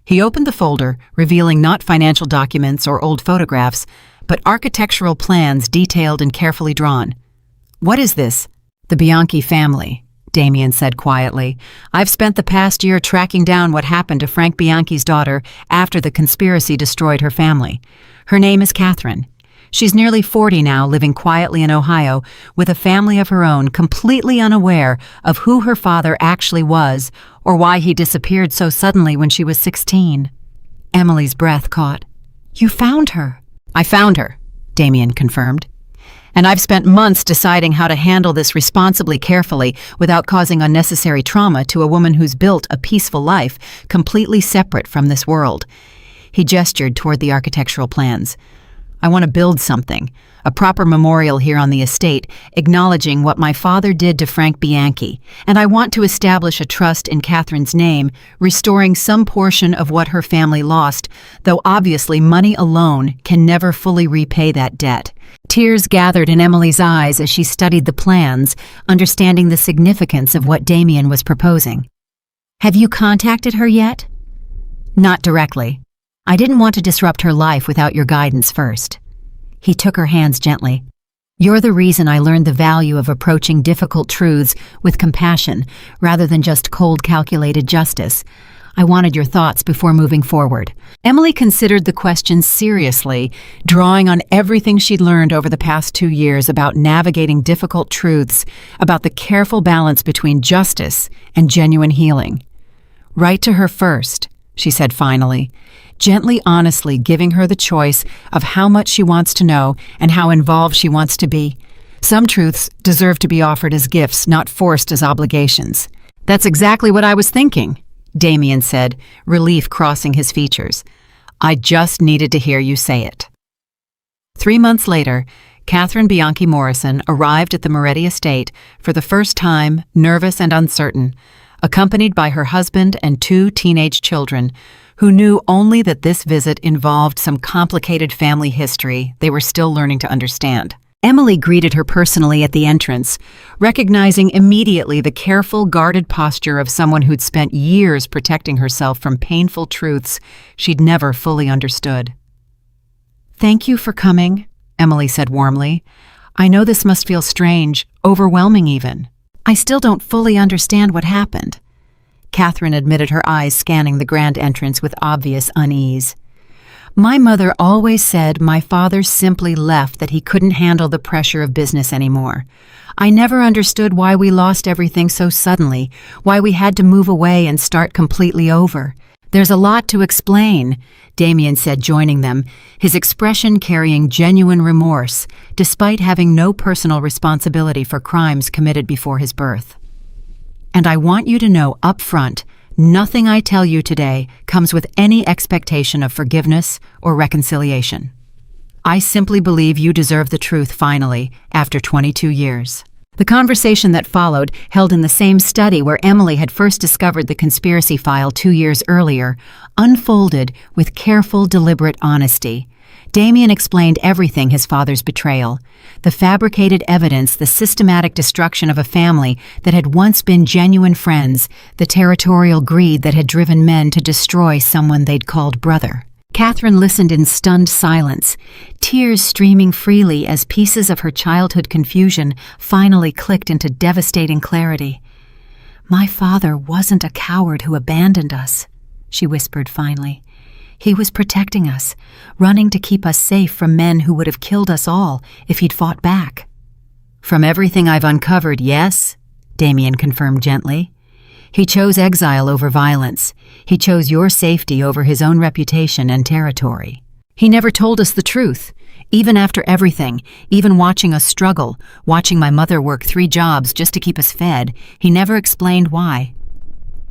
He opened the folder, revealing not financial documents or old photographs, but architectural plans detailed and carefully drawn. "What is this?" "The Bianchi family," Damian said quietly. "I've spent the past year tracking down what happened to Frank Bianchi's daughter after the conspiracy destroyed her family. Her name is Catherine. She's nearly 40 now, living quietly in Ohio with a family of her own, completely unaware of who her father actually was or why he disappeared so suddenly when she was 16. Emily's breath caught. "You found her?" "I found her," Damian confirmed. "And I've spent months deciding how to handle this responsibly, carefully, without causing unnecessary trauma to a woman who's built a peaceful life completely separate from this world." He gestured toward the architectural plans. I want to build something, a proper memorial here on the estate, acknowledging what my father did to Frank Bianchi, and I want to establish a trust in Catherine's name, restoring some portion of what her family lost, though obviously money alone can never fully repay that debt. Tears gathered in Emily's eyes as she studied the plans, understanding the significance of what Damian was proposing. Have you contacted her yet? Not directly. I didn't want to disrupt her life without your guidance first. He took her hands gently. You're the reason I learned the value of approaching difficult truths with compassion rather than just cold, calculated justice. I wanted your thoughts before moving forward. Emily considered the question seriously, drawing on everything she'd learned over the past 2 years about navigating difficult truths, about the careful balance between justice and genuine healing. Write to her first, she said finally, gently, honestly giving her the choice of how much she wants to know and how involved she wants to be. Some truths deserve to be offered as gifts, not forced as obligations. That's exactly what I was thinking, Damian said, relief crossing his features. I just needed to hear you say it. 3 months later, Catherine Bianchi Morrison arrived at the Moretti estate for the first time, nervous and uncertain, accompanied by her husband and 2 teenage children, who knew only that this visit involved some complicated family history they were still learning to understand. Emily greeted her personally at the entrance, recognizing immediately the careful, guarded posture of someone who'd spent years protecting herself from painful truths she'd never fully understood. Thank you for coming, Emily said warmly. I know this must feel strange, overwhelming even. I still don't fully understand what happened. Catherine admitted, her eyes scanning the grand entrance with obvious unease. My mother always said my father simply left, that he couldn't handle the pressure of business anymore. I never understood why we lost everything so suddenly, why we had to move away and start completely over. There's a lot to explain, Damian said, joining them, his expression carrying genuine remorse, despite having no personal responsibility for crimes committed before his birth. And I want you to know up front, nothing I tell you today comes with any expectation of forgiveness or reconciliation. I simply believe you deserve the truth finally, after 22 years. The conversation that followed, held in the same study where Emily had first discovered the conspiracy file 2 years earlier, unfolded with careful, deliberate honesty. Damian explained everything: his father's betrayal, the fabricated evidence, the systematic destruction of a family that had once been genuine friends, the territorial greed that had driven men to destroy someone they'd called brother. Catherine listened in stunned silence, tears streaming freely as pieces of her childhood confusion finally clicked into devastating clarity. My father wasn't a coward who abandoned us, she whispered finally. He was protecting us, running to keep us safe from men who would have killed us all if he'd fought back. From everything I've uncovered, yes, Damian confirmed gently. He chose exile over violence. He chose your safety over his own reputation and territory. He never told us the truth, even after everything, even watching us struggle, watching my mother work 3 jobs just to keep us fed. He never explained why.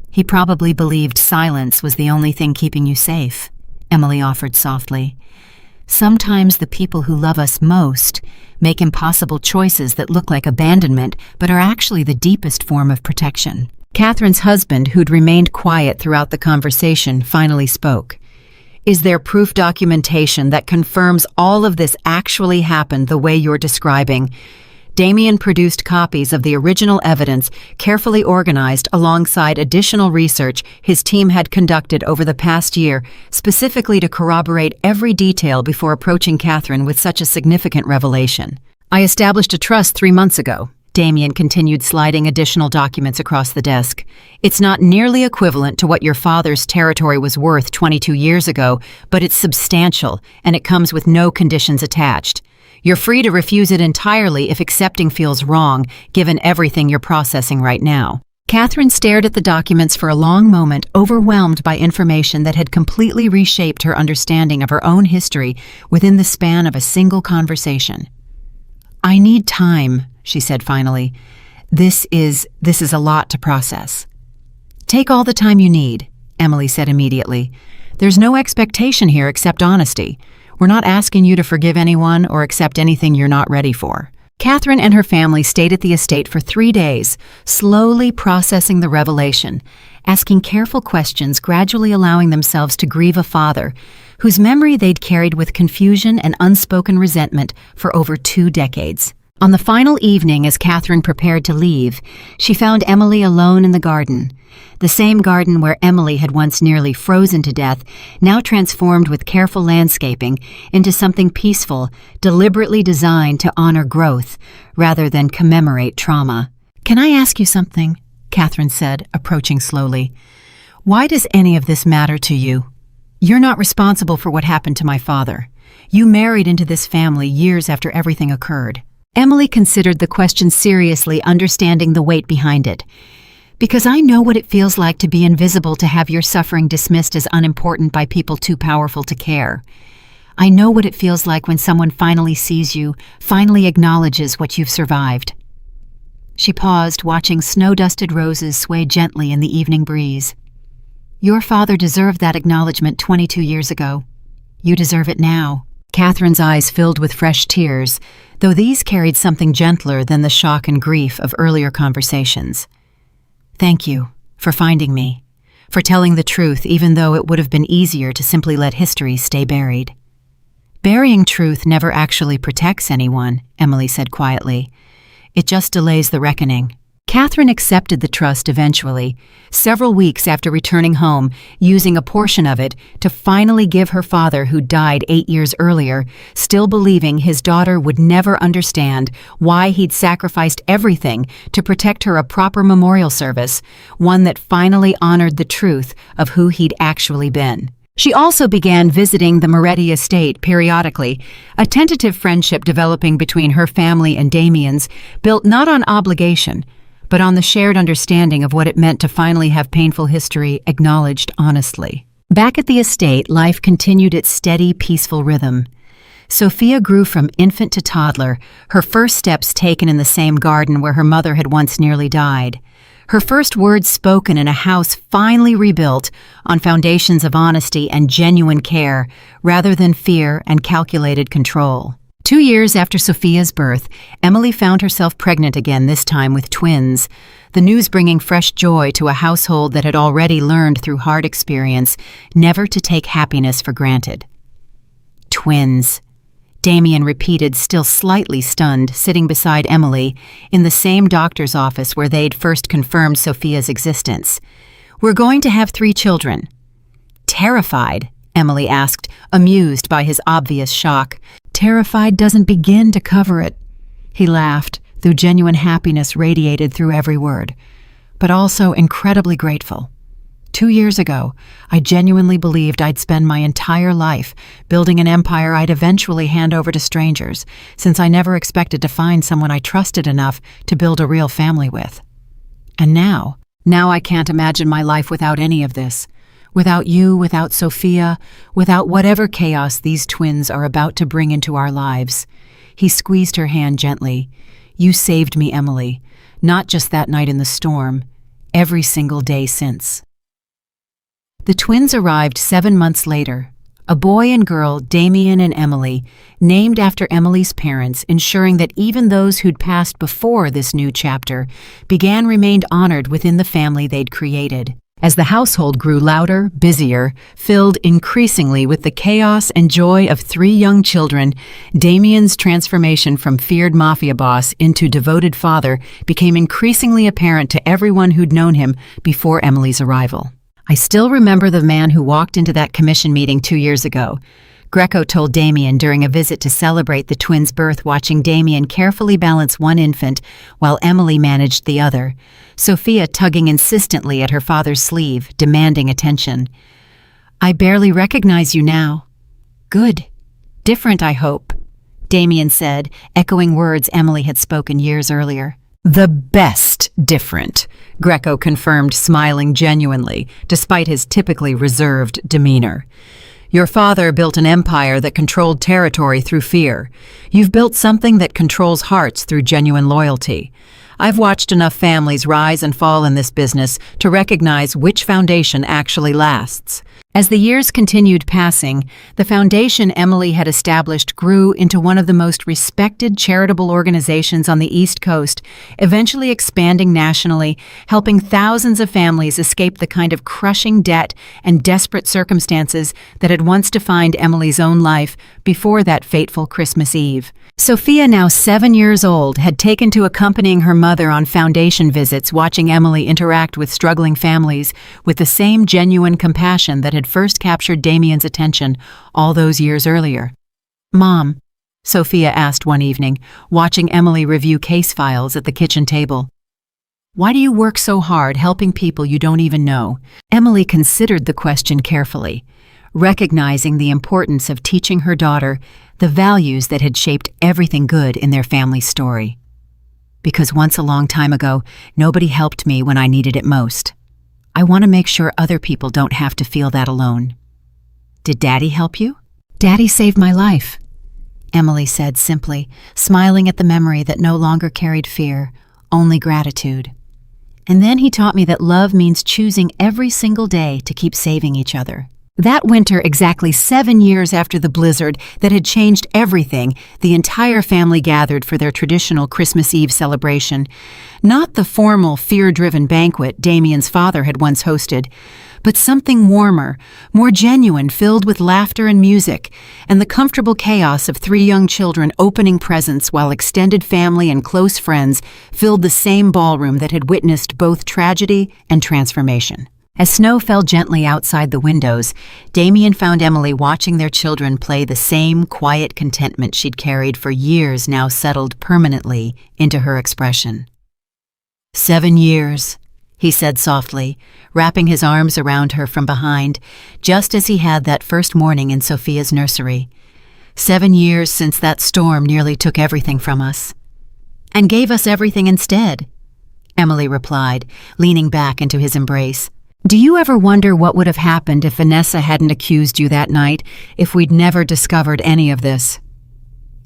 He probably believed silence was the only thing keeping you safe, Emily offered softly. Sometimes the people who love us most make impossible choices that look like abandonment but are actually the deepest form of protection. Catherine's husband, who'd remained quiet throughout the conversation, finally spoke. Is there proof, documentation that confirms all of this actually happened the way you're describing? Damian produced copies of the original evidence, carefully organized alongside additional research his team had conducted over the past year, specifically to corroborate every detail before approaching Catherine with such a significant revelation. I established a trust 3 months ago. Damian continued, sliding additional documents across the desk. It's not nearly equivalent to what your father's territory was worth 22 years ago, but it's substantial, and it comes with no conditions attached. You're free to refuse it entirely if accepting feels wrong, given everything you're processing right now. Catherine stared at the documents for a long moment, overwhelmed by information that had completely reshaped her understanding of her own history within the span of a single conversation. I need time, she said finally. This is a lot to process. Take all the time you need, Emily said immediately. There's no expectation here except honesty. We're not asking you to forgive anyone or accept anything you're not ready for." Catherine and her family stayed at the estate for 3 days, slowly processing the revelation, asking careful questions, gradually allowing themselves to grieve a father whose memory they'd carried with confusion and unspoken resentment for over 2 decades. On the final evening, as Catherine prepared to leave, she found Emily alone in the garden. The same garden where Emily had once nearly frozen to death, now transformed with careful landscaping into something peaceful, deliberately designed to honor growth rather than commemorate trauma. "Can I ask you something?" Catherine said, approaching slowly. "Why does any of this matter to you? You're not responsible for what happened to my father. You married into this family years after everything occurred." Emily considered the question seriously, understanding the weight behind it. "Because I know what it feels like to be invisible, to have your suffering dismissed as unimportant by people too powerful to care. I know what it feels like when someone finally sees you, finally acknowledges what you've survived." She paused, watching snow-dusted roses sway gently in the evening breeze. "Your father deserved that acknowledgement 22 years ago. You deserve it now." Catherine's eyes filled with fresh tears, though these carried something gentler than the shock and grief of earlier conversations. "Thank you for finding me, for telling the truth even though it would have been easier to simply let history stay buried." "Burying truth never actually protects anyone," Emily said quietly. "It just delays the reckoning." Catherine accepted the trust eventually, several weeks after returning home, using a portion of it to finally give her father, who died 8 years earlier, still believing his daughter would never understand why he'd sacrificed everything to protect her, a proper memorial service, one that finally honored the truth of who he'd actually been. She also began visiting the Moretti estate periodically, a tentative friendship developing between her family and Damian's, built not on obligation, but on the shared understanding of what it meant to finally have painful history acknowledged honestly. Back at the estate, life continued its steady, peaceful rhythm. Sophia grew from infant to toddler, her first steps taken in the same garden where her mother had once nearly died. Her first words spoken in a house finally rebuilt on foundations of honesty and genuine care, rather than fear and calculated control. 2 years after Sophia's birth, Emily found herself pregnant again, this time with twins, the news bringing fresh joy to a household that had already learned through hard experience never to take happiness for granted. "Twins," Damian repeated, still slightly stunned, sitting beside Emily in the same doctor's office where they'd first confirmed Sophia's existence. "We're going to have 3 children." "Terrified?" Emily asked, amused by his obvious shock. "Terrified doesn't begin to cover it." He laughed, though genuine happiness radiated through every word, but also incredibly grateful. 2 years ago, I genuinely believed I'd spend my entire life building an empire I'd eventually hand over to strangers, since I never expected to find someone I trusted enough to build a real family with. And now I can't imagine my life without any of this. Without you, without Sophia, without whatever chaos these twins are about to bring into our lives." He squeezed her hand gently. "You saved me, Emily, not just that night in the storm, every single day since." The twins arrived 7 months later, a boy and girl, Damian and Emily, named after Emily's parents, ensuring that even those who'd passed before this new chapter remained honored within the family they'd created. As the household grew louder, busier, filled increasingly with the chaos and joy of 3 young children, Damian's transformation from feared Mafia boss into devoted father became increasingly apparent to everyone who'd known him before Emily's arrival. "I still remember the man who walked into that commission meeting 2 years ago," Greco told Damian during a visit to celebrate the twins' birth, watching Damian carefully balance one infant while Emily managed the other, Sophia tugging insistently at her father's sleeve, demanding attention. "I barely recognize you now." "Good. Different, I hope," Damian said, echoing words Emily had spoken years earlier. "The best different," Greco confirmed, smiling genuinely, despite his typically reserved demeanor. "Your father built an empire that controlled territory through fear. You've built something that controls hearts through genuine loyalty. I've watched enough families rise and fall in this business to recognize which foundation actually lasts." As the years continued passing, the foundation Emily had established grew into one of the most respected charitable organizations on the East Coast, eventually expanding nationally, helping thousands of families escape the kind of crushing debt and desperate circumstances that had once defined Emily's own life before that fateful Christmas Eve. Sophia, now 7 years old, had taken to accompanying her mother on foundation visits, watching Emily interact with struggling families with the same genuine compassion that had first captured Damian's attention all those years earlier. "Mom," Sophia asked one evening, watching Emily review case files at the kitchen table, "why do you work so hard helping people you don't even know?" Emily considered the question carefully, recognizing the importance of teaching her daughter the values that had shaped everything good in their family story. "Because once a long time ago, nobody helped me when I needed it most. I want to make sure other people don't have to feel that alone." "Did Daddy help you?" "Daddy saved my life," Emily said simply, smiling at the memory that no longer carried fear, only gratitude. "And then he taught me that love means choosing every single day to keep saving each other." That winter, exactly 7 years after the blizzard that had changed everything, the entire family gathered for their traditional Christmas Eve celebration. Not the formal, fear-driven banquet Damian's father had once hosted, but something warmer, more genuine, filled with laughter and music, and the comfortable chaos of 3 young children opening presents while extended family and close friends filled the same ballroom that had witnessed both tragedy and transformation. As snow fell gently outside the windows, Damian found Emily watching their children play. The same quiet contentment she'd carried for years now settled permanently into her expression. "7 years," he said softly, wrapping his arms around her from behind, just as he had that first morning in Sophia's nursery. "7 years since that storm nearly took everything from us." "And gave us everything instead," Emily replied, leaning back into his embrace. "Do you ever wonder what would have happened if Vanessa hadn't accused you that night, if we'd never discovered any of this?"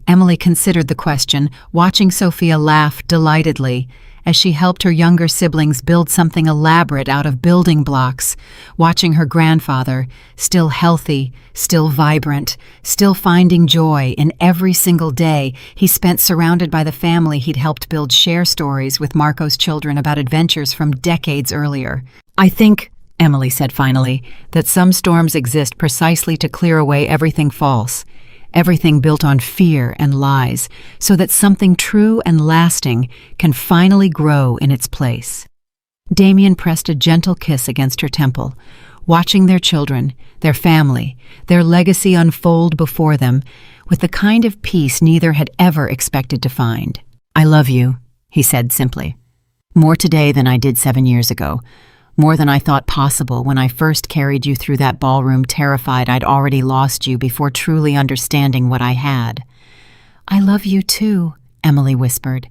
Emily considered the question, watching Sophia laugh delightedly as she helped her younger siblings build something elaborate out of building blocks, watching her grandfather, still healthy, still vibrant, still finding joy in every single day he spent surrounded by the family he'd helped build, share stories with Marco's children about adventures from decades earlier. "I think," Emily said finally, "that some storms exist precisely to clear away everything false, everything built on fear and lies, so that something true and lasting can finally grow in its place." Damian pressed a gentle kiss against her temple, watching their children, their family, their legacy unfold before them with the kind of peace neither had ever expected to find. "I love you," he said simply. "More today than I did 7 years ago. More than I thought possible when I first carried you through that ballroom, terrified I'd already lost you before truly understanding what I had." "I love you too," Emily whispered.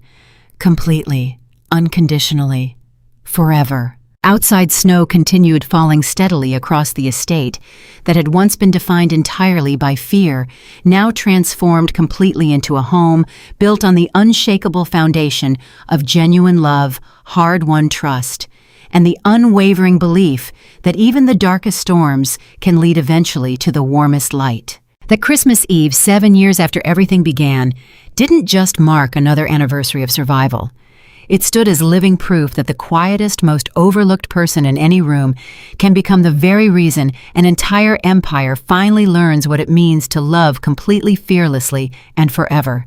"Completely, unconditionally, forever." Outside, snow continued falling steadily across the estate that had once been defined entirely by fear, now transformed completely into a home built on the unshakable foundation of genuine love, hard-won trust, and the unwavering belief that even the darkest storms can lead eventually to the warmest light. That Christmas Eve, 7 years after everything began, didn't just mark another anniversary of survival. It stood as living proof that the quietest, most overlooked person in any room can become the very reason an entire empire finally learns what it means to love completely fearlessly and forever.